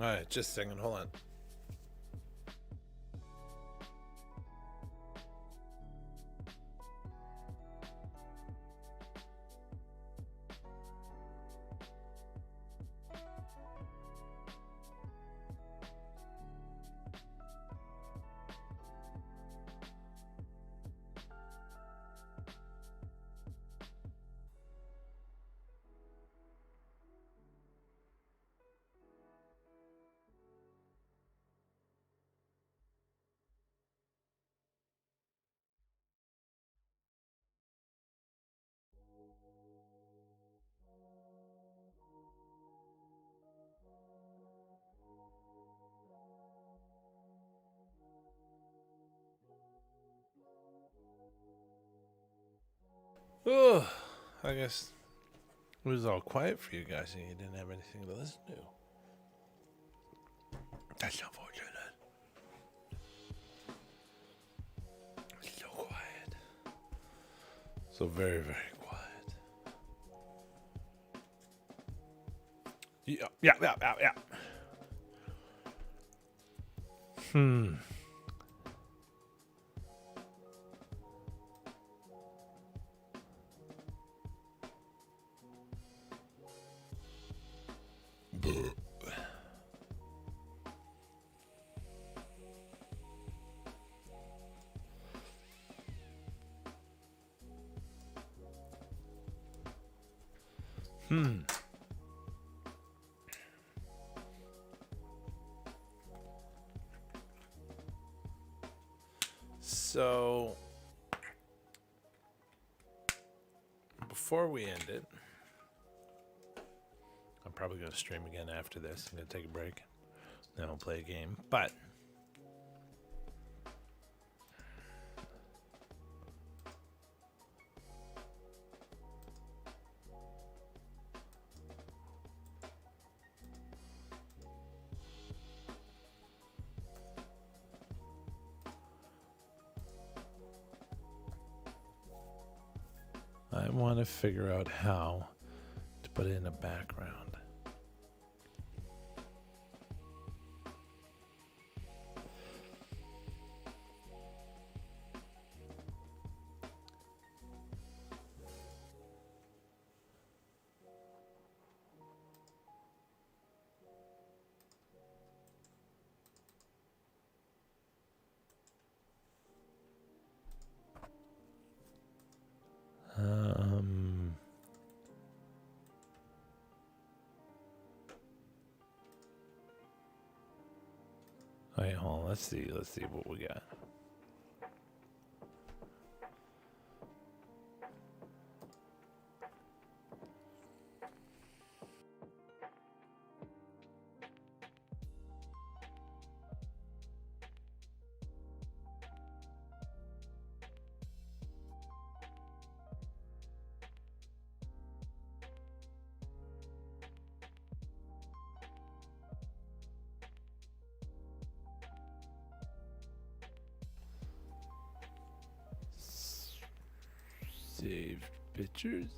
All right, just a second. Hold on. Oh, I guess it was all quiet for you guys and you didn't have anything to listen to. That's unfortunate. It's so quiet. So very, very quiet. Yeah. So, before we end it, I'm probably going to stream again after this. I'm going to take a break. Then I'll play a game. But I want to figure out how to put it in the background. Wait, hold on. Let's see what we got. Save pictures.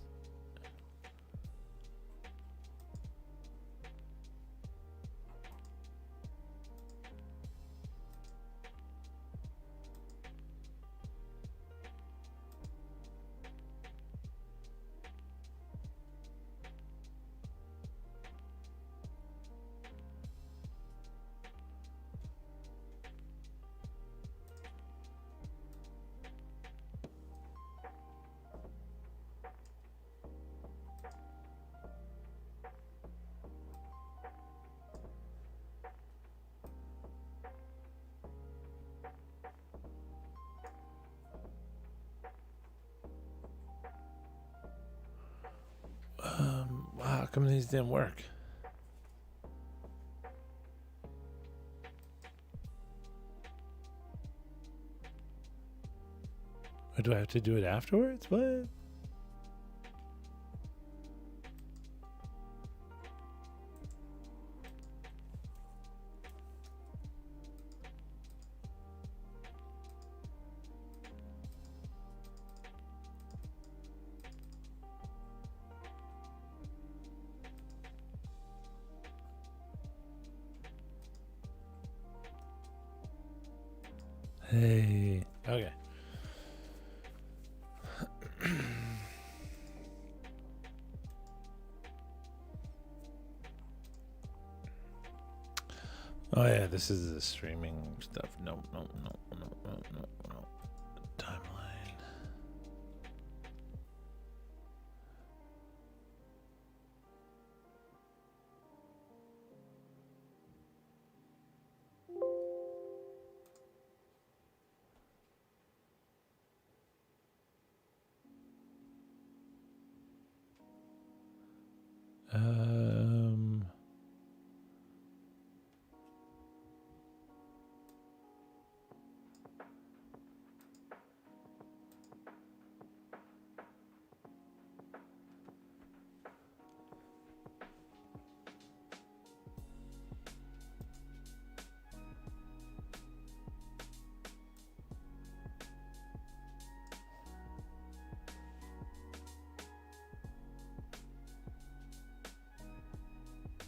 How come these didn't work? Or do I have to do it afterwards? What? Hey. Okay. Oh yeah, this is the streaming stuff. No. Timeline.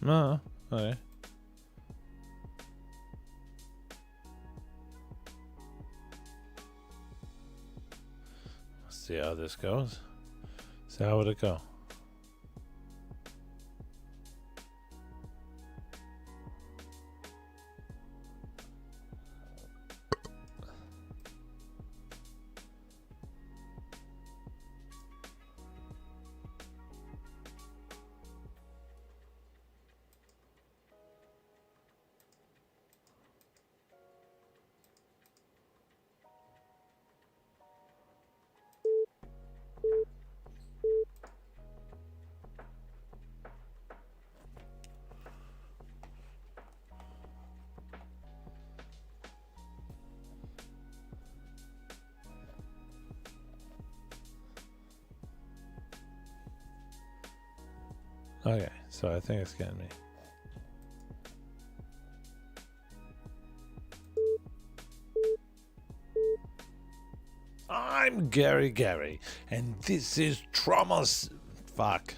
No. Okay. Let's see how this goes. So how would it go? Okay, so I think it's getting me. I'm Gary, and this is Trauma's. Fuck.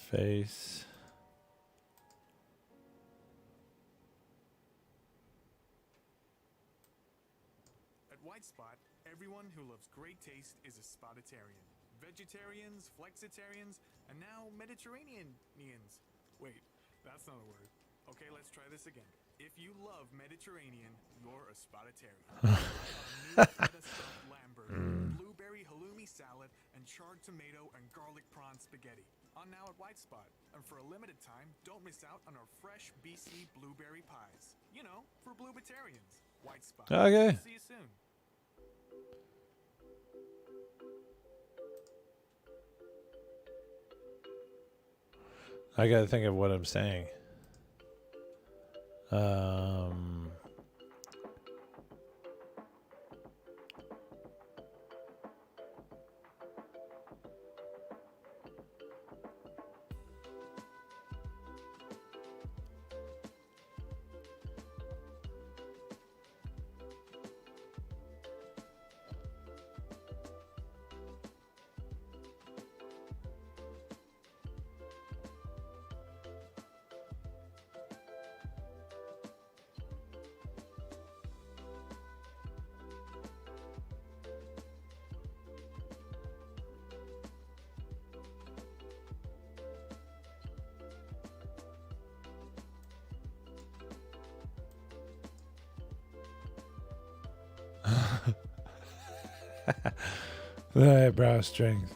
Face. At White Spot, everyone who loves great taste is a Spotitarian. Vegetarians, flexitarians, and now Mediterraneanians. Wait, that's not a word. Okay, let's try this again. If you love Mediterranean, you're a Spotitarian. A new feta stuffed lamb burger, blueberry halloumi salad, and charred tomato and garlic prawn spaghetti. On now at White Spot. And for a limited time, don't miss out on our fresh BC blueberry pies. You know, for bluebertarians. White Spot. Okay. See you soon. I gotta think of what I'm saying. The eyebrow strings.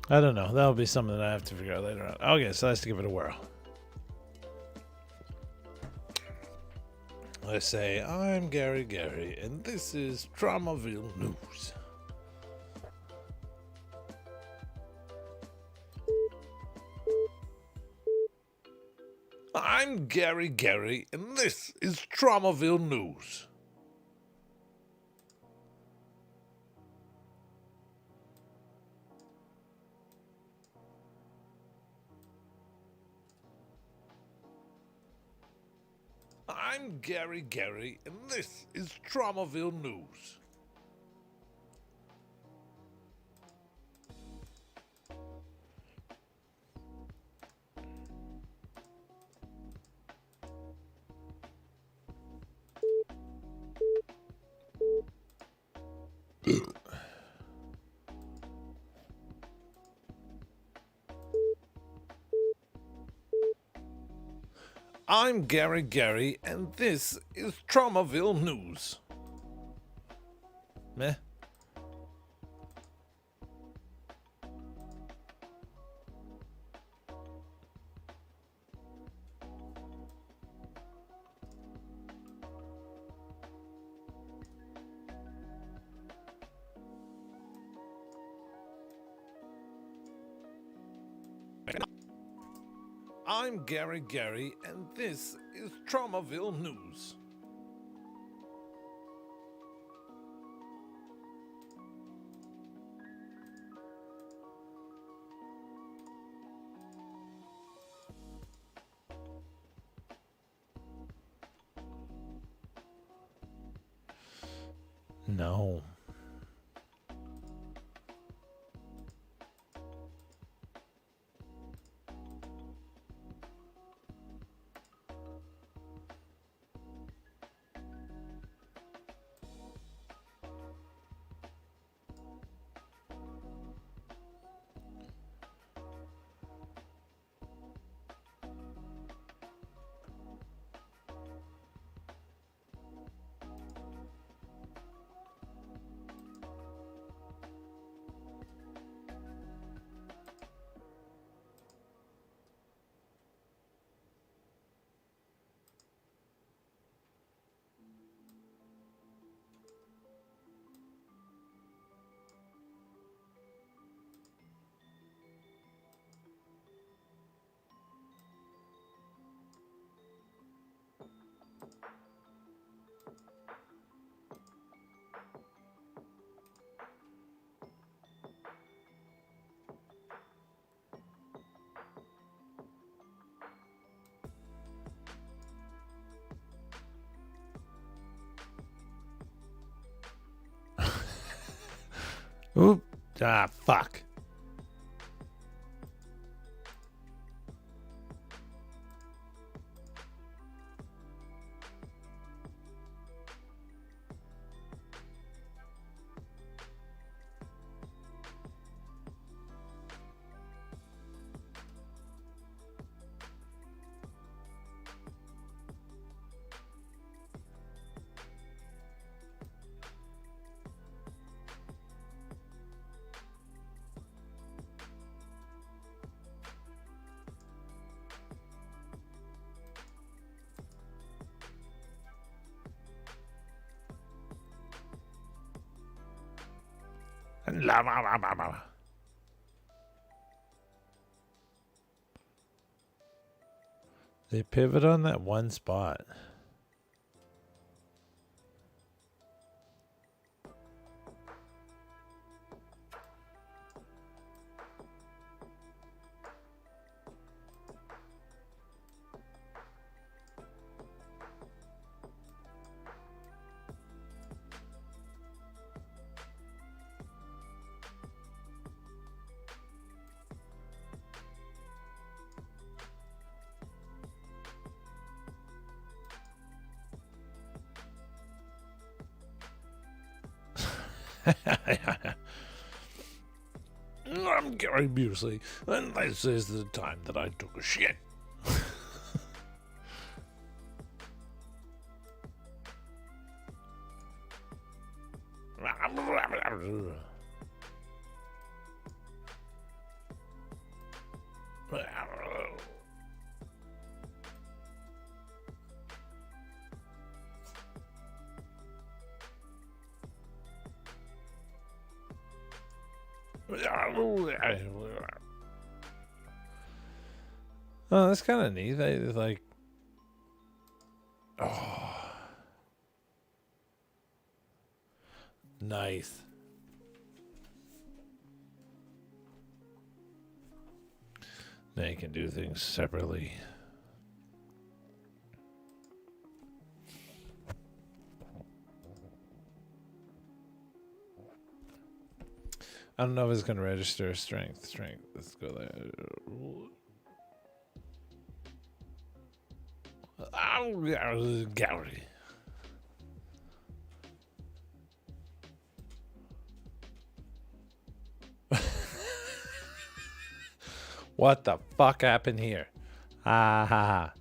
I don't know. That'll be something that I have to figure out later on. Okay, so let's give it a whirl. Let's say, I'm Gary, and this is Traumaville News. I'm Gary, and this is Traumaville News. I'm Gary, and this is Traumaville News. I'm Gary, and this is Traumaville News. Meh. I'm Gary, and this is Traumaville News. No. Oop. Ah, fuck. They pivot on that one spot. I'm Gary Busey, and this is the time that I took a shit. Oh, that's kind of neat. They like, oh, nice. Now you can do things separately. I don't know if it's going to register strength. Let's go there. Oh, Gary. What the fuck happened here? Ah ha ha.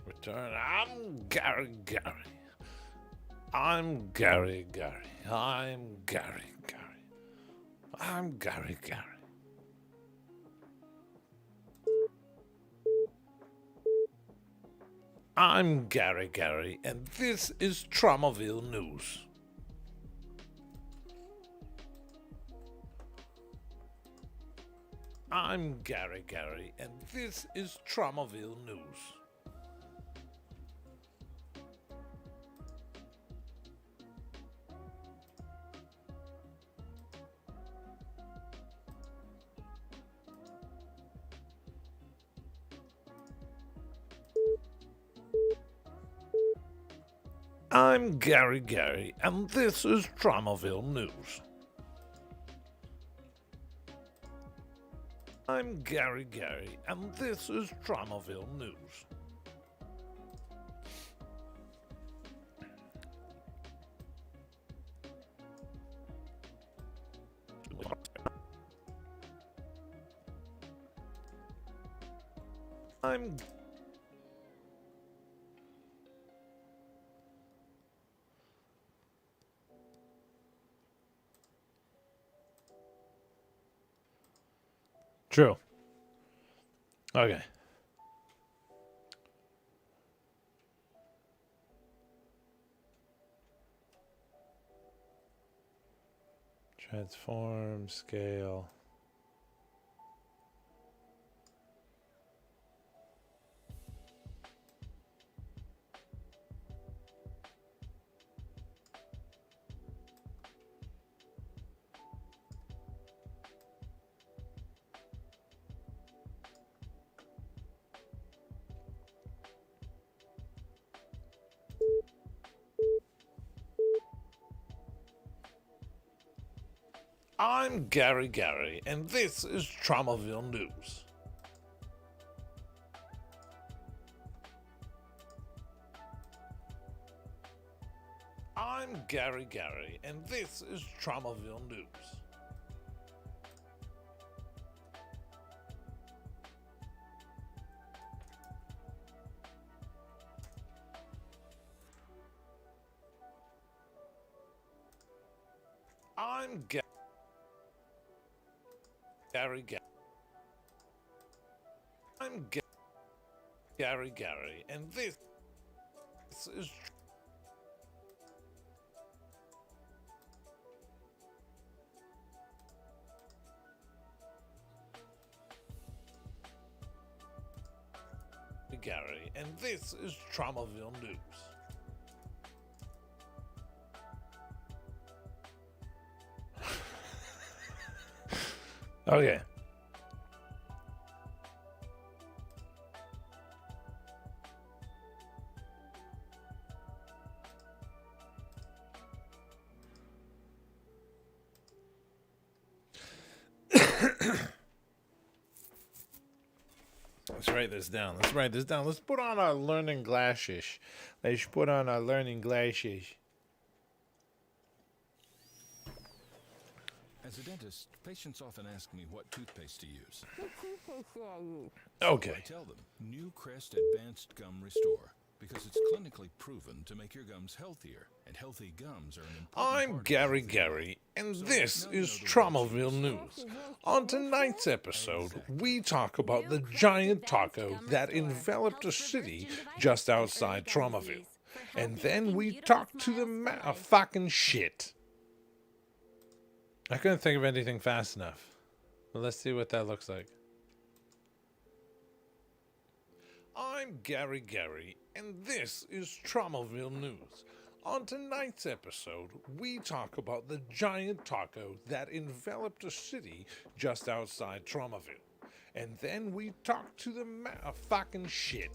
Return. I'm Gary. I'm Gary. I'm Gary. I'm Gary. I'm Gary, and this is Tromaville News. I'm Gary, and this is Tromaville News. I'm Gary, and this is Tromaville News. I'm Gary, and this is Tromaville News. I'm True. Okay. Transform, scale. I'm Gary, and this is Tromaville News. I'm Gary, and this is Tromaville News. I'm Gary. I'm Gary, and this is Gary, and this is Tromaville News. Okay. Let's write this down. Let's put on our learning glasses. As a dentist, patients often ask me what toothpaste to use. Okay. So I tell them, New Crest Advanced Gum Restore, because it's clinically proven to make your gums healthier, and healthy gums are an important I'm part Gary, and So this now you know is the Tromaville words. News. On tonight's episode, we talk about the giant taco that enveloped a city just outside Tromaville. And then we talk to the fucking shit. I couldn't think of anything fast enough. But let's see what that looks like. I'm Gary, and this is Tromaville News. On tonight's episode, we talk about the giant taco that enveloped a city just outside Tromaville. And then we talk to the fucking shit.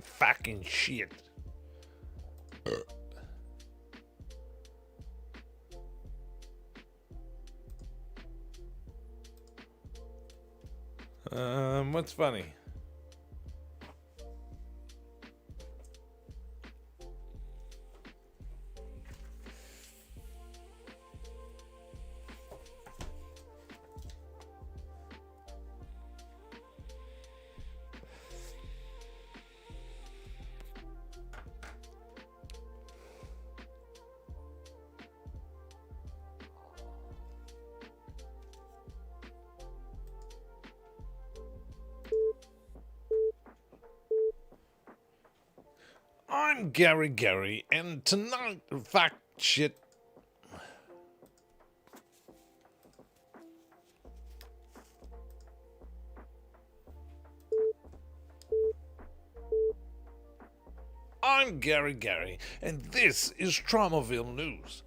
Fucking shit. What's funny? I'm Gary, and tonight, shit. I'm Gary, and this is Tromaville News.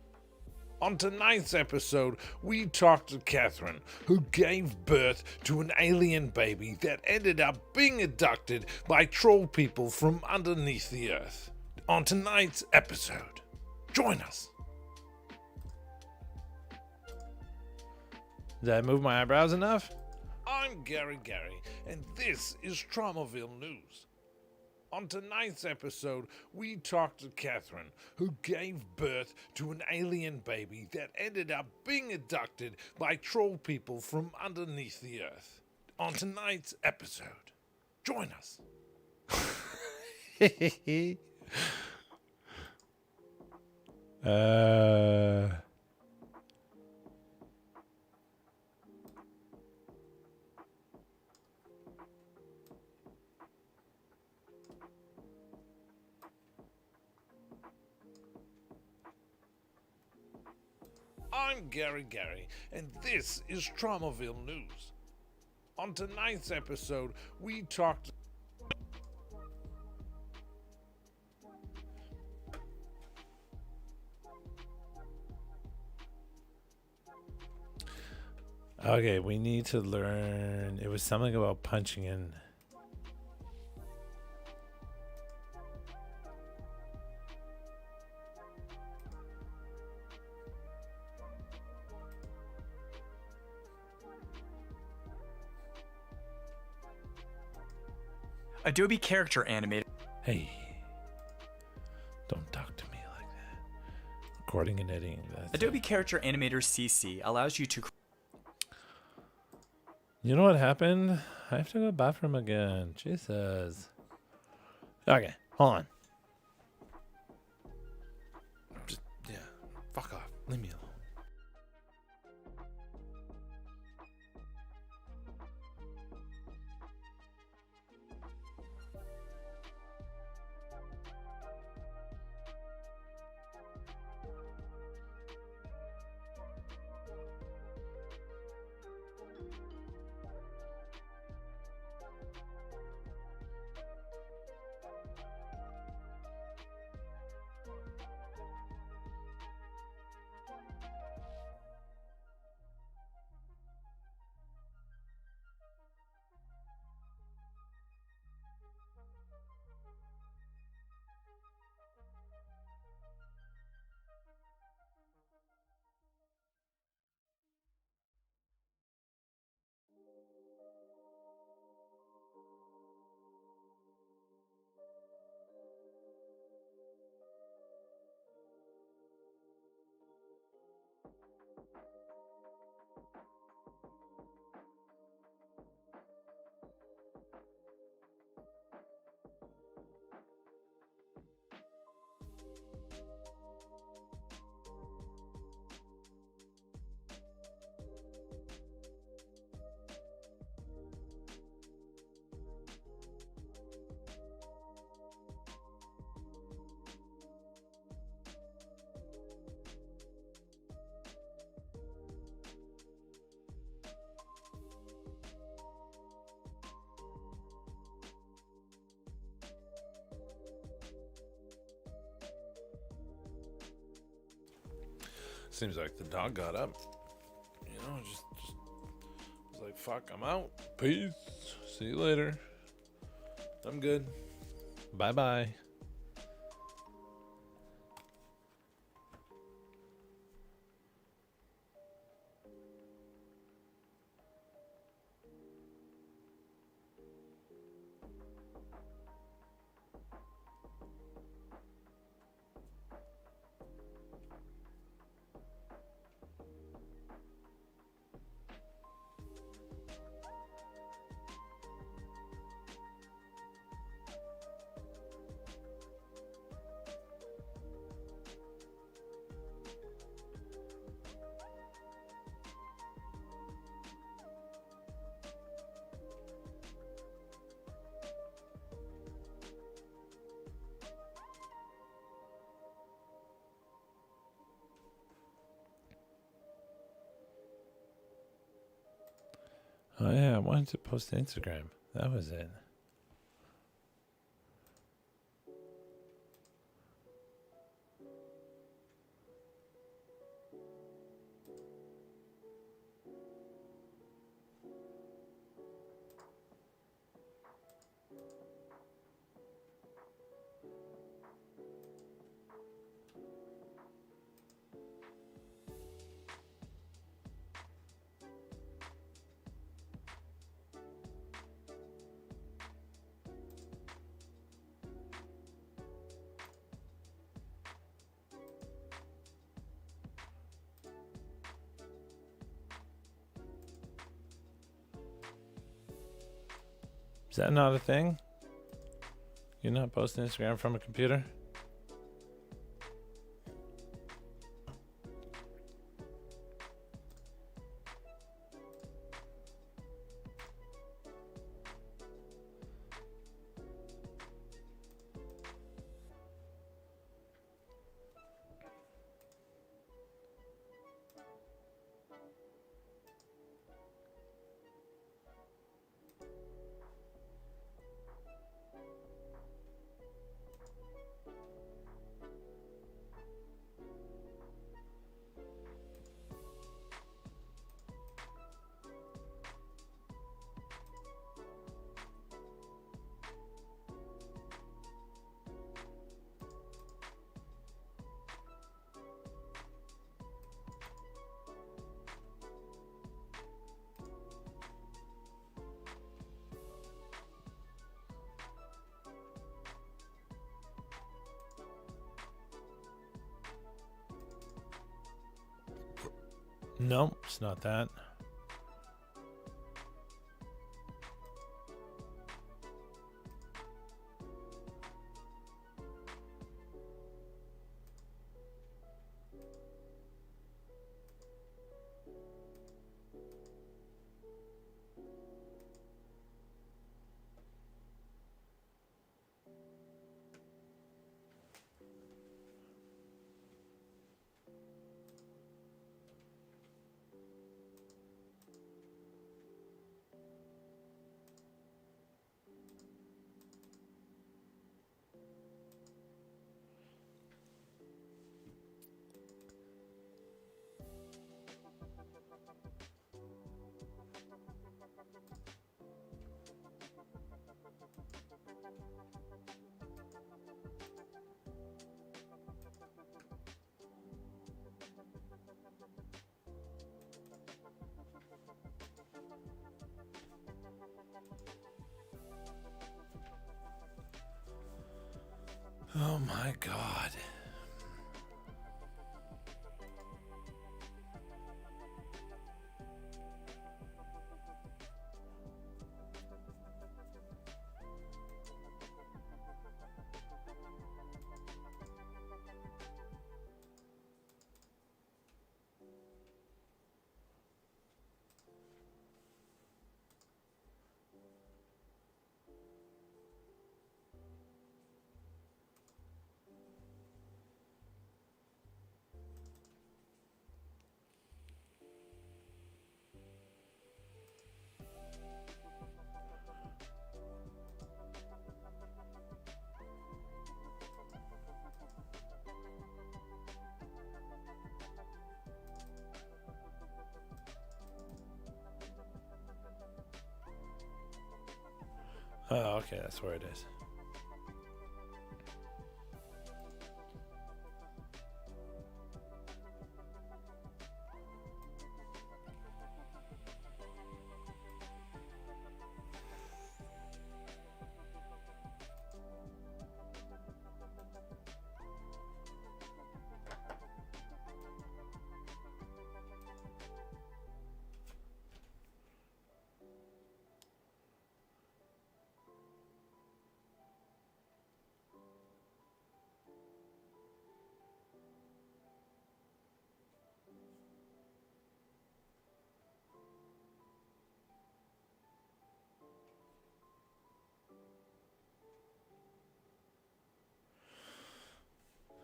On tonight's episode, we talked to Catherine, who gave birth to an alien baby that ended up being abducted by troll people from underneath the earth. On tonight's episode, join us. Did I move my eyebrows enough? I'm Gary, and this is Tromaville News. On tonight's episode, we talked to Catherine, who gave birth to an alien baby that ended up being abducted by troll people from underneath the earth. On tonight's episode, join us. I'm Gary, and this is Tromaville News. On tonight's episode, we talked... Okay, we need to learn... It was something about punching in... Adobe Character Animator. Hey, don't talk to me like that. Recording and editing. Adobe Character Animator CC allows you to. You know what happened? I have to go to the bathroom again. Jesus. Okay, hold on. Just, yeah, fuck off. Leave me alone. Seems like the dog got up. You know, just was like, fuck, I'm out. Peace. See you later. I'm good. Bye-bye. Oh yeah, I wanted to post to Instagram. That was it. Is that not a thing? You're not posting Instagram from a computer? No, it's not that. Oh my God. Oh, okay, that's where it is.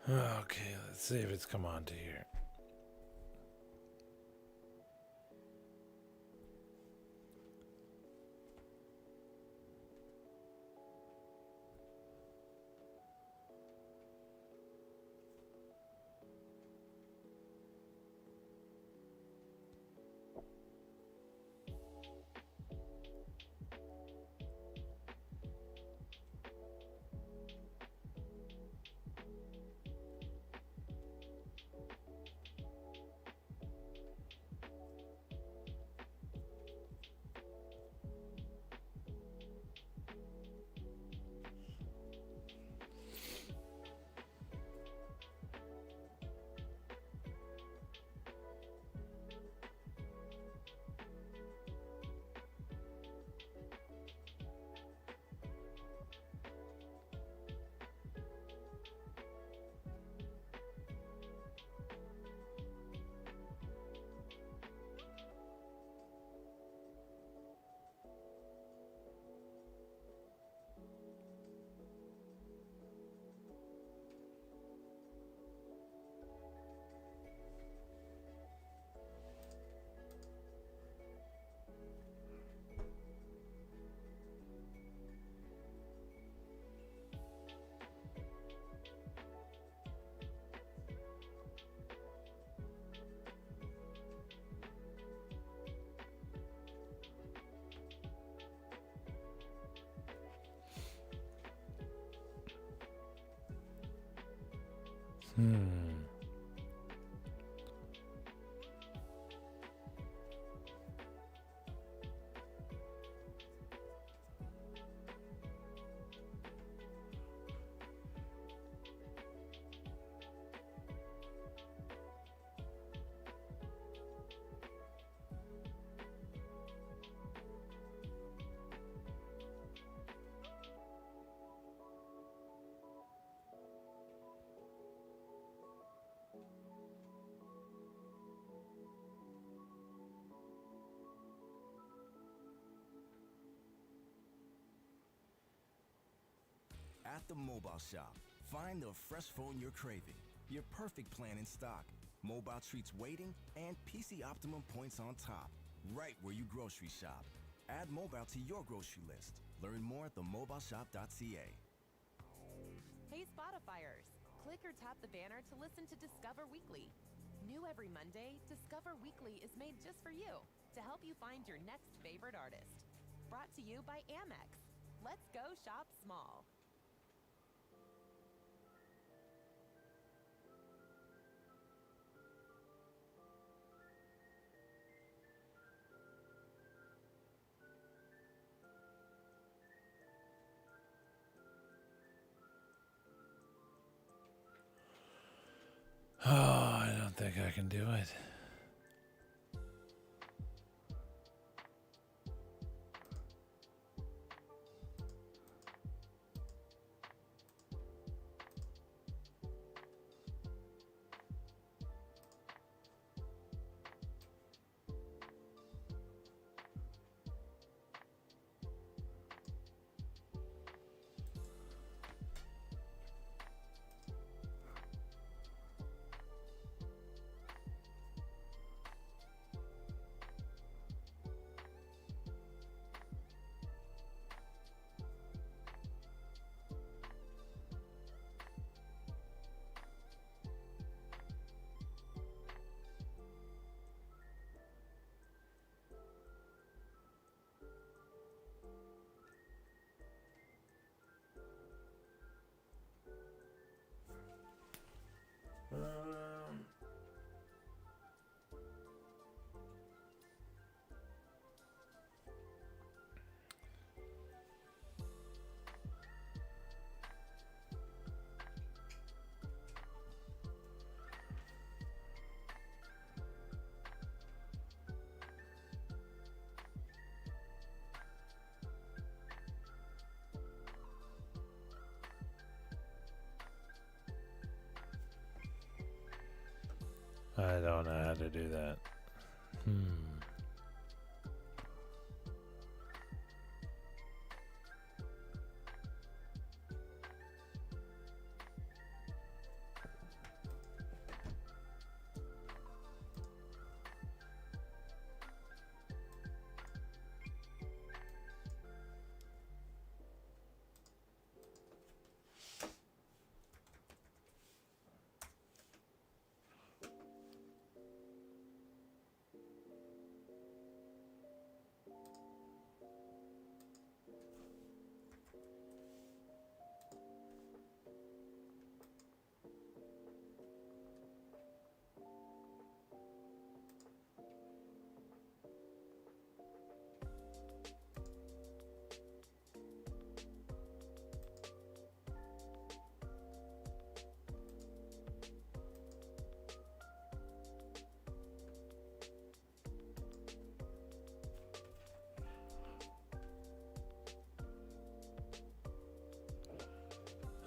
Okay, let's see if it's come on to here. At the mobile shop, find the fresh phone you're craving. Your perfect plan in stock. Mobile treats waiting and PC Optimum points on top. Right where you grocery shop. Add mobile to your grocery list. Learn more at themobileshop.ca. Hey Spotifyers! Click or tap the banner to listen to Discover Weekly. New every Monday, Discover Weekly is made just for you to help you find your next favorite artist. Brought to you by Amex. Let's go shop small. Oh, I don't think I can do it. I don't know how to do that.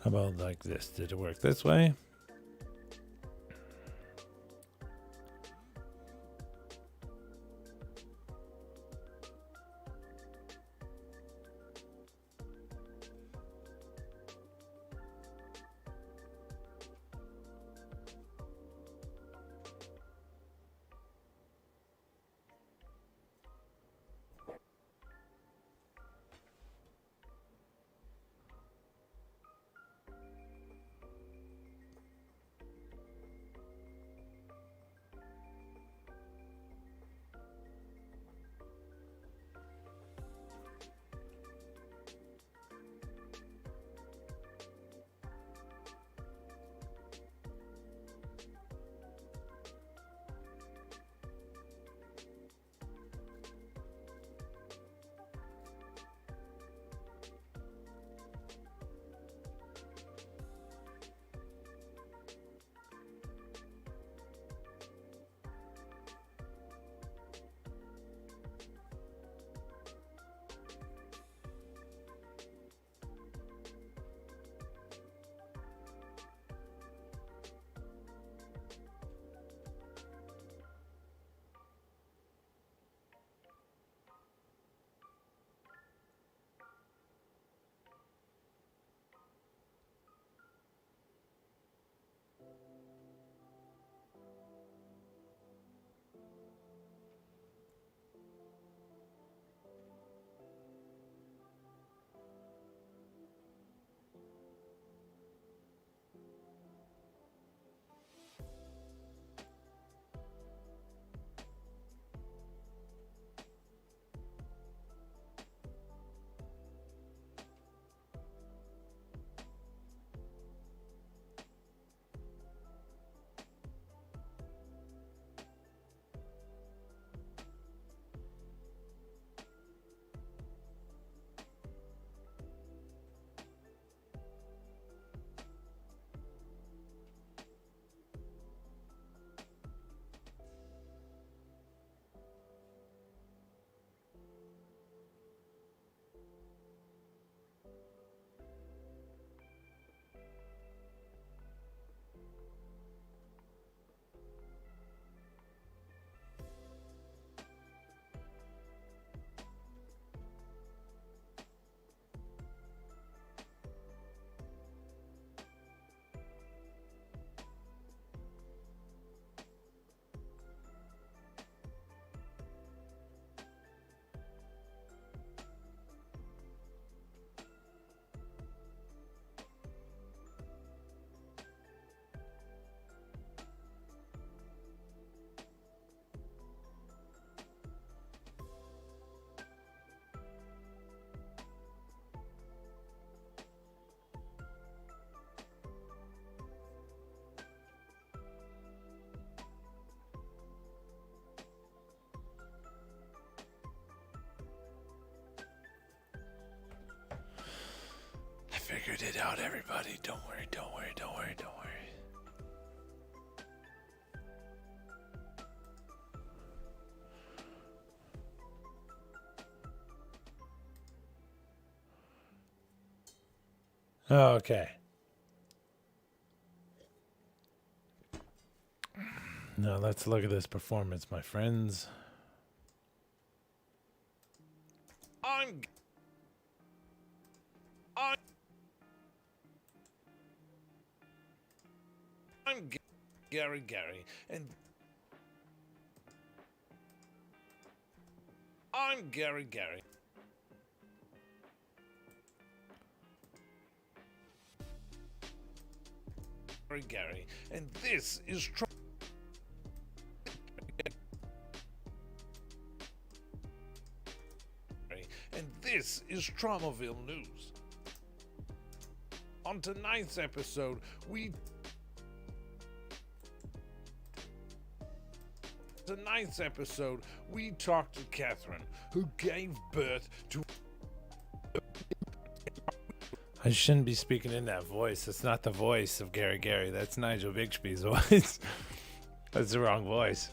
How about like this? Did it work this way? out, everybody. Don't worry, don't worry, don't worry, don't worry. Okay. Now let's look at this performance, my friends. I'm Gary, and I'm Gary. Gary, and this is Traumaville News. On tonight's episode, we talked to Catherine, who gave birth to... I shouldn't be speaking in that voice. It's not the voice of Gary. That's Nigel Bixby's voice. That's the wrong voice.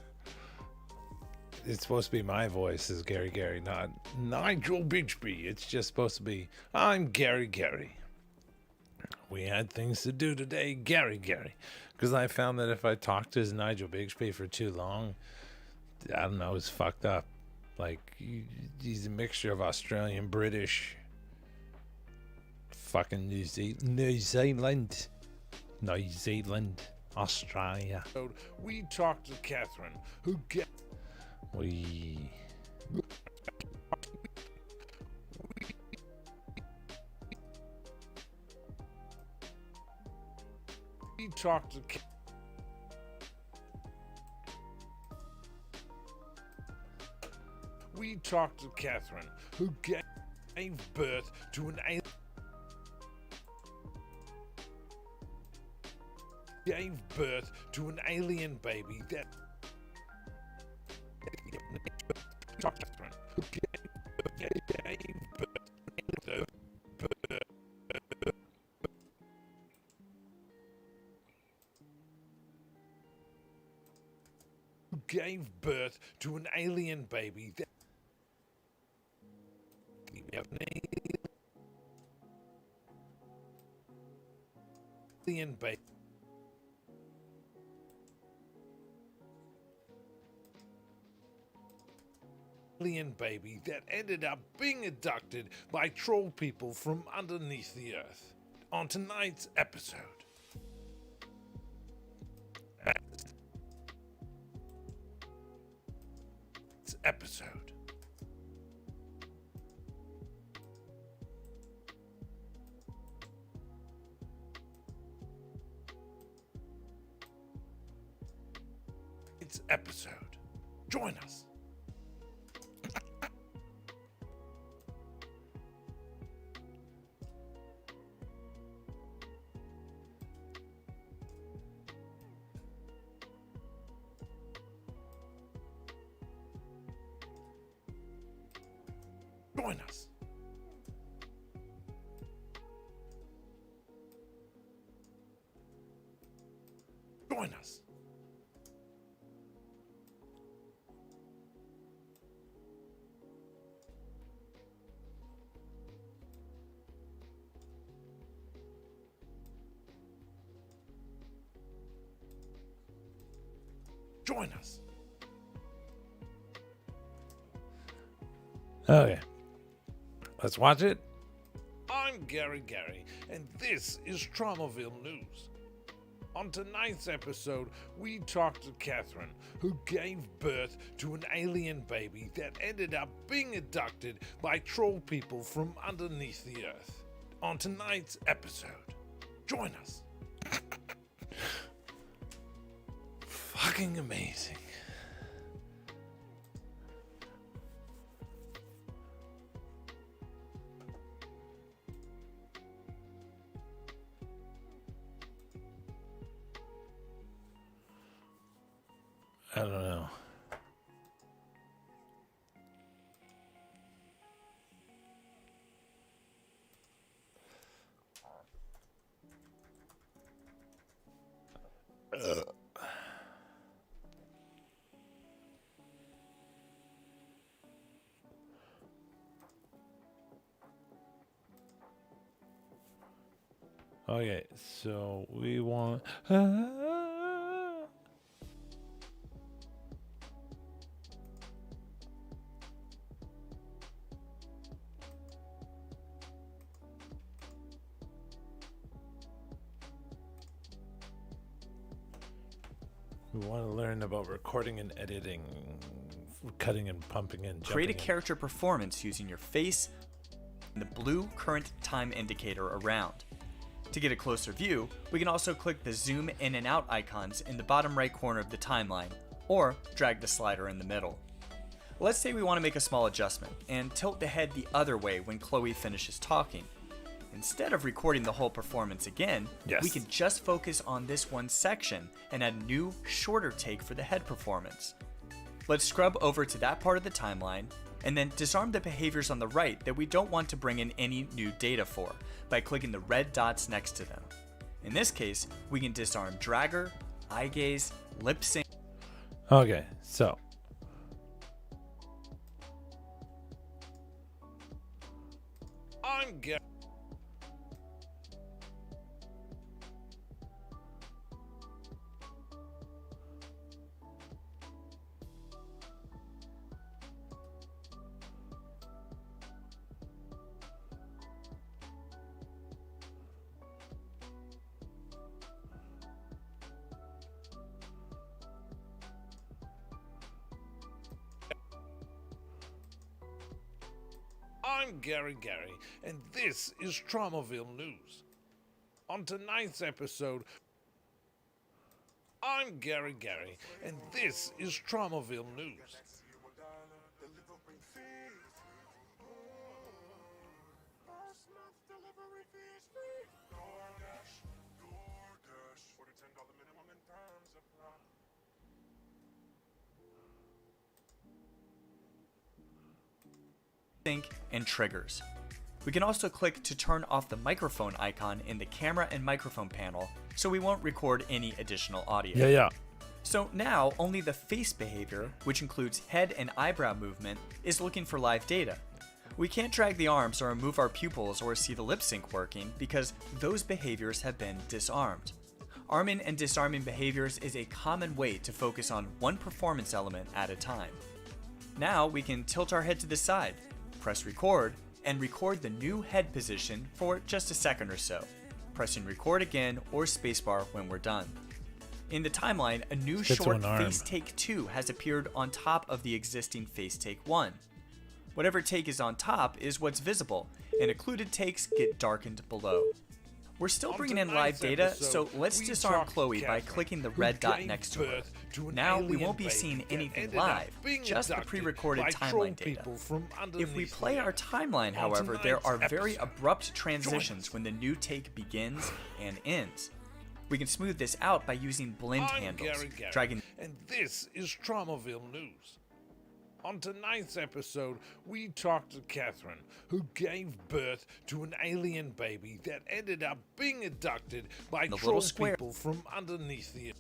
It's supposed to be my voice as Gary, not Nigel Bixby. It's just supposed to be, I'm Gary. We had things to do today, Gary. Because I found that if I talked as Nigel Bixby for too long, I don't know, it's fucked up. Like, he's a mixture of Australian, British, fucking New Zealand, Australia. We talked to Catherine, who we talked to Catherine, who gave birth to an alien baby that gave birth to an alien baby that alien baby that ended up being abducted by troll people from underneath the earth. On tonight's episode. It's episode. Join us. Join us. Join us. Join us. Okay. Let's watch it. I'm Gary, and this is Traumaville News. On tonight's episode, we talked to Catherine, who gave birth to an alien baby that ended up being abducted by troll people from underneath the earth. On tonight's episode. Join us. Fucking amazing. I don't know. Okay, so we want. We want to learn about recording and editing, cutting and pumping and jumping. Create a character performance using your face and the blue current time indicator around. To get a closer view, we can also click the zoom in and out icons in the bottom right corner of the timeline, or drag the slider in the middle. Let's say we want to make a small adjustment and tilt the head the other way when Chloe finishes talking. Instead of recording the whole performance again, we can just focus on this one section and add a new, shorter take for the head performance. Let's scrub over to that part of the timeline and then disarm the behaviors on the right that we don't want to bring in any new data for by clicking the red dots next to them. In this case, we can disarm dragger, eye gaze, lip sync. Okay, so. I'm Gary. I'm Gary, and this is Traumaville News. On tonight's episode, I'm Gary, and this is Traumaville News. Sync and triggers. We can also click to turn off the microphone icon in the camera and microphone panel so we won't record any additional audio. Yeah. So now only the face behavior, which includes head and eyebrow movement, is looking for live data. We can't drag the arms or move our pupils or see the lip sync working because those behaviors have been disarmed. Arming and disarming behaviors is a common way to focus on one performance element at a time. Now we can tilt our head to the side, press record, and record the new head position for just a second or so, pressing record again or spacebar when we're done. In the timeline, a new short face take 2 has appeared on top of the existing face take 1. Whatever take is on top is what's visible, and occluded takes get darkened below. We're still bringing in live data, so let's disarm Chloe by clicking the red dot next to her. Now we won't be seeing anything live, just the pre-recorded timeline data. If we play our timeline, however, there are very abrupt transitions when the new take begins and ends. We can smooth this out by using blend handles, dragging. And this is Traumaville News. On tonight's episode, we talked to Catherine, who gave birth to an alien baby that ended up being abducted by troll people from underneath the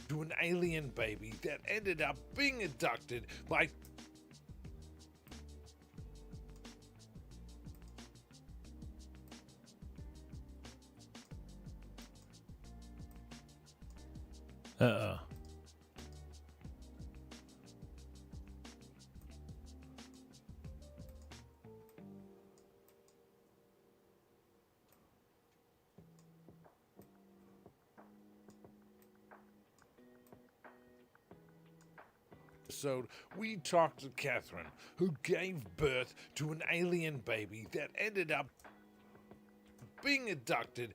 to an alien baby that ended up being abducted by episode, we talked to Catherine, who gave birth to an alien baby that ended up being abducted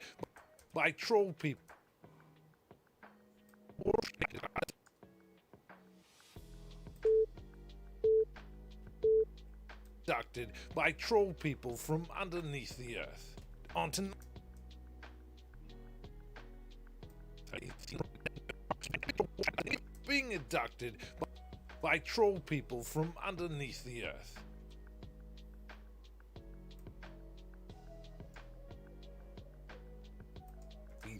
by troll people. Abducted by troll people from underneath the earth. On tonight. Being abducted by troll people from underneath the earth.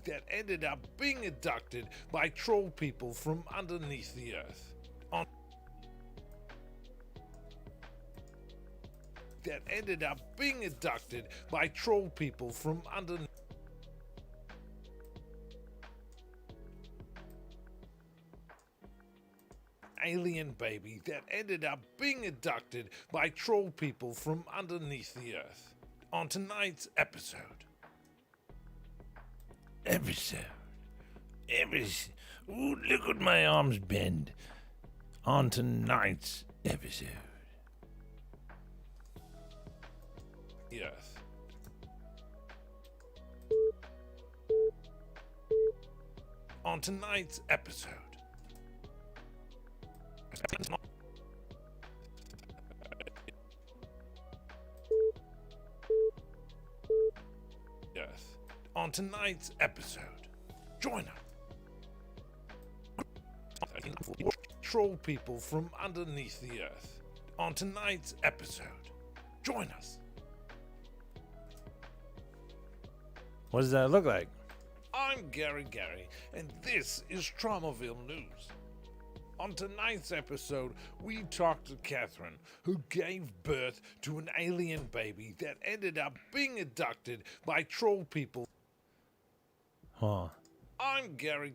That ended up being abducted by troll people from underneath the earth. That ended up being abducted by troll people from underneath. Alien baby that ended up being abducted by troll people from underneath the earth. On tonight's episode. Ooh, look at my arms bend. On tonight's episode. Earth. On tonight's episode. Earth. On tonight's episode. Join us. Troll people from underneath the earth. On tonight's episode. Join us. What does that look like? I'm Gary, and this is Traumaville News. On tonight's episode, we talked to Catherine, who gave birth to an alien baby that ended up being abducted by troll people. Huh. I'm Gary.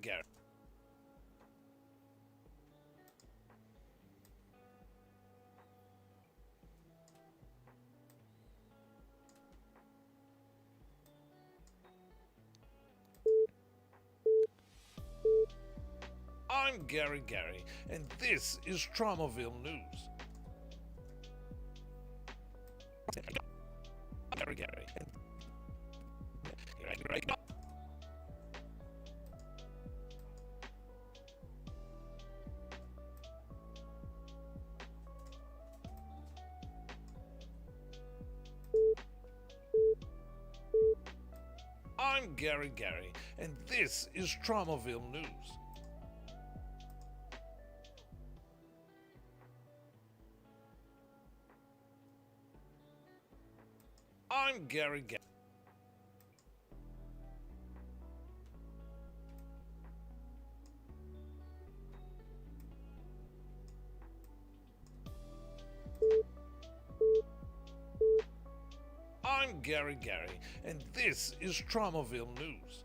I'm Gary, and this is Traumaville News. Gary. I'm Gary, and this is Traumaville News. I'm Gary. I'm Gary, and this is Traumaville News.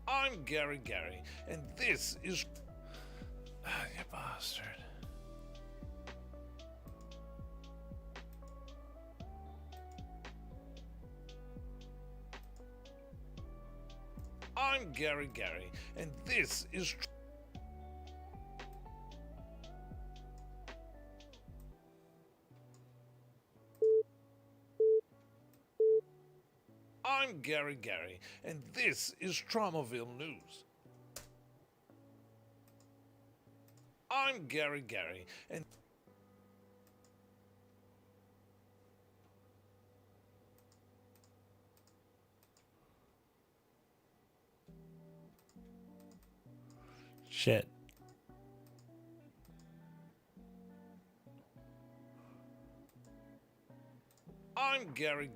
I'm Gary, and this is... you bastard. I'm Gary, and this is... I'm Gary, and this is Traumaville News. I'm Gary, and... Shit. I'm Gary.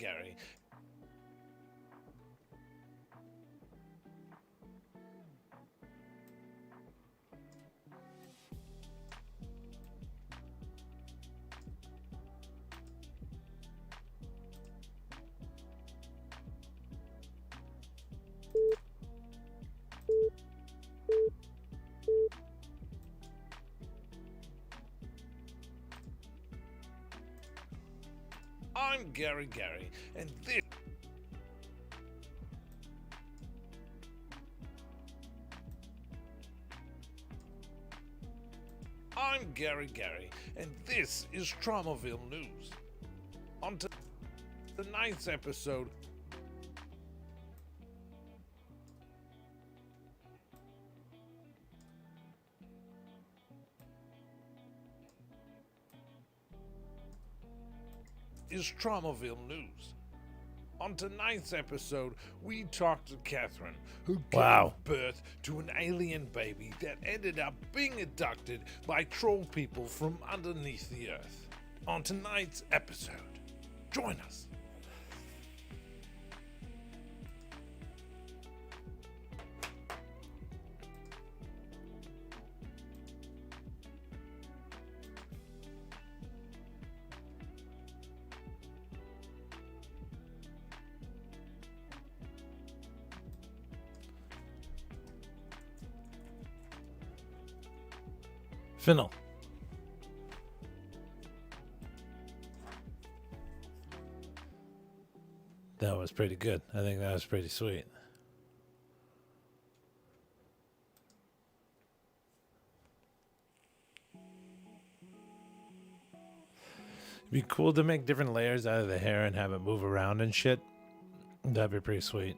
I'm Gary, and this... I'm Gary, and this is Traumaville News. On tonight's episode... is Traumaville News. On tonight's episode, we talked to Catherine, who Wow. gave birth to an alien baby that ended up being abducted by troll people from underneath the earth. On tonight's episode, join us. Finnell. That was pretty good. I think that was pretty sweet. It'd be cool to make different layers out of the hair and have it move around and shit. That'd be pretty sweet.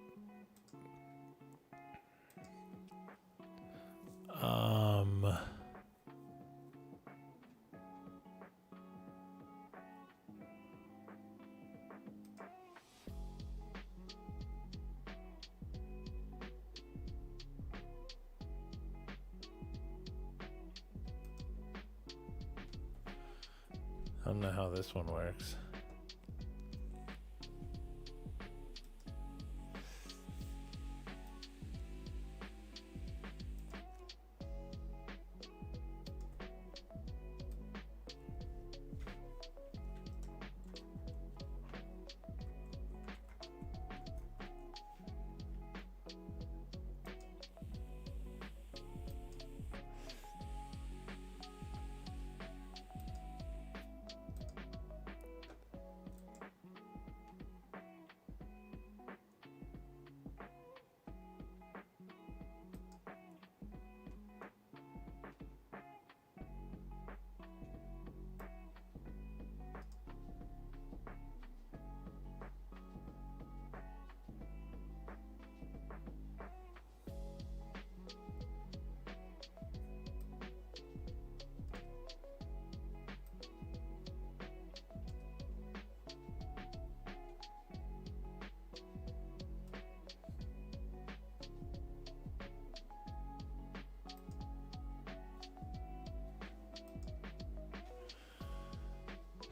I don't know how this one works.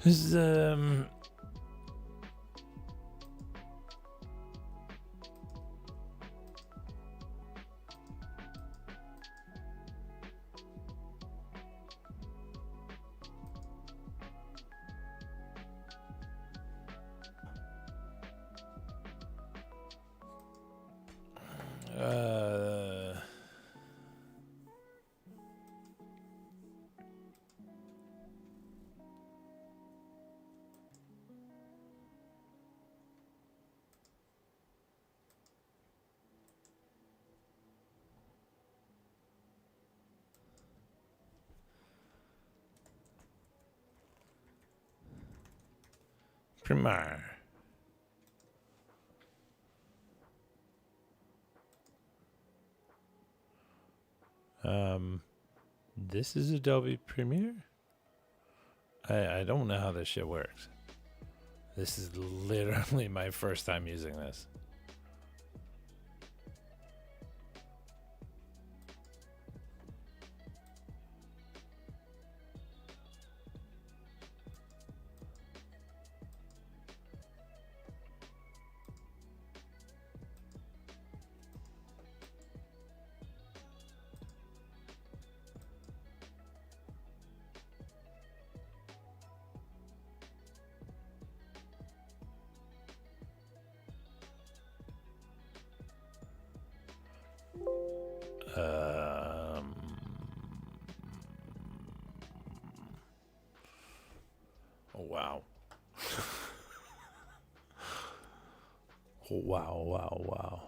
This is, Premiere. This is Adobe Premiere? I don't know how this shit works. This is literally my first time using this. Oh, wow. Wow, wow, wow.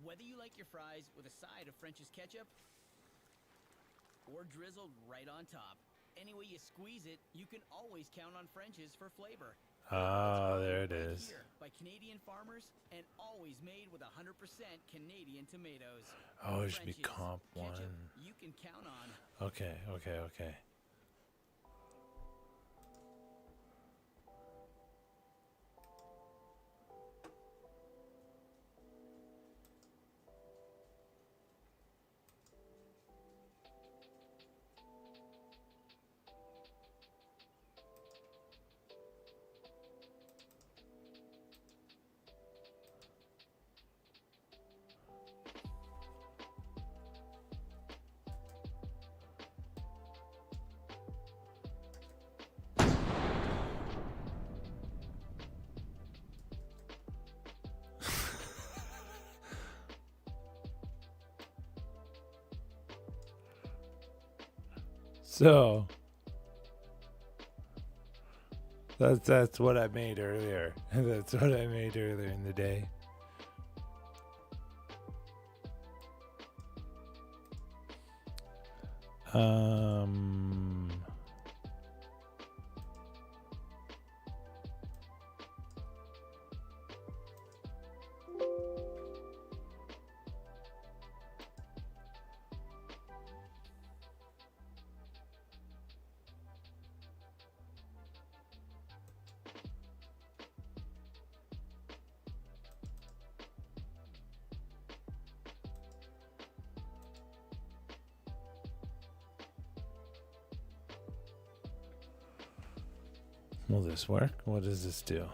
Whether you like your fries with a side of French's ketchup or drizzled right on top, any way you squeeze it, you can always count on French's for flavor. Ah, there it is. Here by Canadian farmers and always made with 100% Canadian tomatoes. Oh, it should be French's comp one. ketchup you can count on. Okay, okay, okay. So that's what I made earlier. That's what I made earlier in the day. Will this work? What does this do?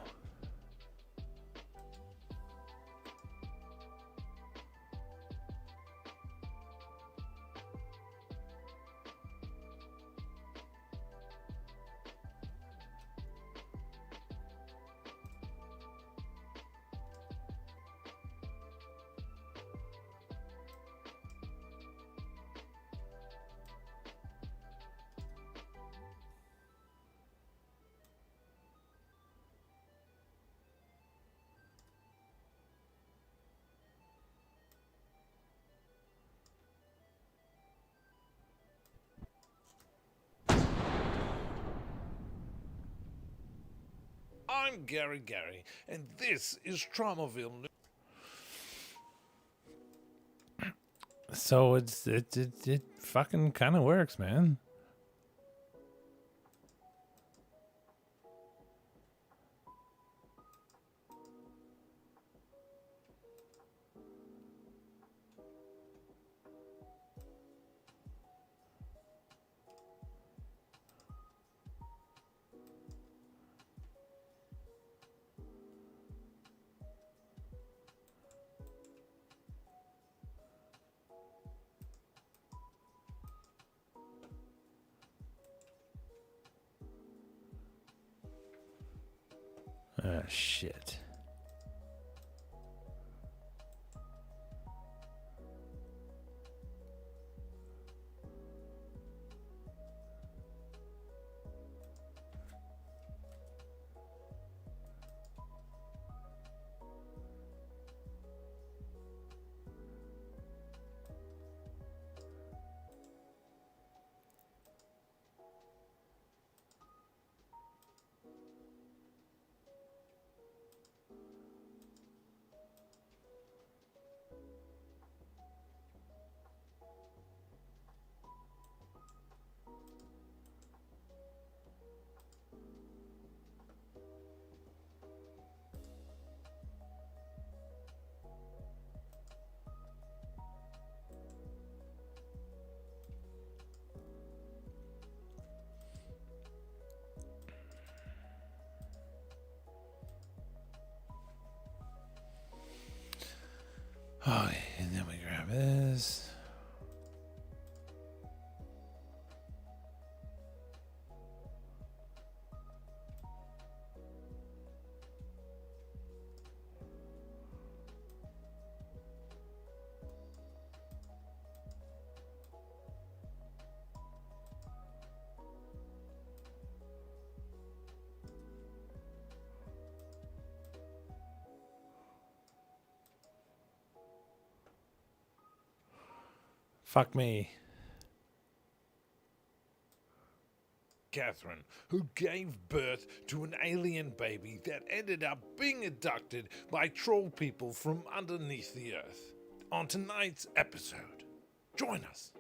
I'm Gary, and this is Traumoville. So it fucking kind of works, man. Ah, shit. Okay, and then we grab this. Fuck me. Catherine, who gave birth to an alien baby that ended up being abducted by troll people from underneath the earth. On tonight's episode, join us.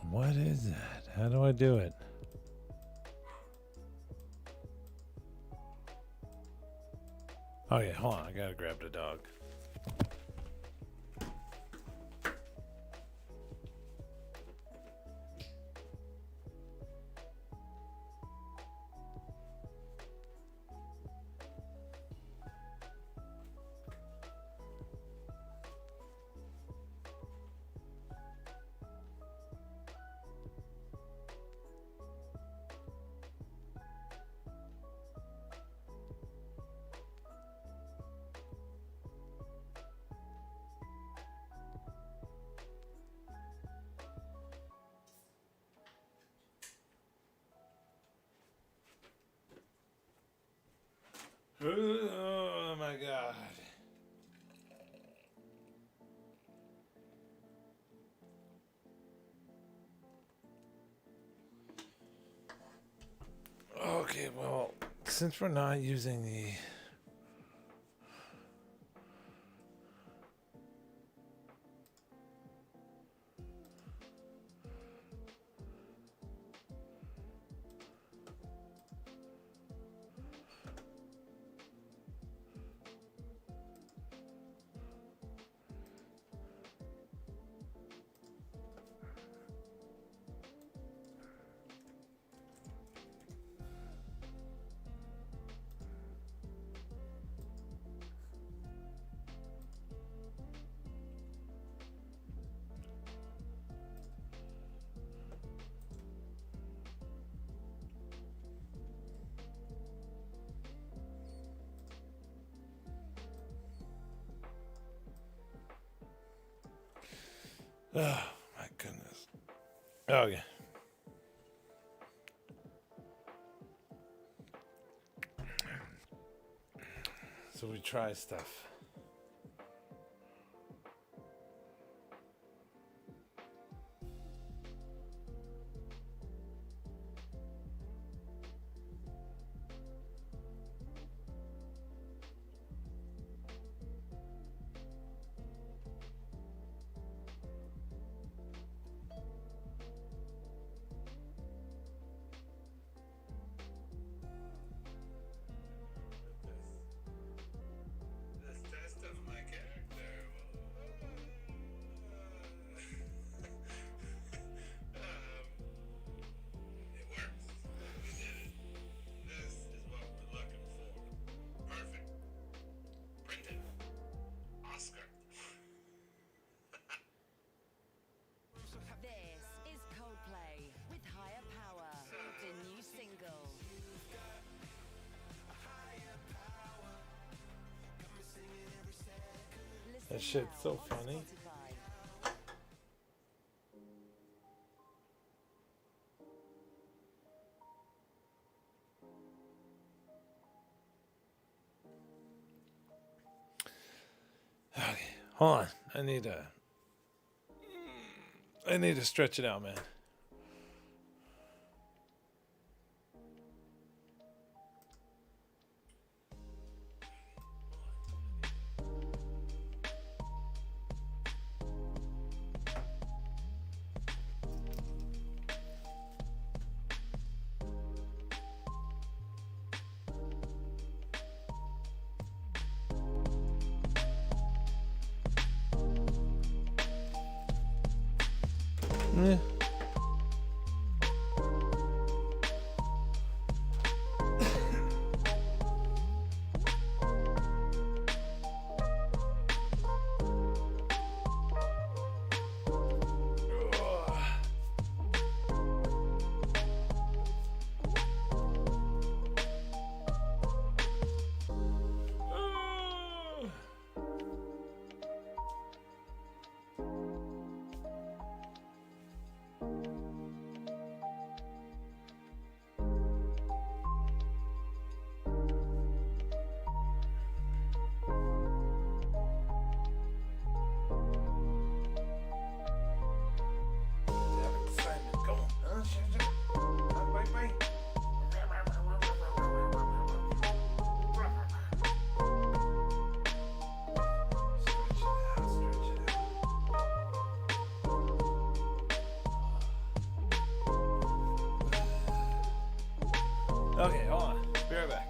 What is that? How do I do it? Oh yeah, hold on. I gotta grab the dog. Oh my god. Okay, well, since we're not using the Oh my goodness. Okay. So we try stuff. This is Coldplay with Higher Power, the new single. That shit's so funny. Okay, hold on. I need to stretch it out, man. Yeah. Okay, hold on. Be right back.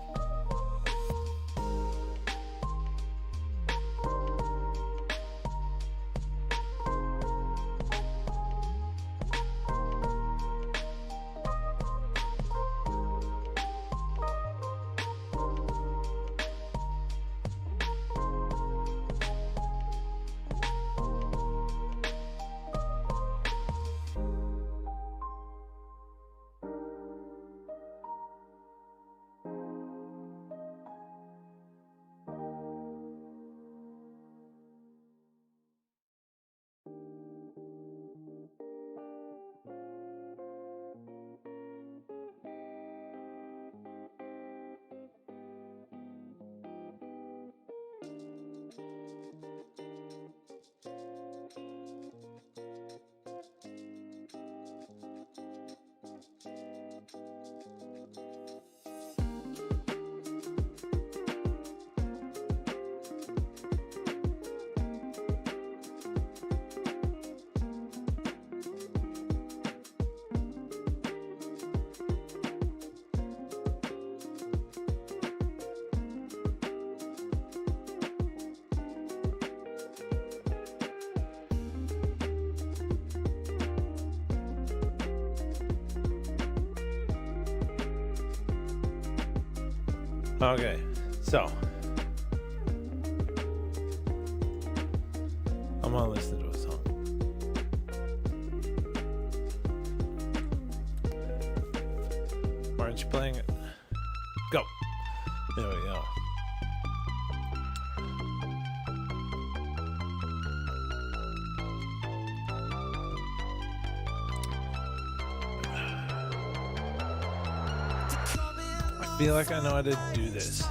Okay, so I'm gonna listen to a song. Why aren't you playing it? Go. There we go. feel like I know how to do this.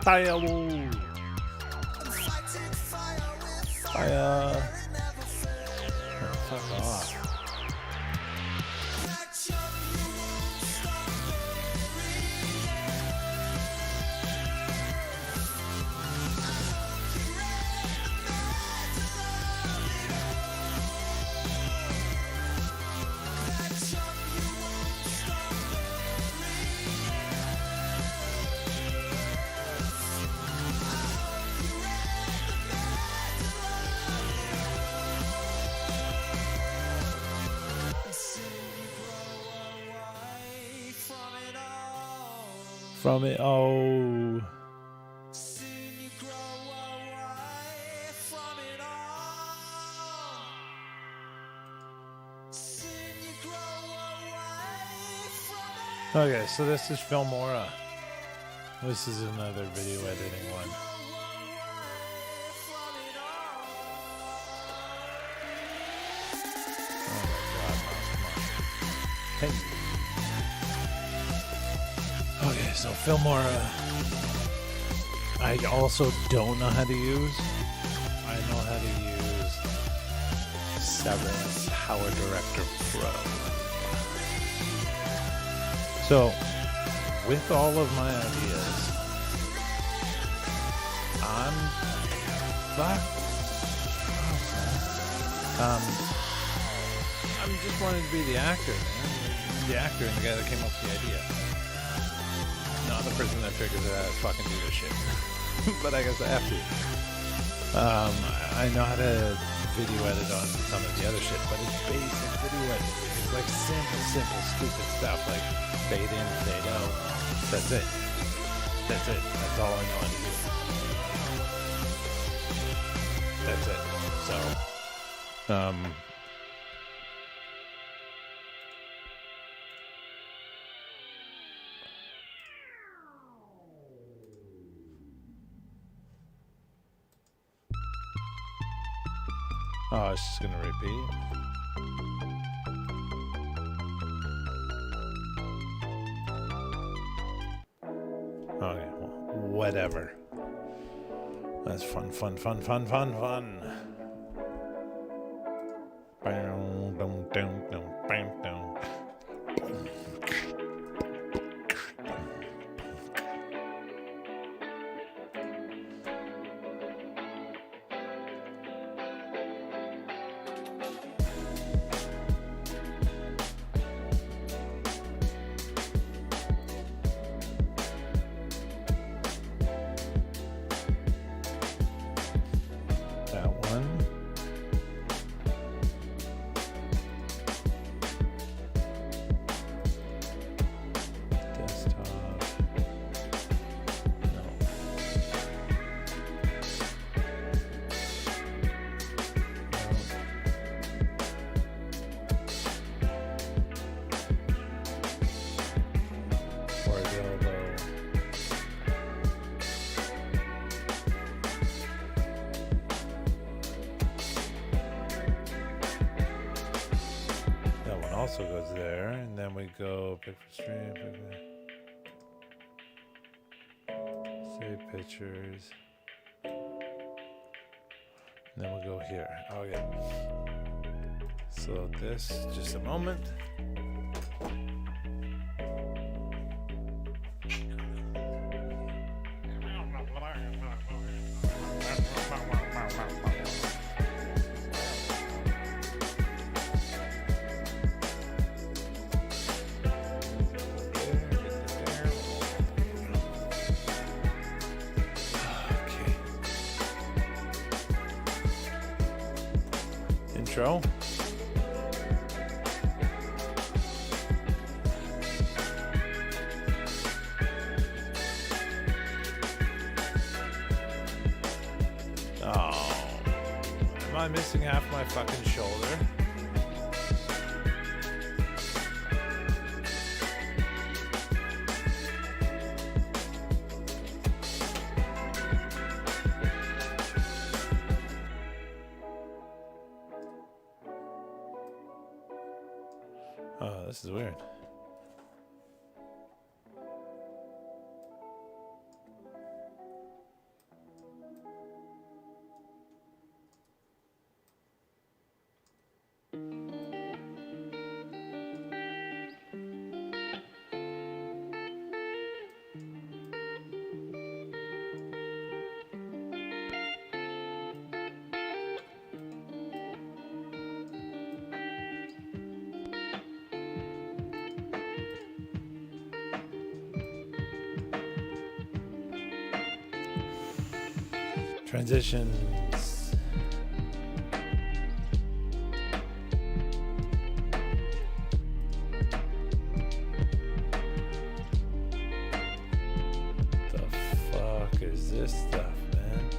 Fire! Fire! Fuck off. From it, oh. Okay, so this is Filmora. This is another video editing one. Oh my god, mouse, come on. Hey. Okay, so Filmora, I also don't know how to use. I know how to use 7 Power Director Pro. So, with all of my ideas, I'm just wanting to be the actor, man. The actor and the guy that came up with the idea. Not the person that figures out how to fucking do this shit. But I guess I have to. I know how to video edit on some of the other shit, but it's basic video editing. It's like simple, stupid stuff like fade in, fade out. That's it. That's it. That's all I know how to do. That's it. So, oh, it's just gonna repeat. Okay, well, whatever. That's fun. Also goes there, and then we go pick for stream, save pictures, and then we'll go here. Okay, so this, just a moment. intro. Oh, am I missing half my fucking shoulder? Oh, this is weird. Transitions. The fuck is this stuff, man?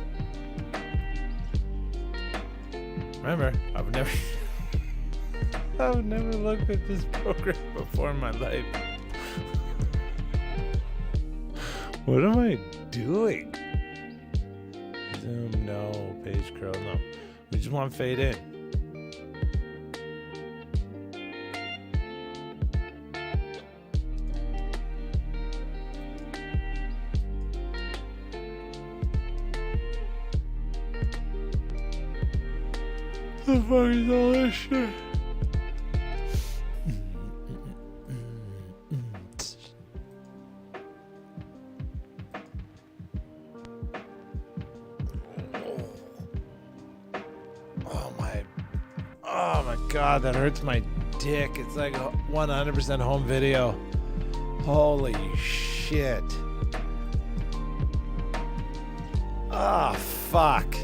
Remember, I've never looked at this program before in my life. What am I doing? Zoom, no. Page curl, no. We just want fade in. The fuck is all this shit? God, that hurts my dick. It's like 100% home video. Holy shit. Ah, fuck.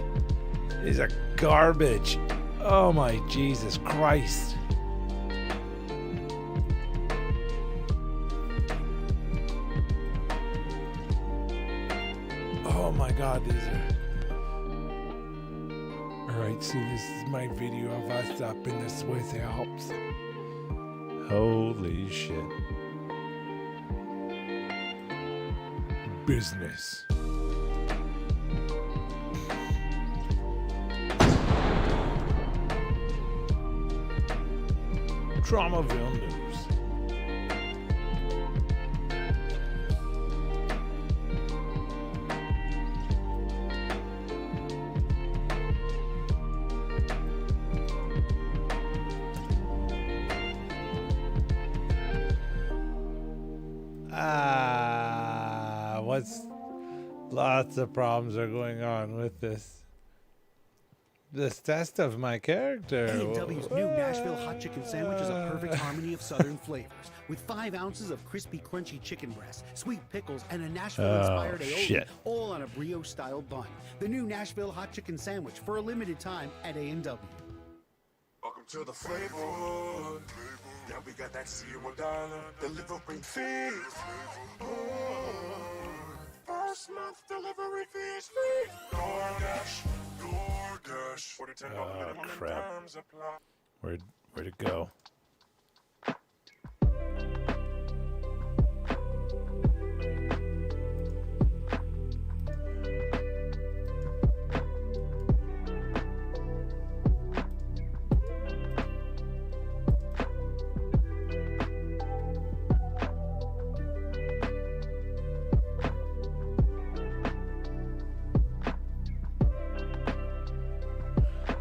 These are garbage. Oh my Jesus Christ. Oh my God, these are... Alright, so this is my video of us up in the Swiss Alps. Holy shit. Business. Traumaville News. Lots of problems are going on with this test of my character. A&W's new Nashville hot chicken sandwich is a perfect harmony of southern flavors. With 5 ounces of crispy, crunchy chicken breast, sweet pickles, and a Nashville-inspired aioli, all on a brioche-style bun. The new Nashville hot chicken sandwich for a limited time at A&W. Welcome to the flavor. Yeah, we got that $0 delivering fee. First month delivery fees free. DoorDash. Order $10 minimum terms apply. Where'd it go?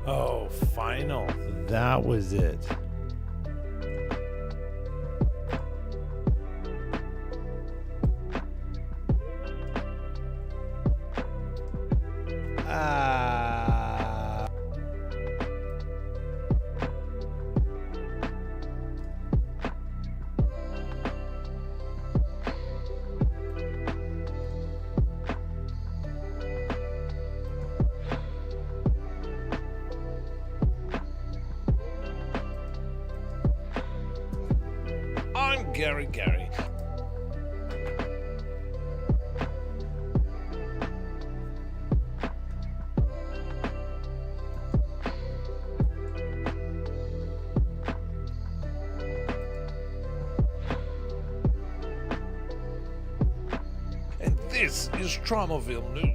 Oh, final. That was it. Gary Gary. And this is Traumoville News.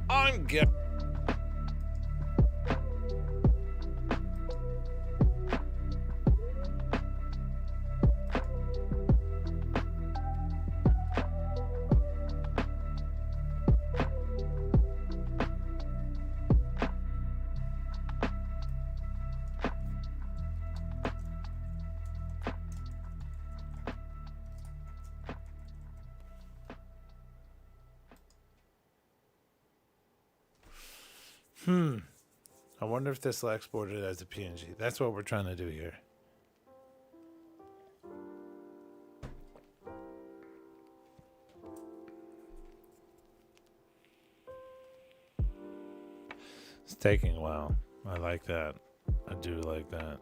I'm Gary. I wonder if this will export it as a PNG. That's what we're trying to do here. It's taking a while. I like that. I do like that.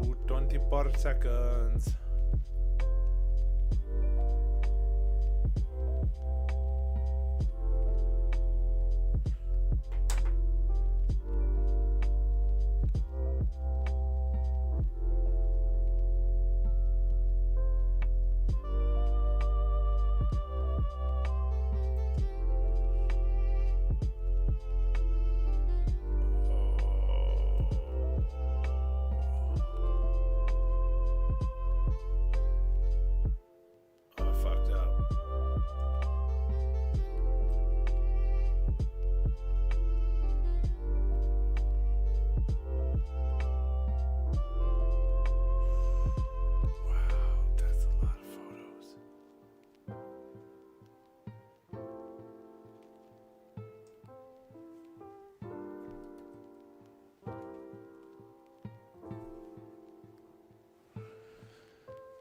Ooh, 24 seconds.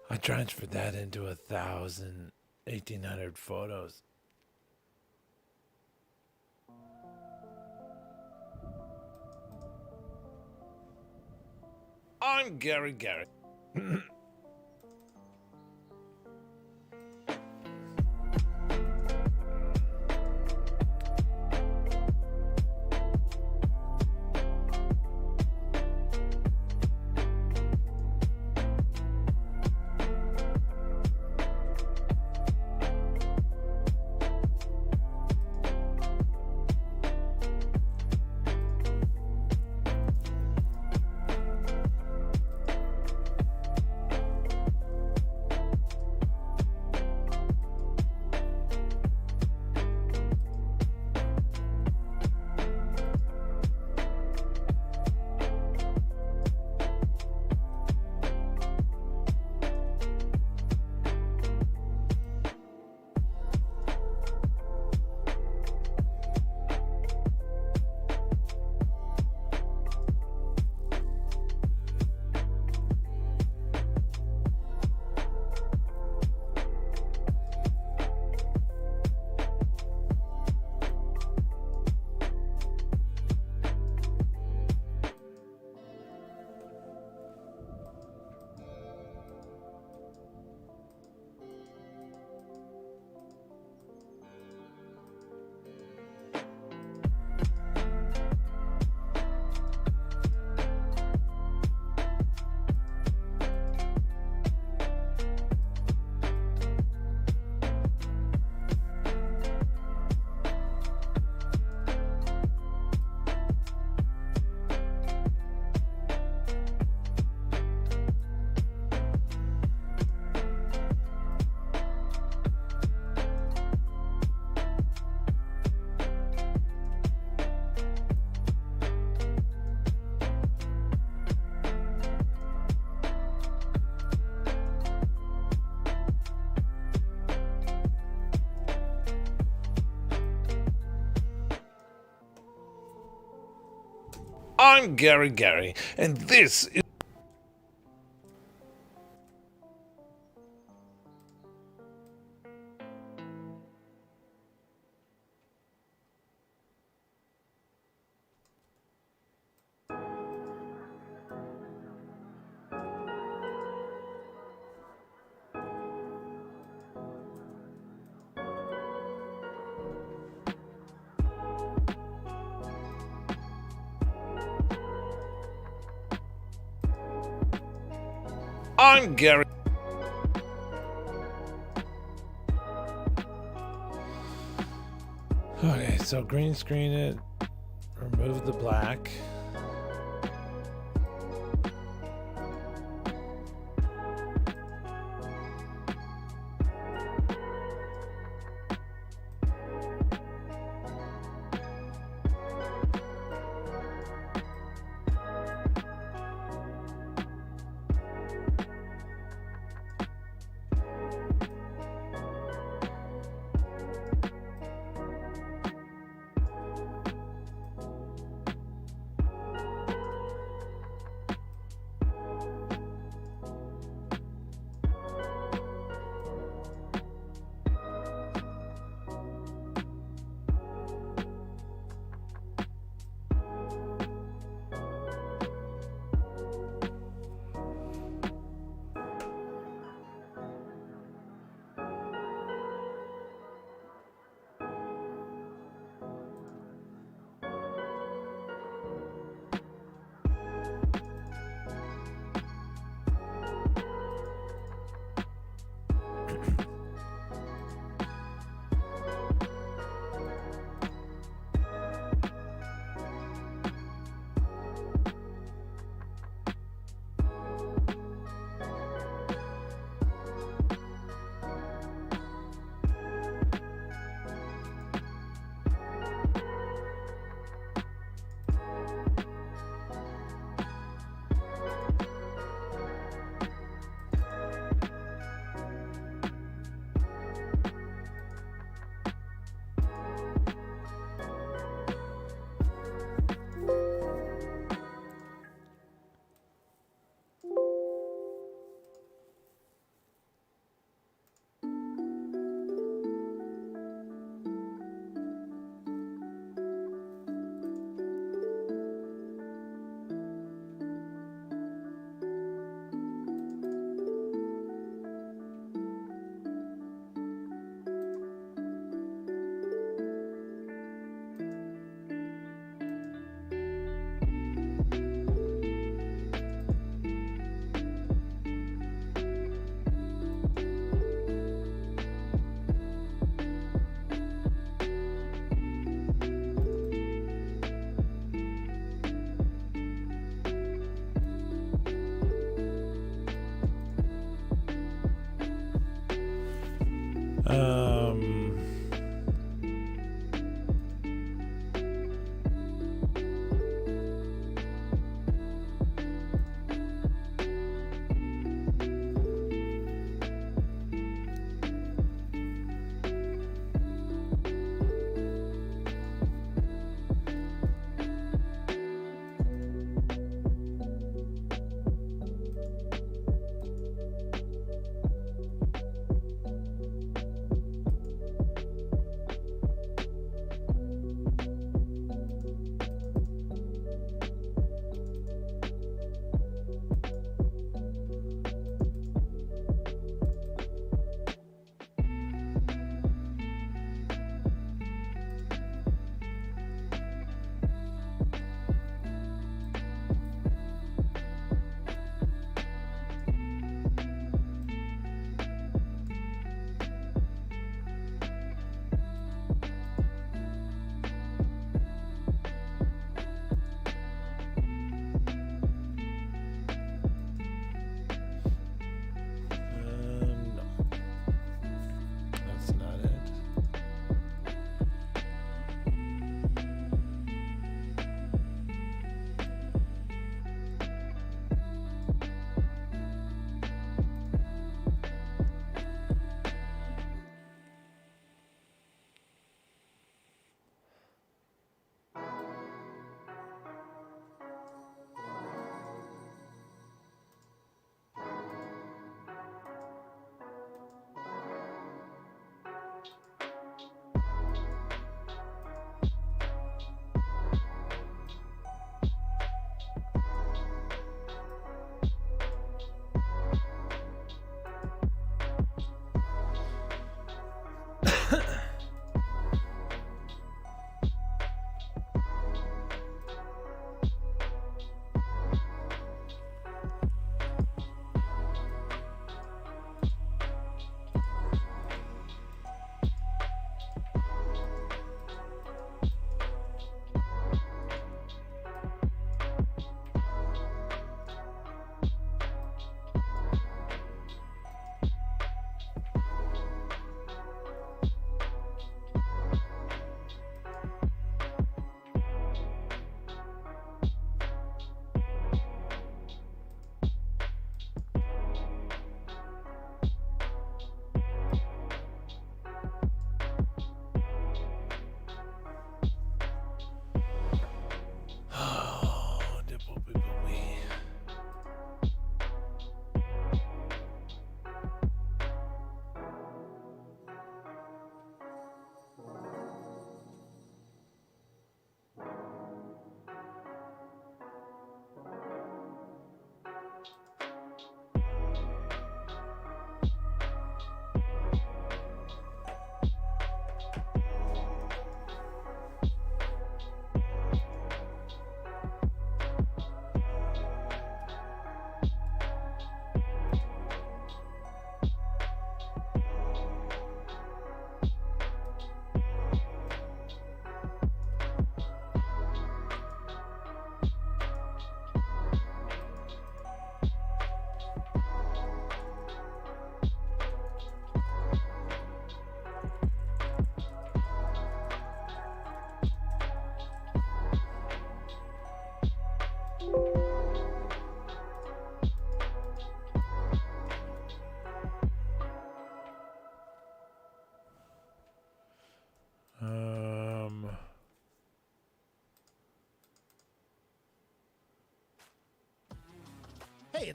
I transferred that into 1,800 photos. I'm Gary Gary. I'm Gary, and this is... I'm Gary. Okay, so green screen it, remove the black.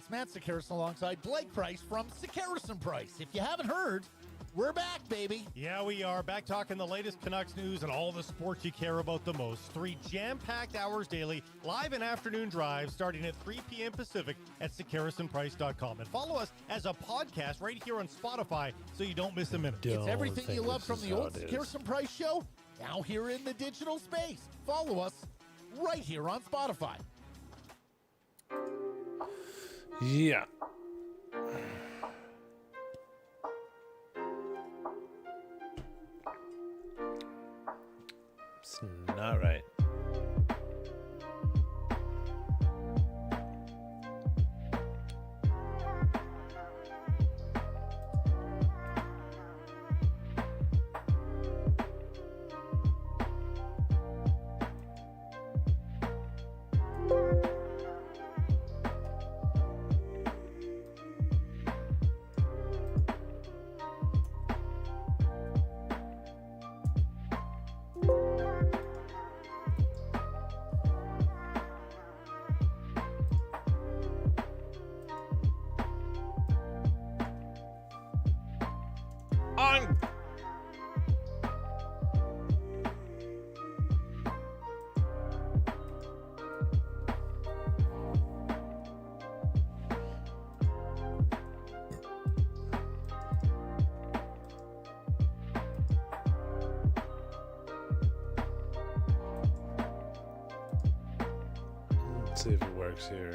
it's Matt Sekeres alongside Blake Price from Sekeres and Price. If you haven't heard, we're back, baby. Yeah, we are. Back talking the latest Canucks news and all the sports you care about the most. 3 jam-packed hours daily, live and afternoon drives starting at 3 p.m. Pacific at SekeresandPrice.com. And follow us as a podcast right here on Spotify so you don't miss a minute. It's everything you love from the old Sekeres and Price show, now here in the digital space. Follow us right here on Spotify. Yeah. It's not right. Let's see if it works here.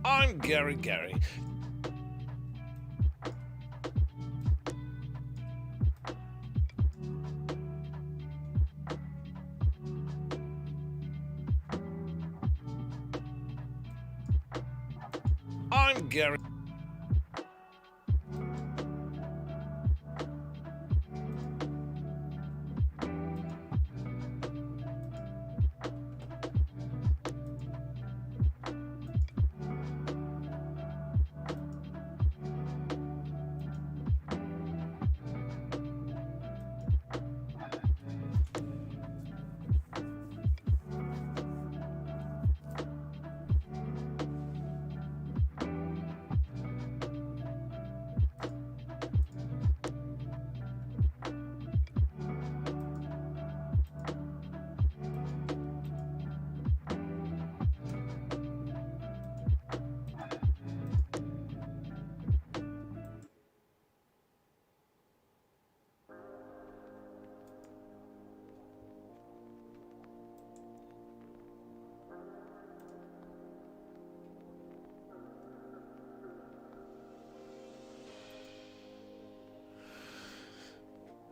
I'm Gary. I'm Gary.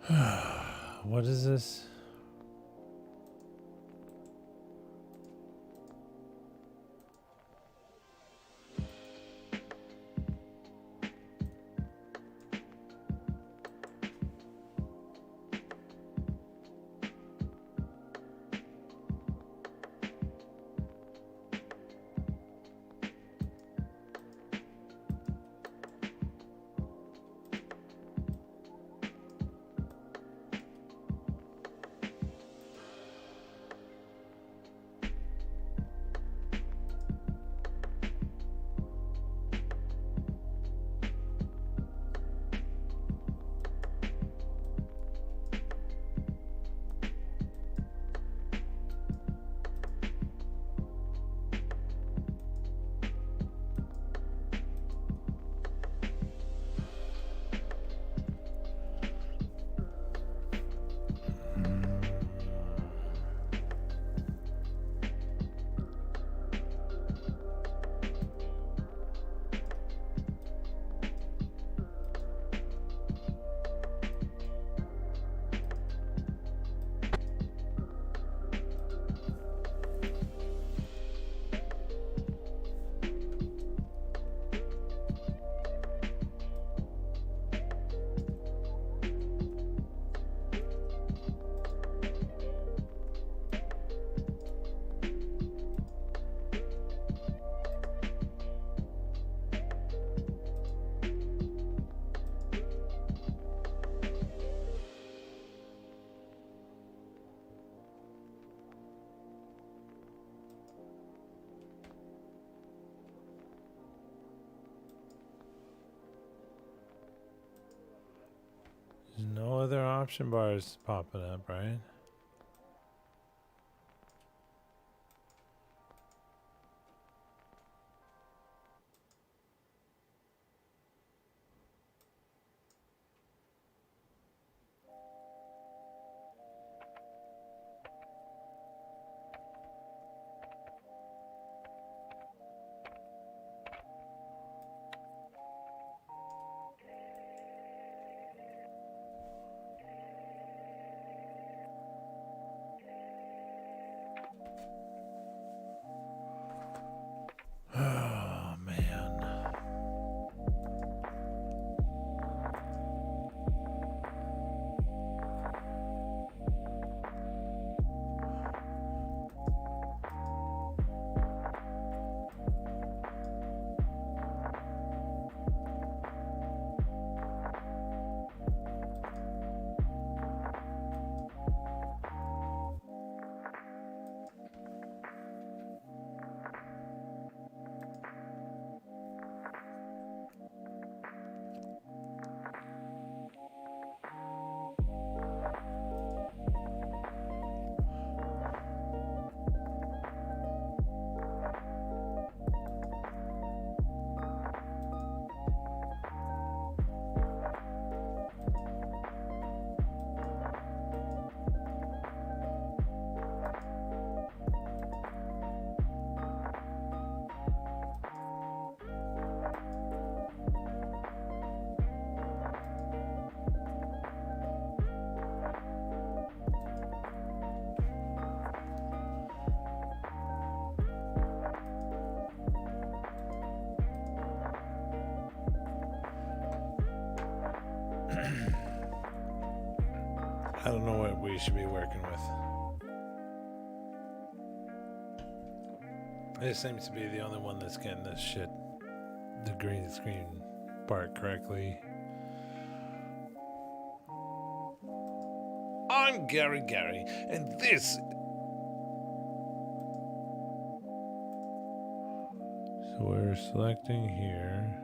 What is this? There's no other option bars popping up, right? Oh, man. I don't know what we should be working with. This seems to be the only one that's getting this shit, the green screen part correctly. I'm Gary, and this... So we're selecting here.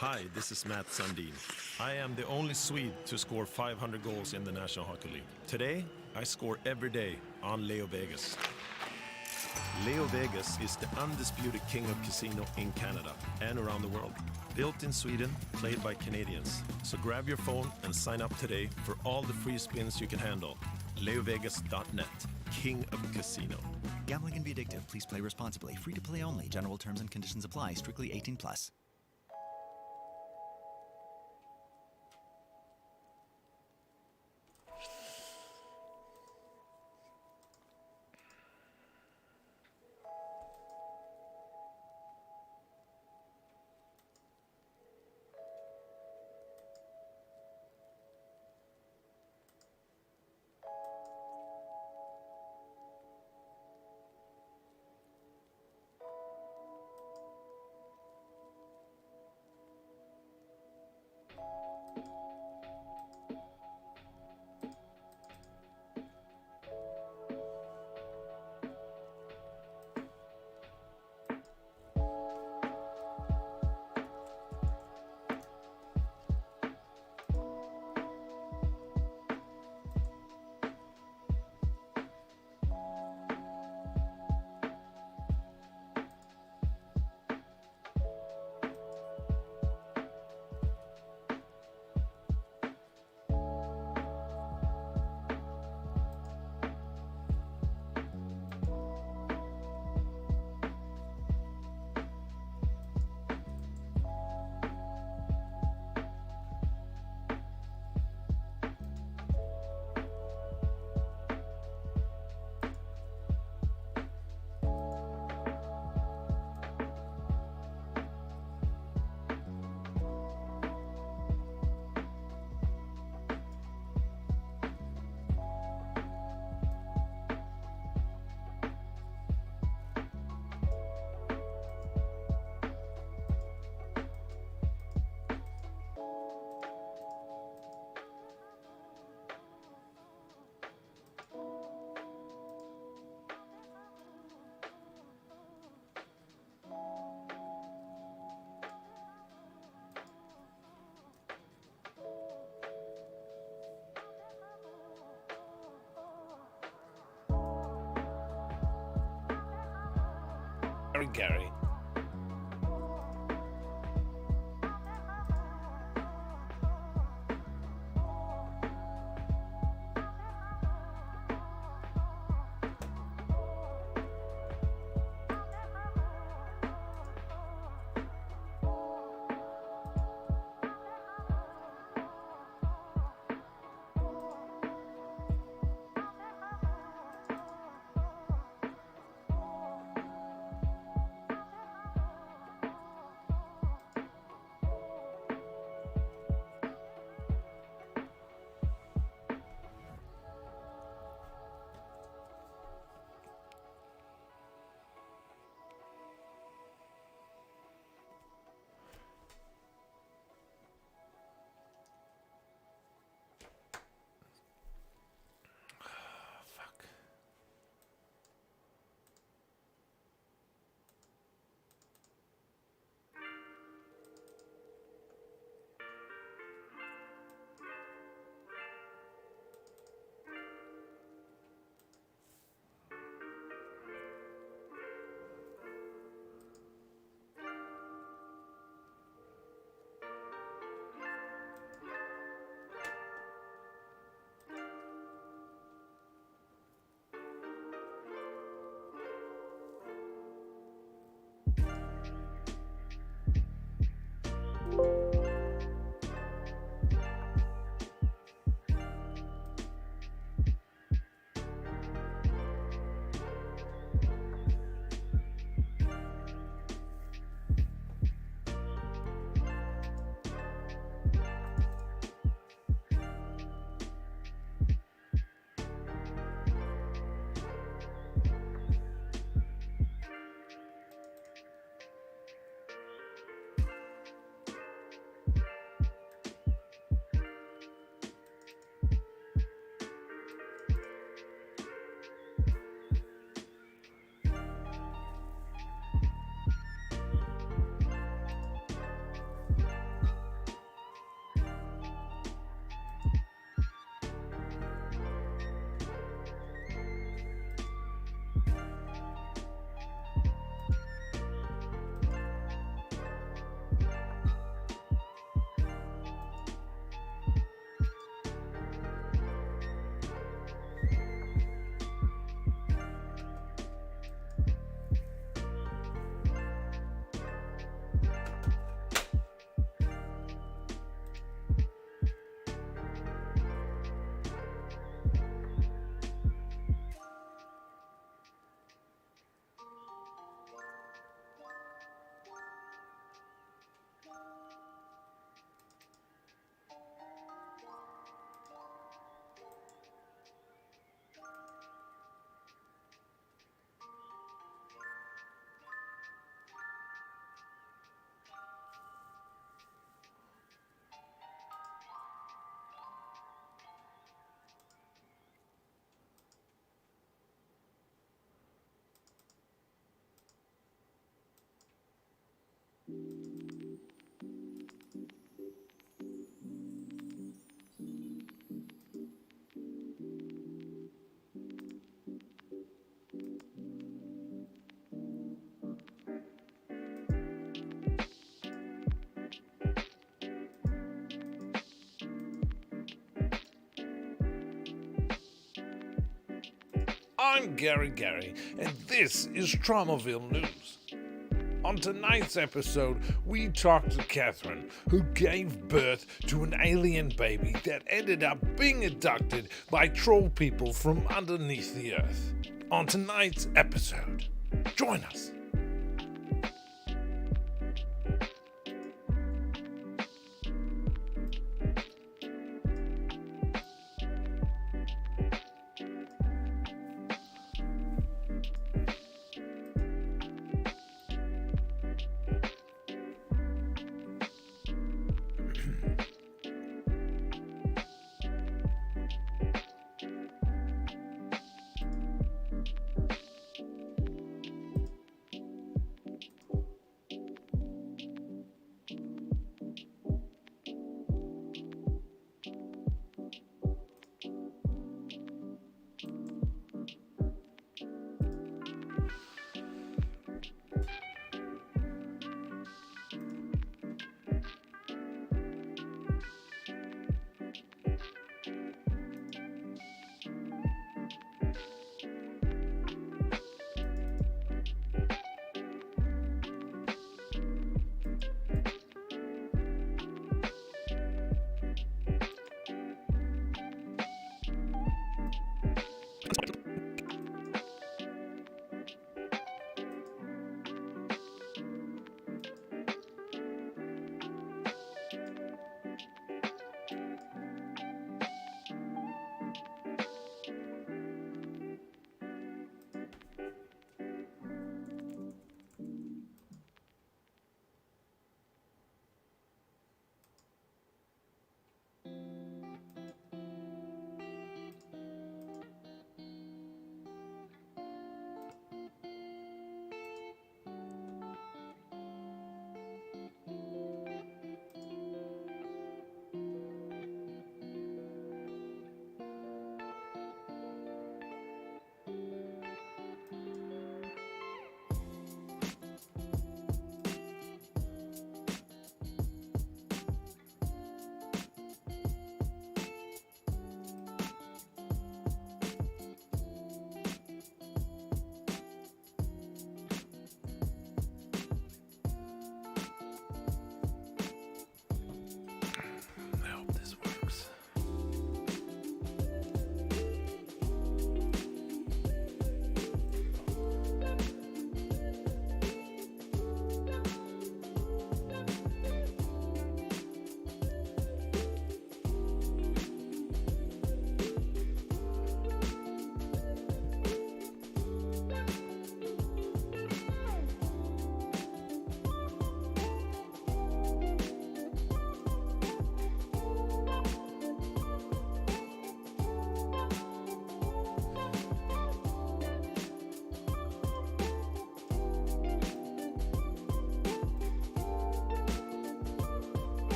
Hi, this is Matt Sundin. I am the only Swede to score 500 goals in the National Hockey League. Today, I score every day on Leo Vegas. Leo Vegas is the undisputed king of casino in Canada and around the world. Built in Sweden, played by Canadians. So grab your phone and sign up today for all the free spins you can handle. LeoVegas.net, king of casino. Gambling can be addictive. Please play responsibly. Free to play only. General terms and conditions apply. Strictly 18 plus. Gary. I'm Gary, and this is Traumoville News. On tonight's episode, we talked to Catherine, who gave birth to an alien baby that ended up being abducted by troll people from underneath the earth. On tonight's episode, join us.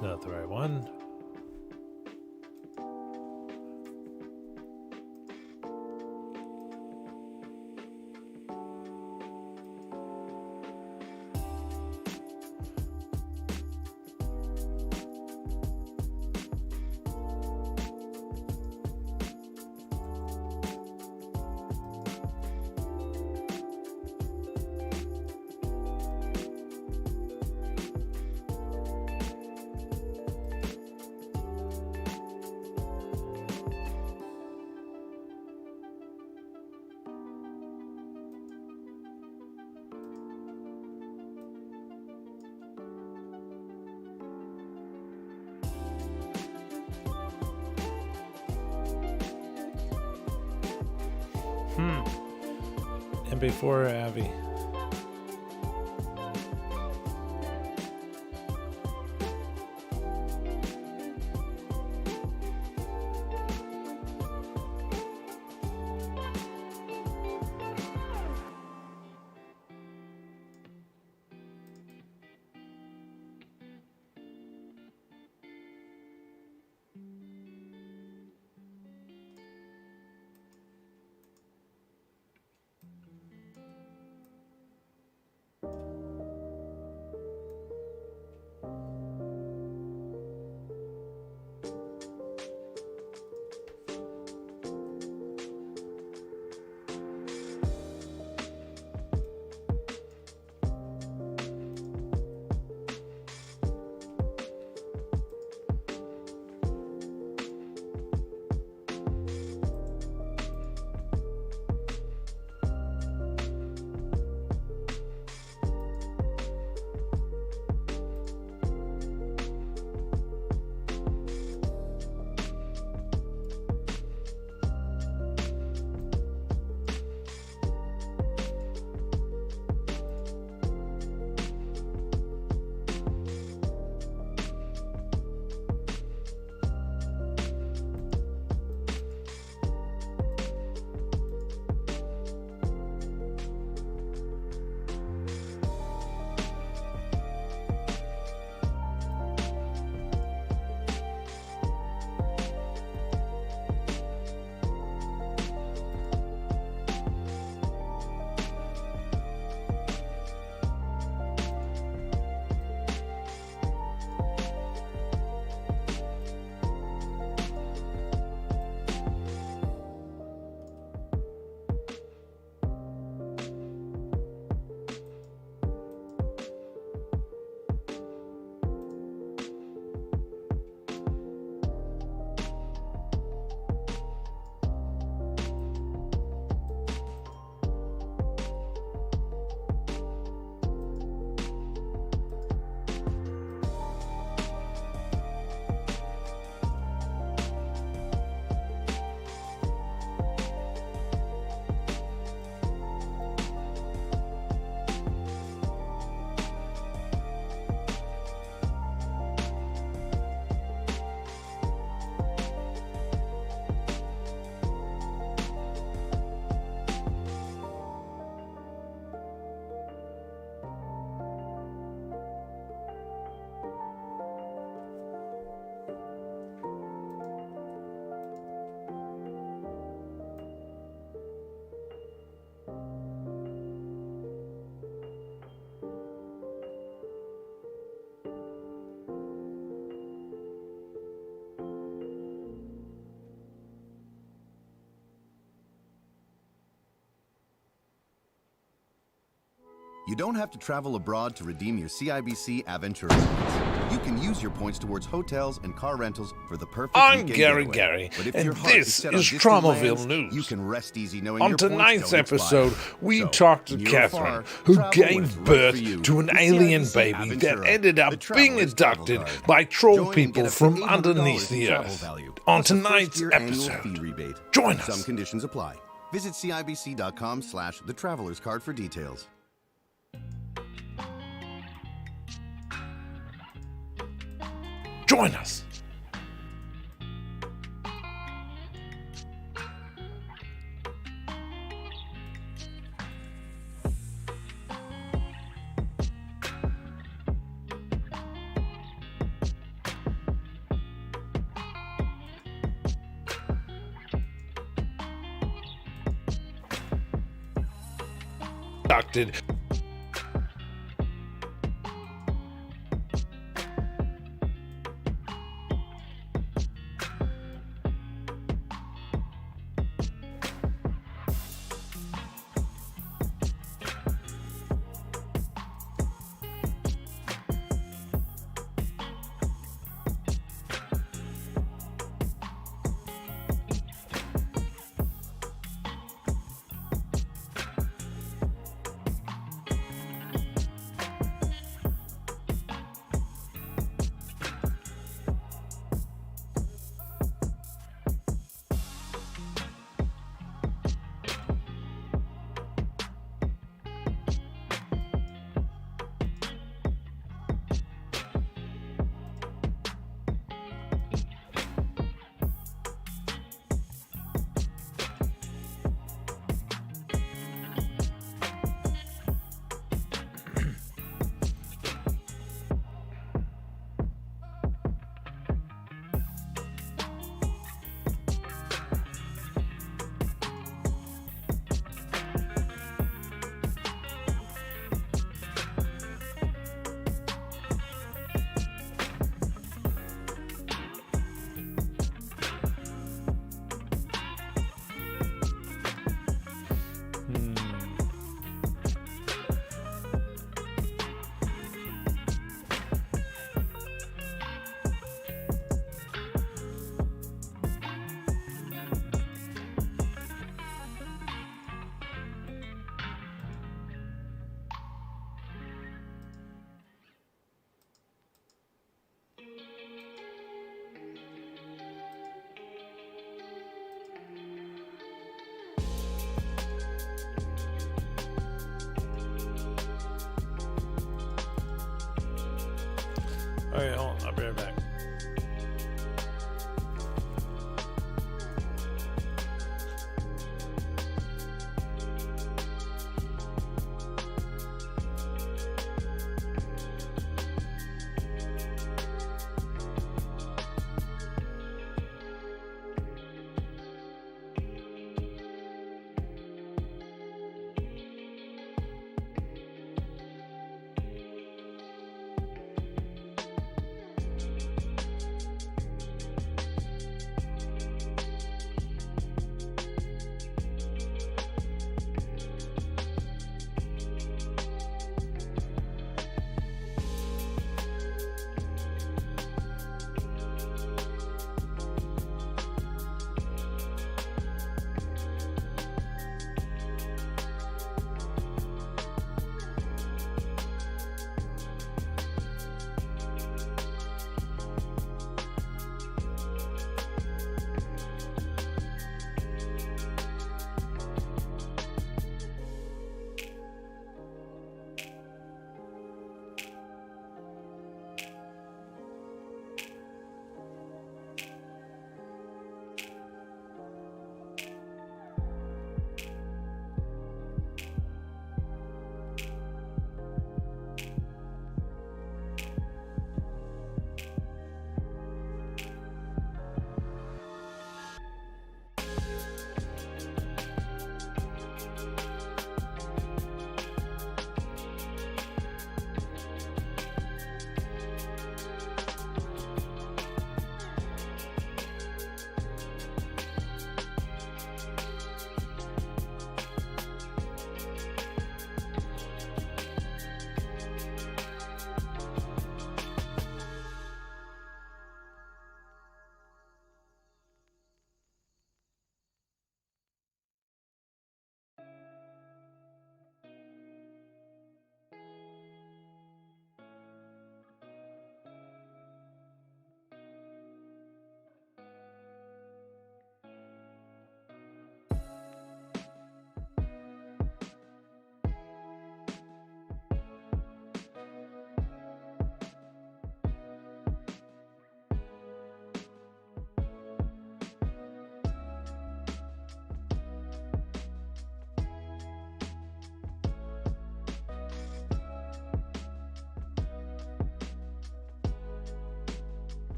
Not the right one. And before Abby. You don't have to travel abroad to redeem your CIBC Aventura points. You can use your points towards hotels and car rentals for the perfect I'm weekend Gary, But if and your heart this set on is distant Traumoville lands, News. You can rest easy knowing On your points tonight's don't episode, expire. we So, talked to near or Catherine, far, who travel when gave it's right birth for you to an with alien CIBC baby that Aventura, ended the up being traveler's travel abducted card. by troll Join and people get up to from $800 underneath in the travel earth. value, On plus a tonight's first-year annual episode, fee rebate. join us. Some conditions apply. Visit CIBC.com/The Traveler's Card for details. Join us. Abducted.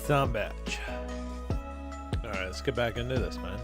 Some bitch. Alright, let's get back into this, man.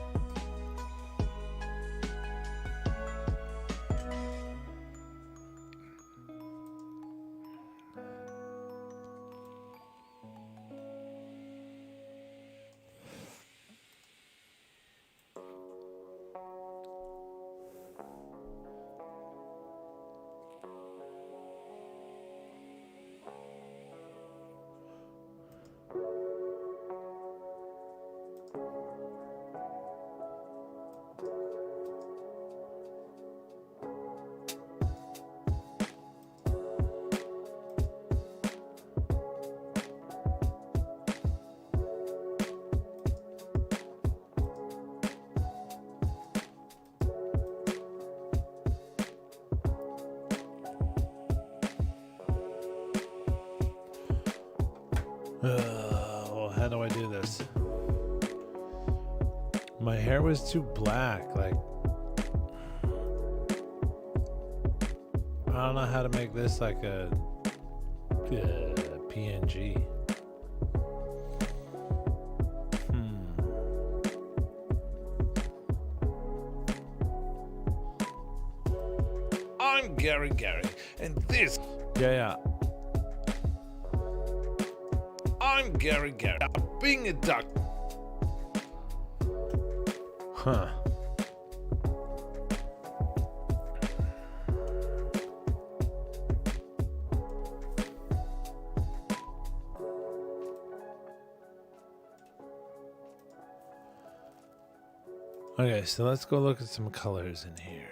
Well, how do I do this? My hair was too black. Like, I don't know how to make this like a PNG. I'm Gary, and this. Yeah. I'm Gary. I'm being a duck. Huh. Okay, so let's go look at some colors in here.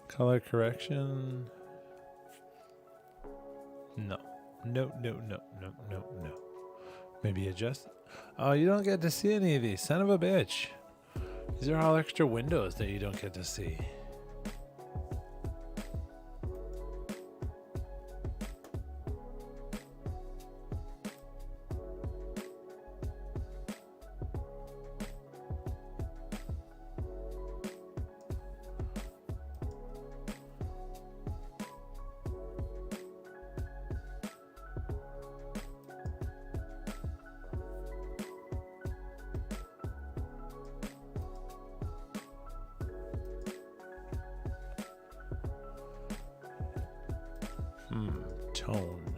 Color correction. No. Maybe adjust. Oh, you don't get to see any of these. Son of a bitch. These are all extra windows that you don't get to see. Tone.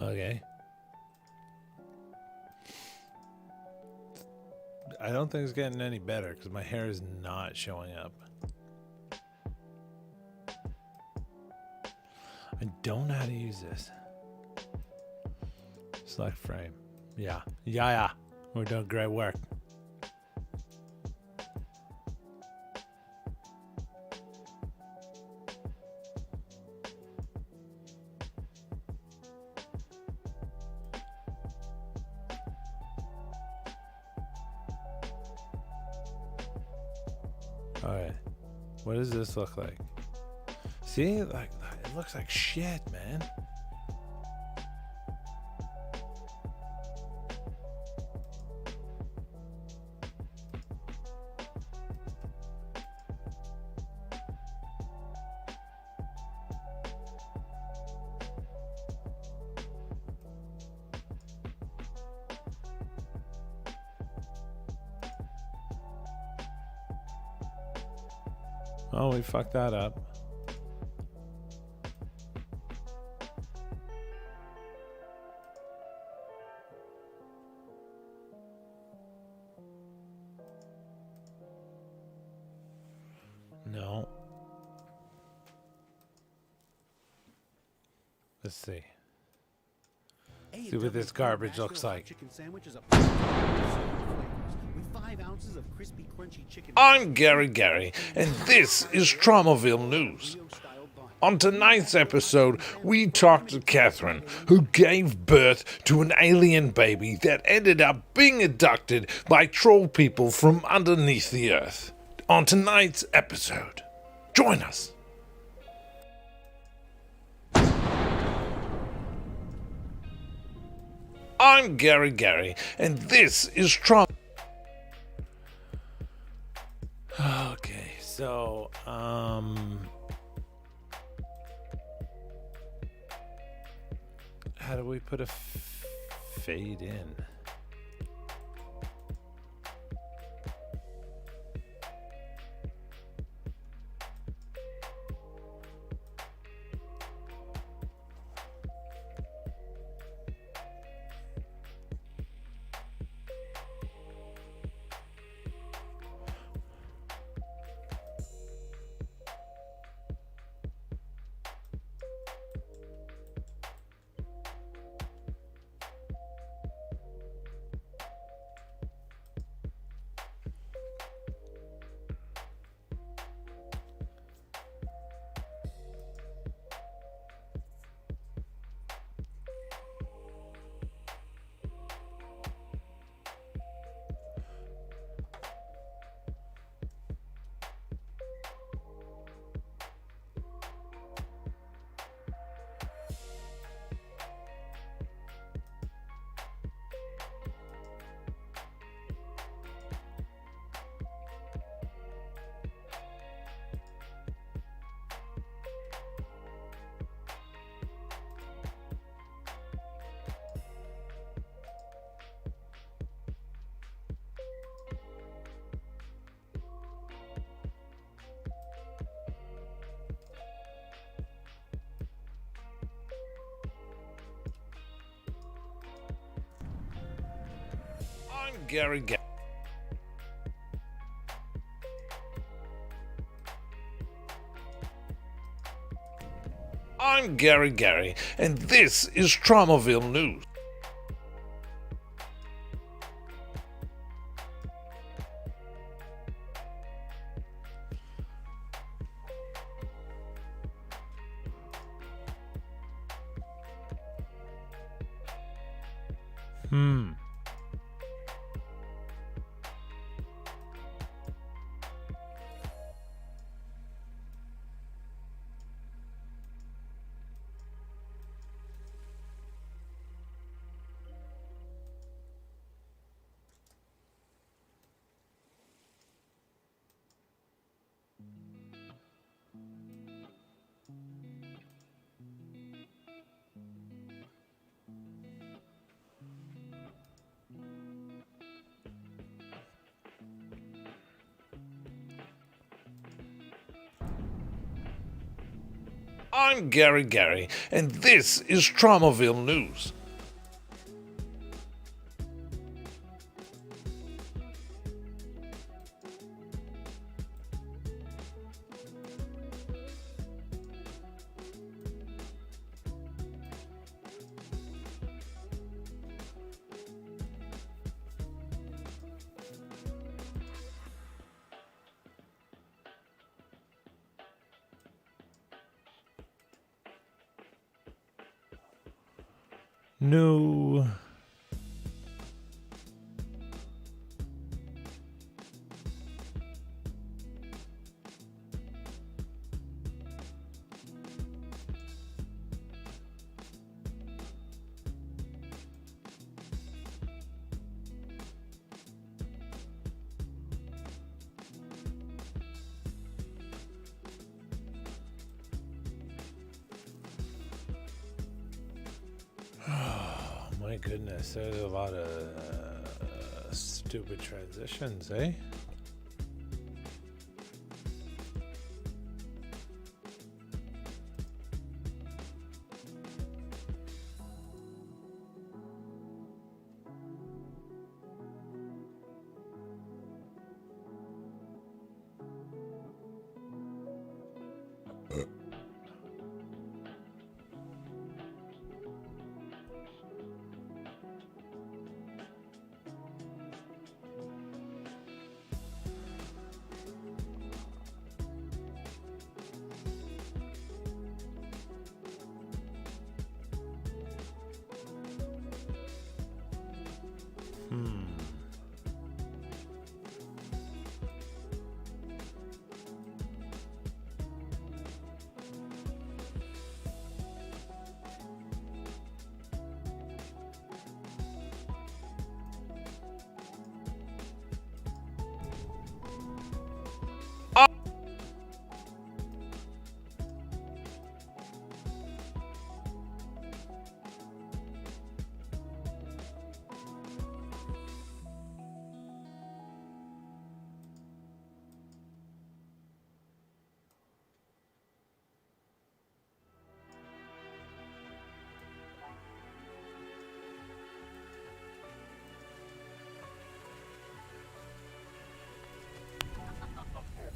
Okay. I don't think it's getting any better because my hair is not showing up. I don't know how to use this. Select frame. Yeah. We're doing great work. Alright. What does this look like? See? Like, it looks like shit, man. Oh, we fucked that up. No. Let's see. See what this garbage looks like. Chicken sandwich is a with 5 ounces of crispy, crunchy chicken. I'm Gary, and this is Tromaville News. On tonight's episode, we talked to Catherine, who gave birth to an alien baby that ended up being abducted by troll people from underneath the earth. on tonight's episode. Join us. I'm Gary, and this is Trump. Okay, so, how do we put a fade in? I'm Gary. I'm Gary, and this is Tromaville News. I'm Gary, and this is Tromaville News. No. My goodness, there's a lot of stupid transitions, eh?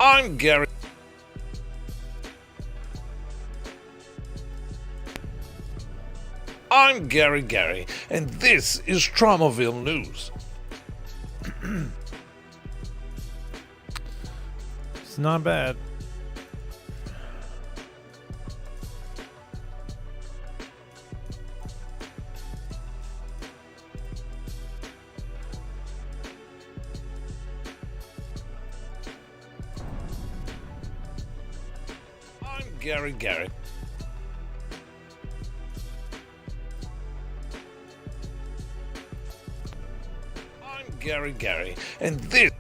I'm Gary. I'm Gary, and this is Tromaville News. It's not bad. I'm Gary. I'm Gary, and this.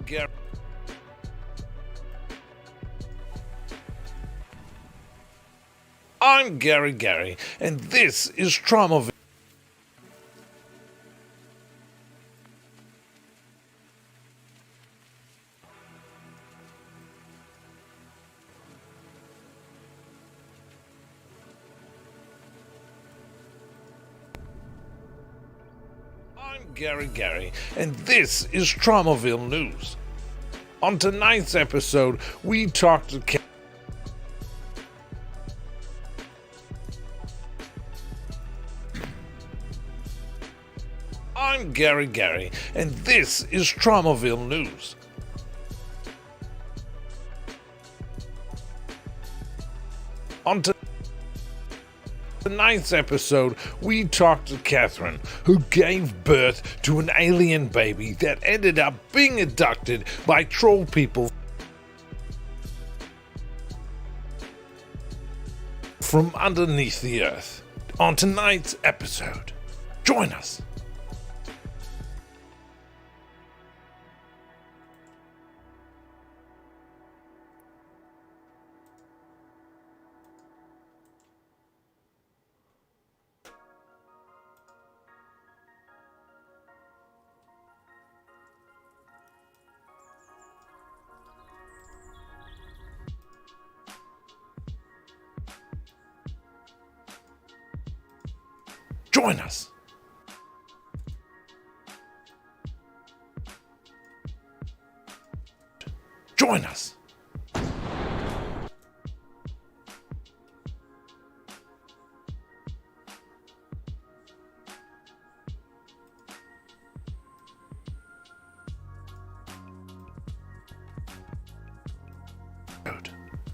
Gary. I'm Gary, and this is Tromaville. I'm Gary, and this is Tromaville News. On tonight's episode, we talked to I'm Gary, and this is Tromaville News. On tonight's episode, we talked to Catherine, who gave birth to an alien baby that ended up being abducted by troll people from underneath the earth. On tonight's episode, join us. Join us. Join us.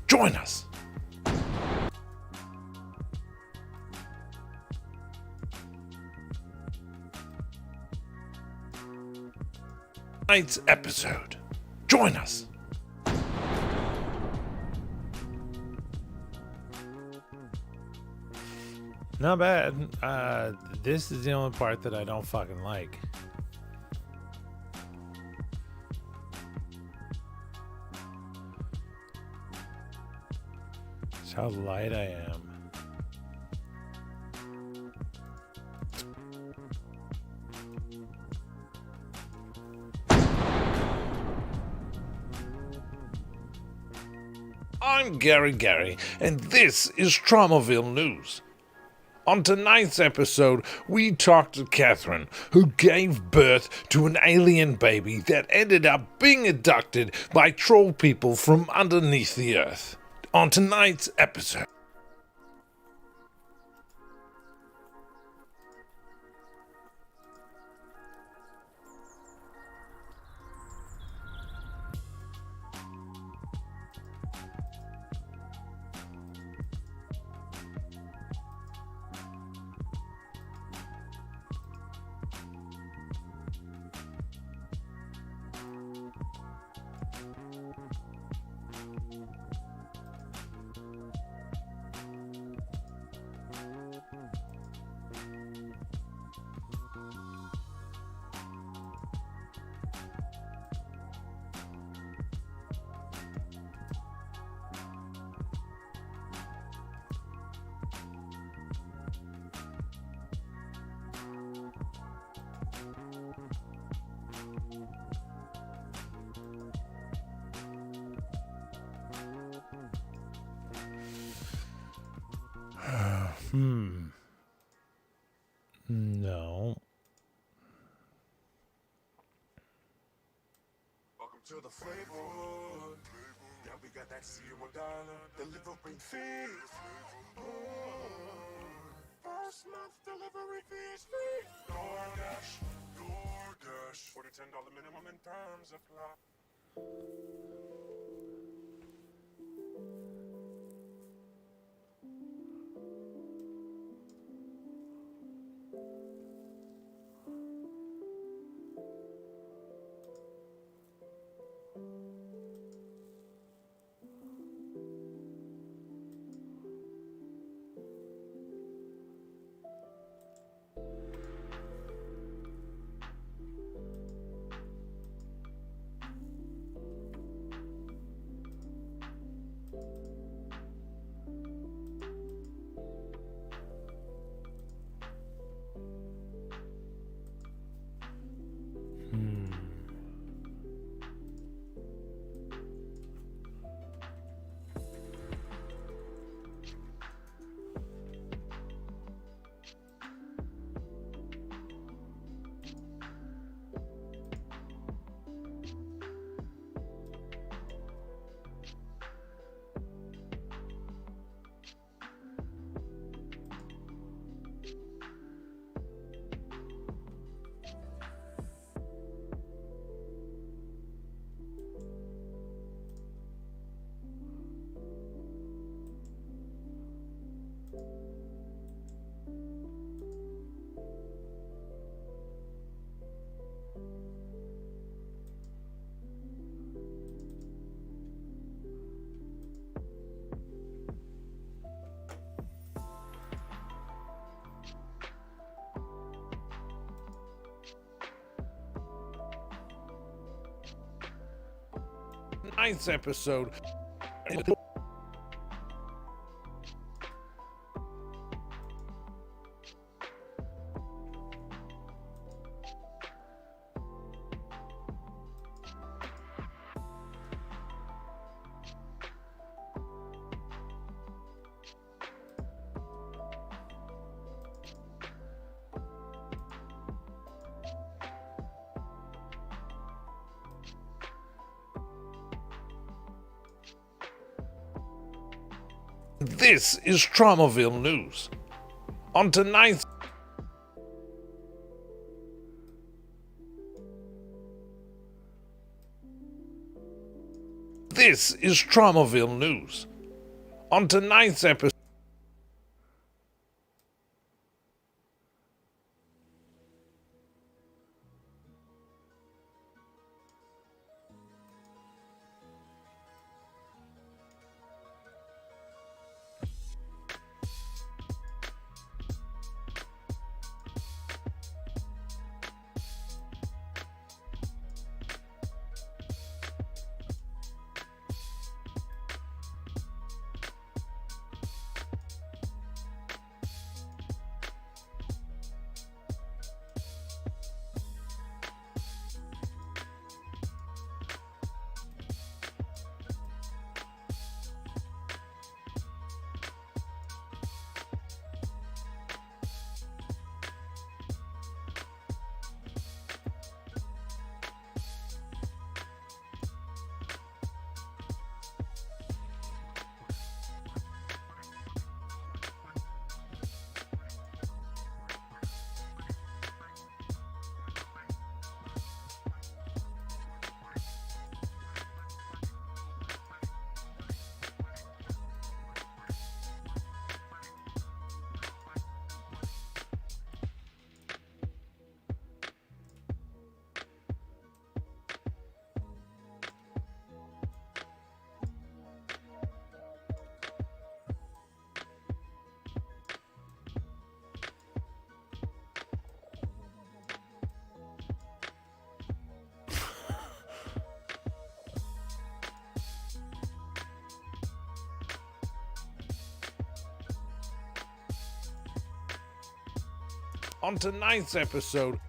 Join us. Tonight's episode. Join us. Not bad. This is the only part that I don't fucking like. It's how light I am. I'm Gary, and this is Tromaville News. On tonight's episode, we talked to Catherine, who gave birth to an alien baby that ended up being abducted by troll people from underneath the earth. On tonight's episode. No. Welcome to the flavor. Now we got that $0 delivering fees. First month delivery fees free. DoorDash. For the $10 minimum in terms apply. Ninth episode. This is Traumaville News. On tonight's This is Traumaville News. On tonight's episode. On tonight's episode.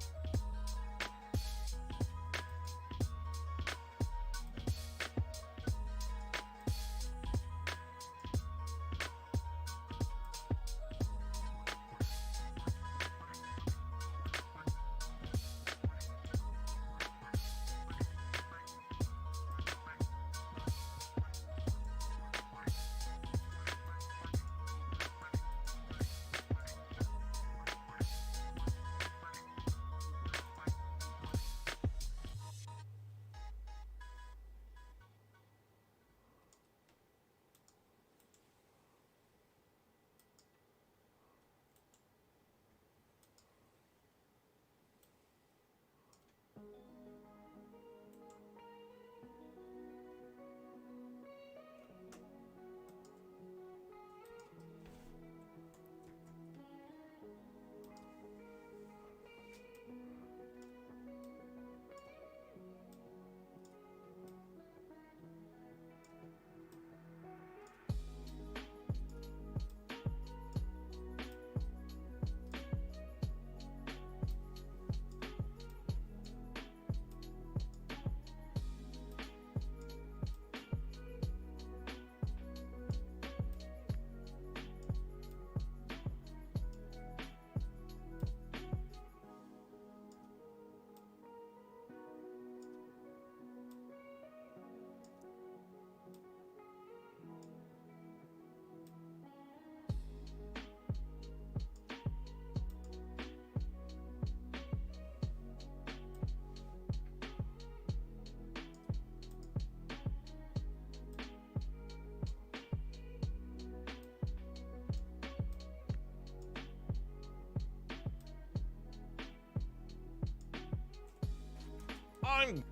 I'm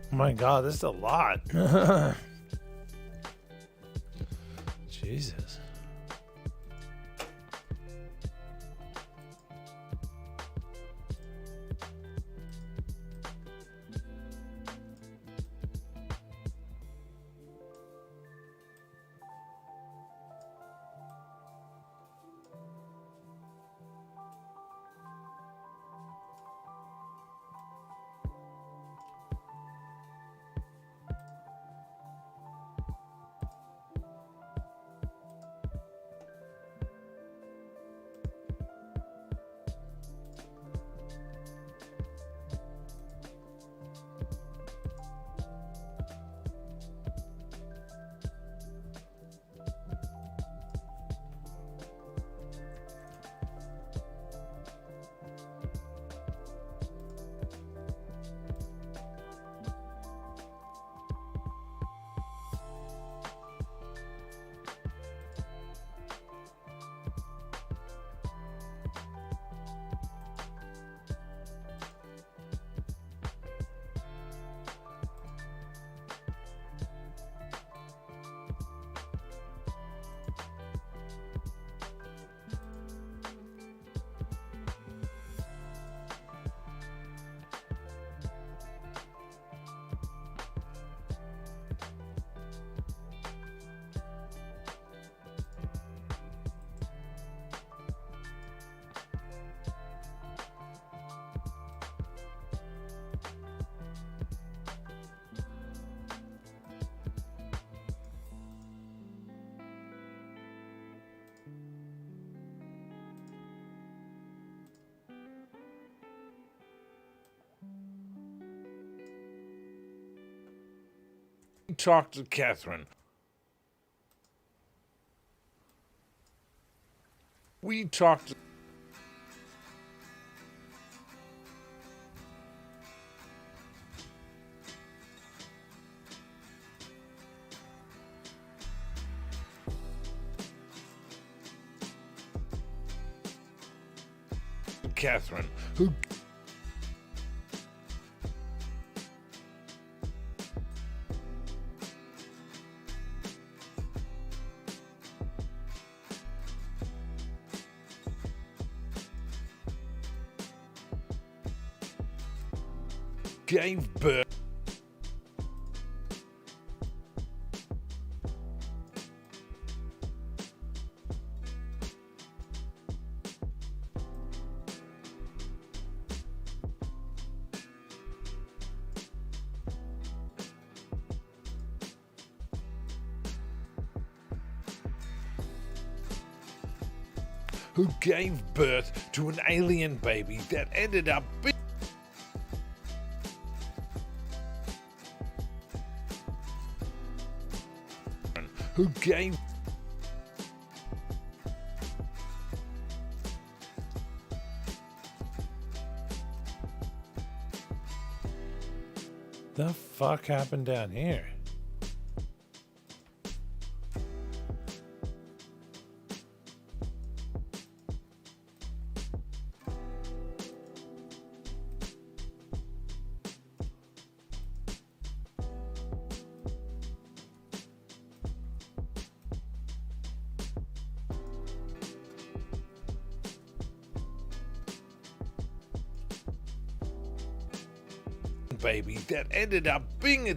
Oh my God, this is a lot. Jesus. talk to Catherine. We talked to Catherine, who gave birth who gave birth to an alien baby that ended up being who gave the fuck happened down here? Baby that ended up being a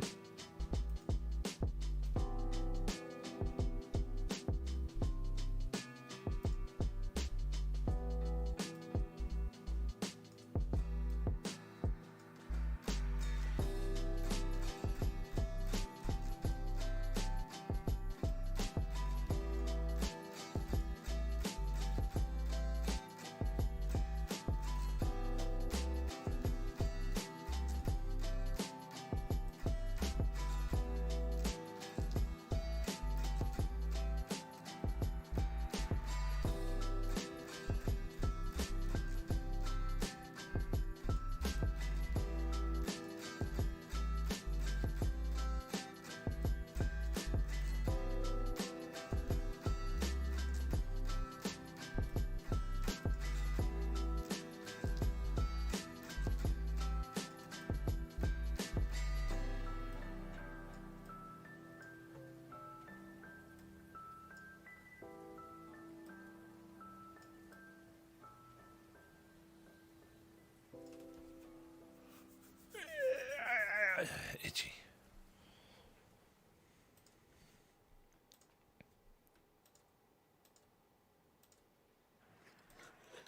itchy.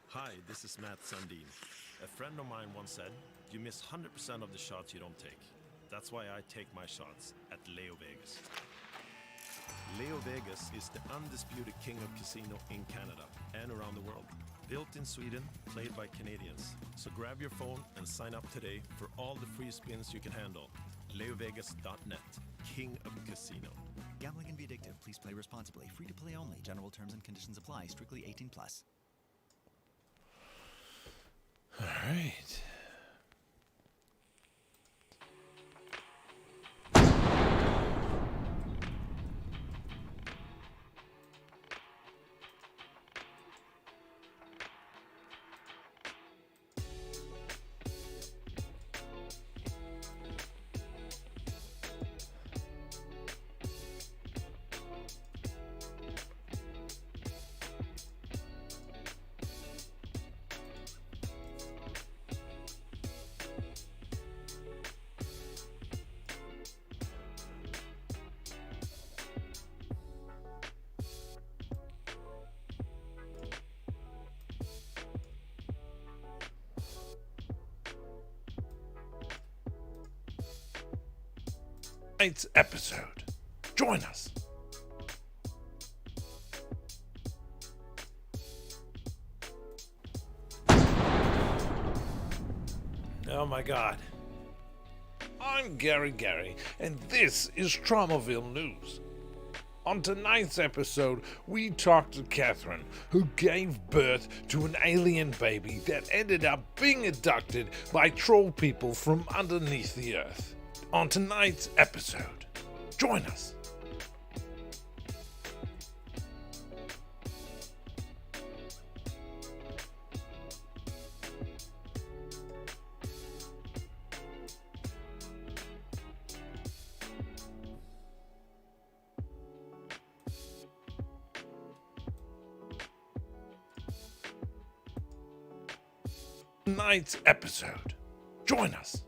Hi, this is Matt Sundin. A friend of mine once said, you miss 100% of the shots you don't take. That's why I take my shots at Leo Vegas. Leo Vegas is the undisputed king of casino in Canada and around the world. Built in Sweden, played by Canadians. So grab your phone and sign up today for all the free spins you can handle. LeoVegas.net, king of casino. Gambling can be addictive. Please play responsibly. Free to play only. General terms and conditions apply. Strictly 18 plus. All right. Tonight's episode. Join us. Oh my God. I'm Gary, and this is Traumaville News. On tonight's episode, we talked to Catherine, who gave birth to an alien baby that ended up being abducted by troll people from underneath the earth. On tonight's episode, join us. Tonight's episode, join us.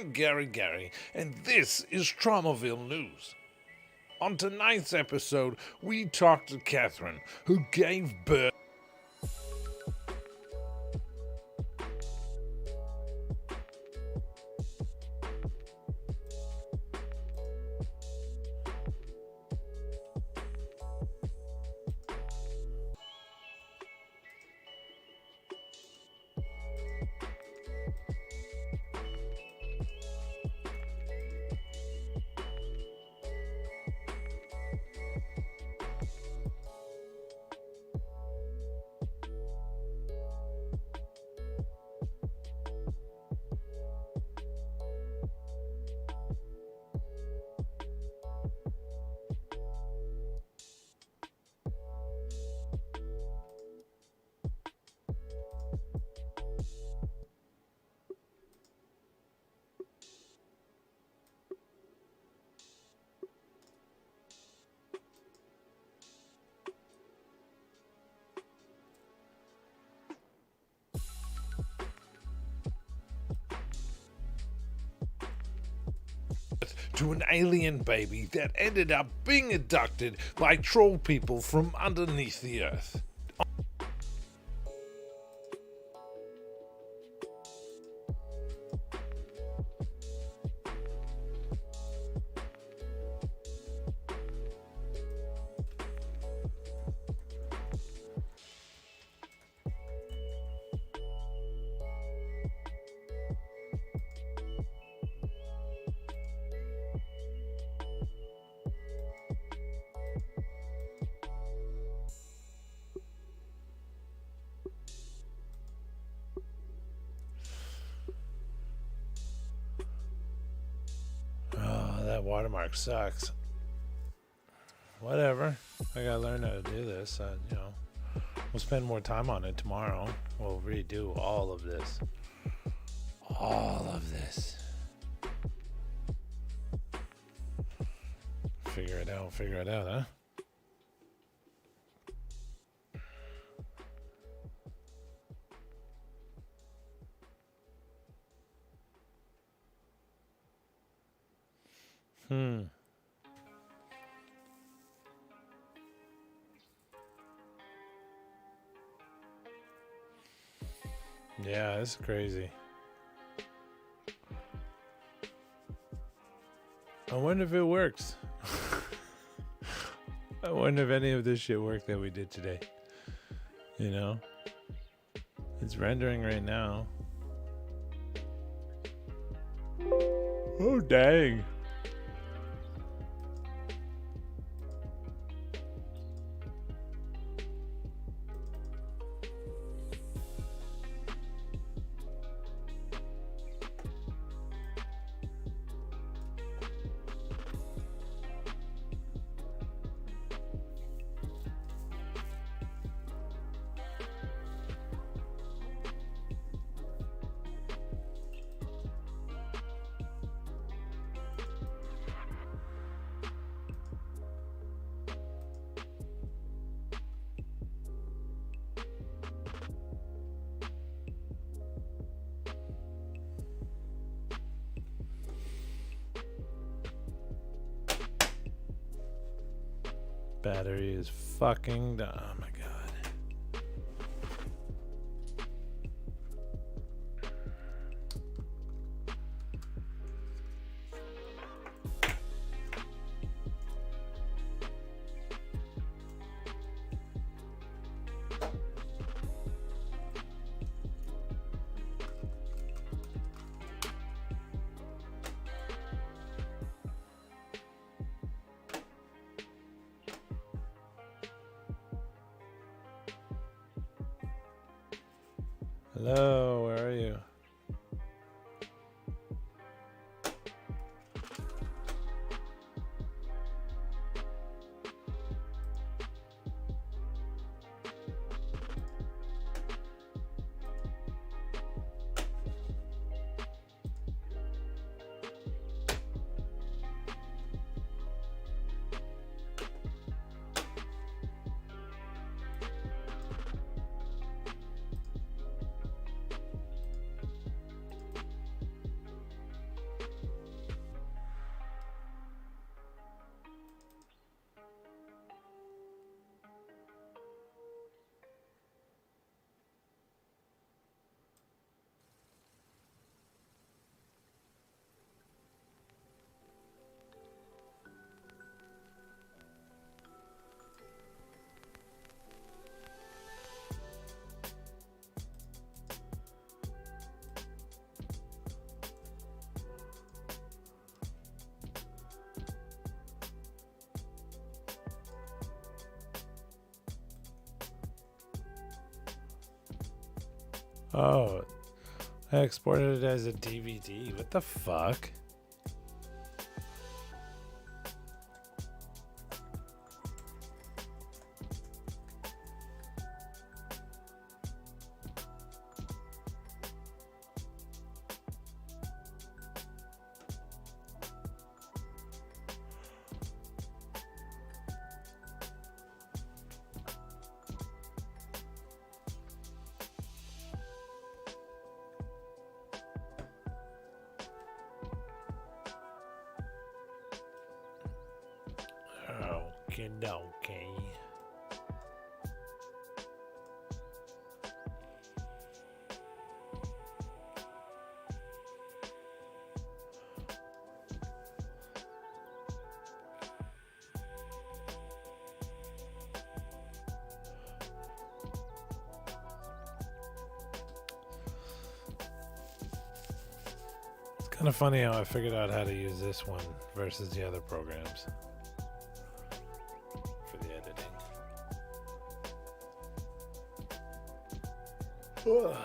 I'm Gary, and this is Traumaville News. On tonight's episode, we talked to Catherine, who gave birth to an alien baby that ended up being abducted by troll people from underneath the earth. That watermark sucks. Whatever. I gotta learn how to do this. We'll spend more time on it tomorrow. We'll redo all of this. All of this. Figure it out, huh? Yeah, this is crazy. I wonder if it works. I wonder if any of this shit worked that we did today. You know? It's rendering right now. Oh, dang. Battery is fucking done. Oh my god. Hello, where are you? Oh, I exported it as a DVD. What the fuck? Okay, okay. It's kind of funny how I figured out how to use this one versus the other programs. Ugh.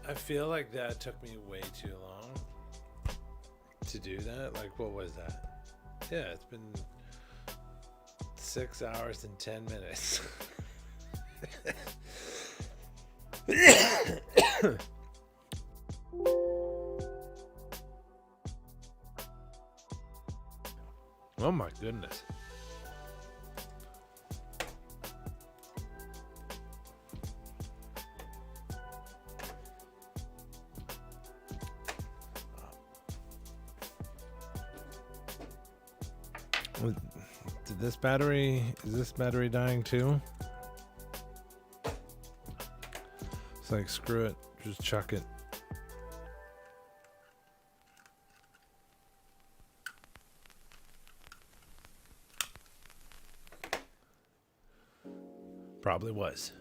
I feel like that took me way too long to do that. Like, what was that? Yeah, it's been 6 hours and 10 minutes. Oh my goodness. Did this battery, is this battery dying too? It's like, screw it, just chuck it. Probably was.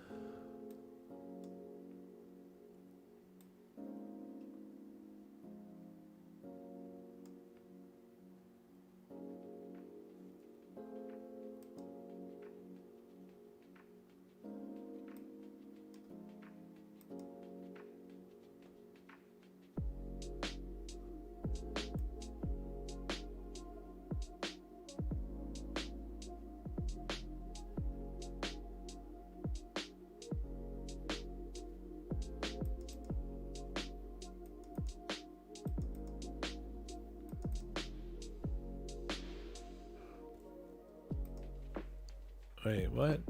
Wait, what?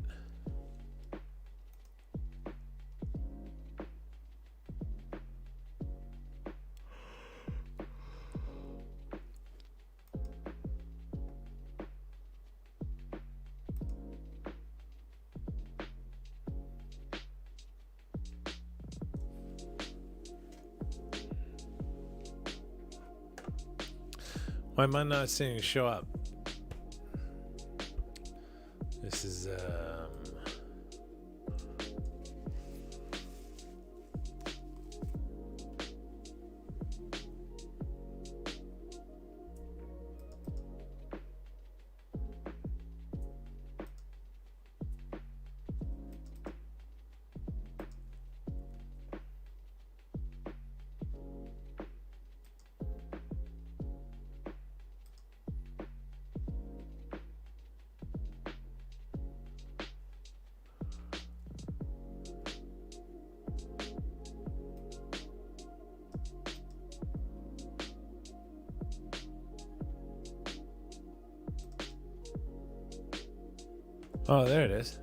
Why am I not seeing it show up? This is oh, there it is.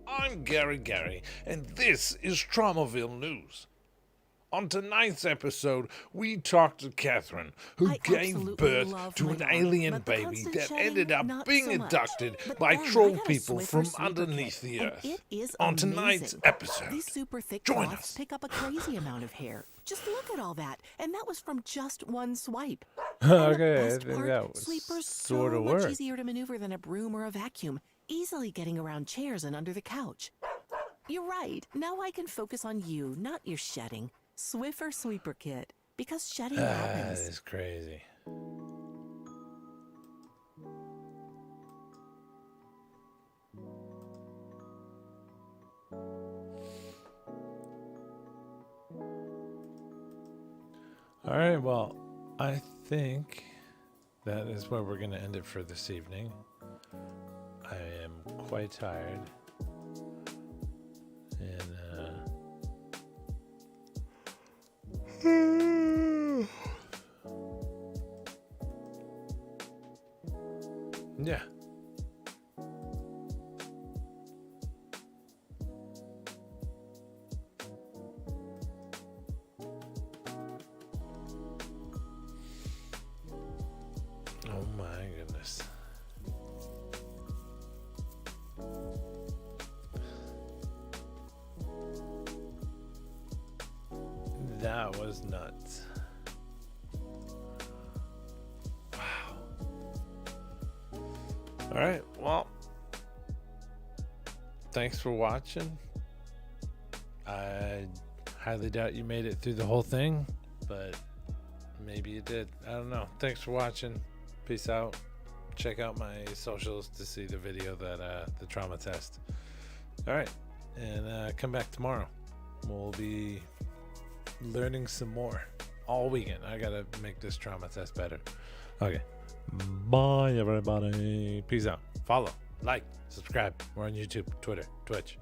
I'm Gary, and this is Traumaville News. On tonight's episode, we talked to Catherine, who gave birth to an alien baby that ended up being abducted by troll people from underneath the earth. On tonight's episode, these super thick join cloths us. pick up a crazy amount of hair. Just look at all that, and that was from just one swipe. Okay, I Best think part, that was sleepers sort so of much work. easier to maneuver than a broom or a vacuum, easily getting around chairs and under the couch. You're right. Now I can focus on you, not your shedding. Swiffer Sweeper Kit, because shedding That happens. is crazy. All right, well, I think that is where we're going to end it for this evening. I am quite tired. And, yeah. Oh my goodness. That was nuts. Wow. All right, well, thanks for watching. I highly doubt you made it through the whole thing, but maybe you did. I don't know. Thanks for watching. Peace out. Check out my socials to see the video that the trauma test. All right, and come back tomorrow. We'll be learning some more all weekend. I gotta make this trauma test better. Okay, bye everybody. Peace out. Follow, like, subscribe. We're on YouTube, Twitter, Twitch.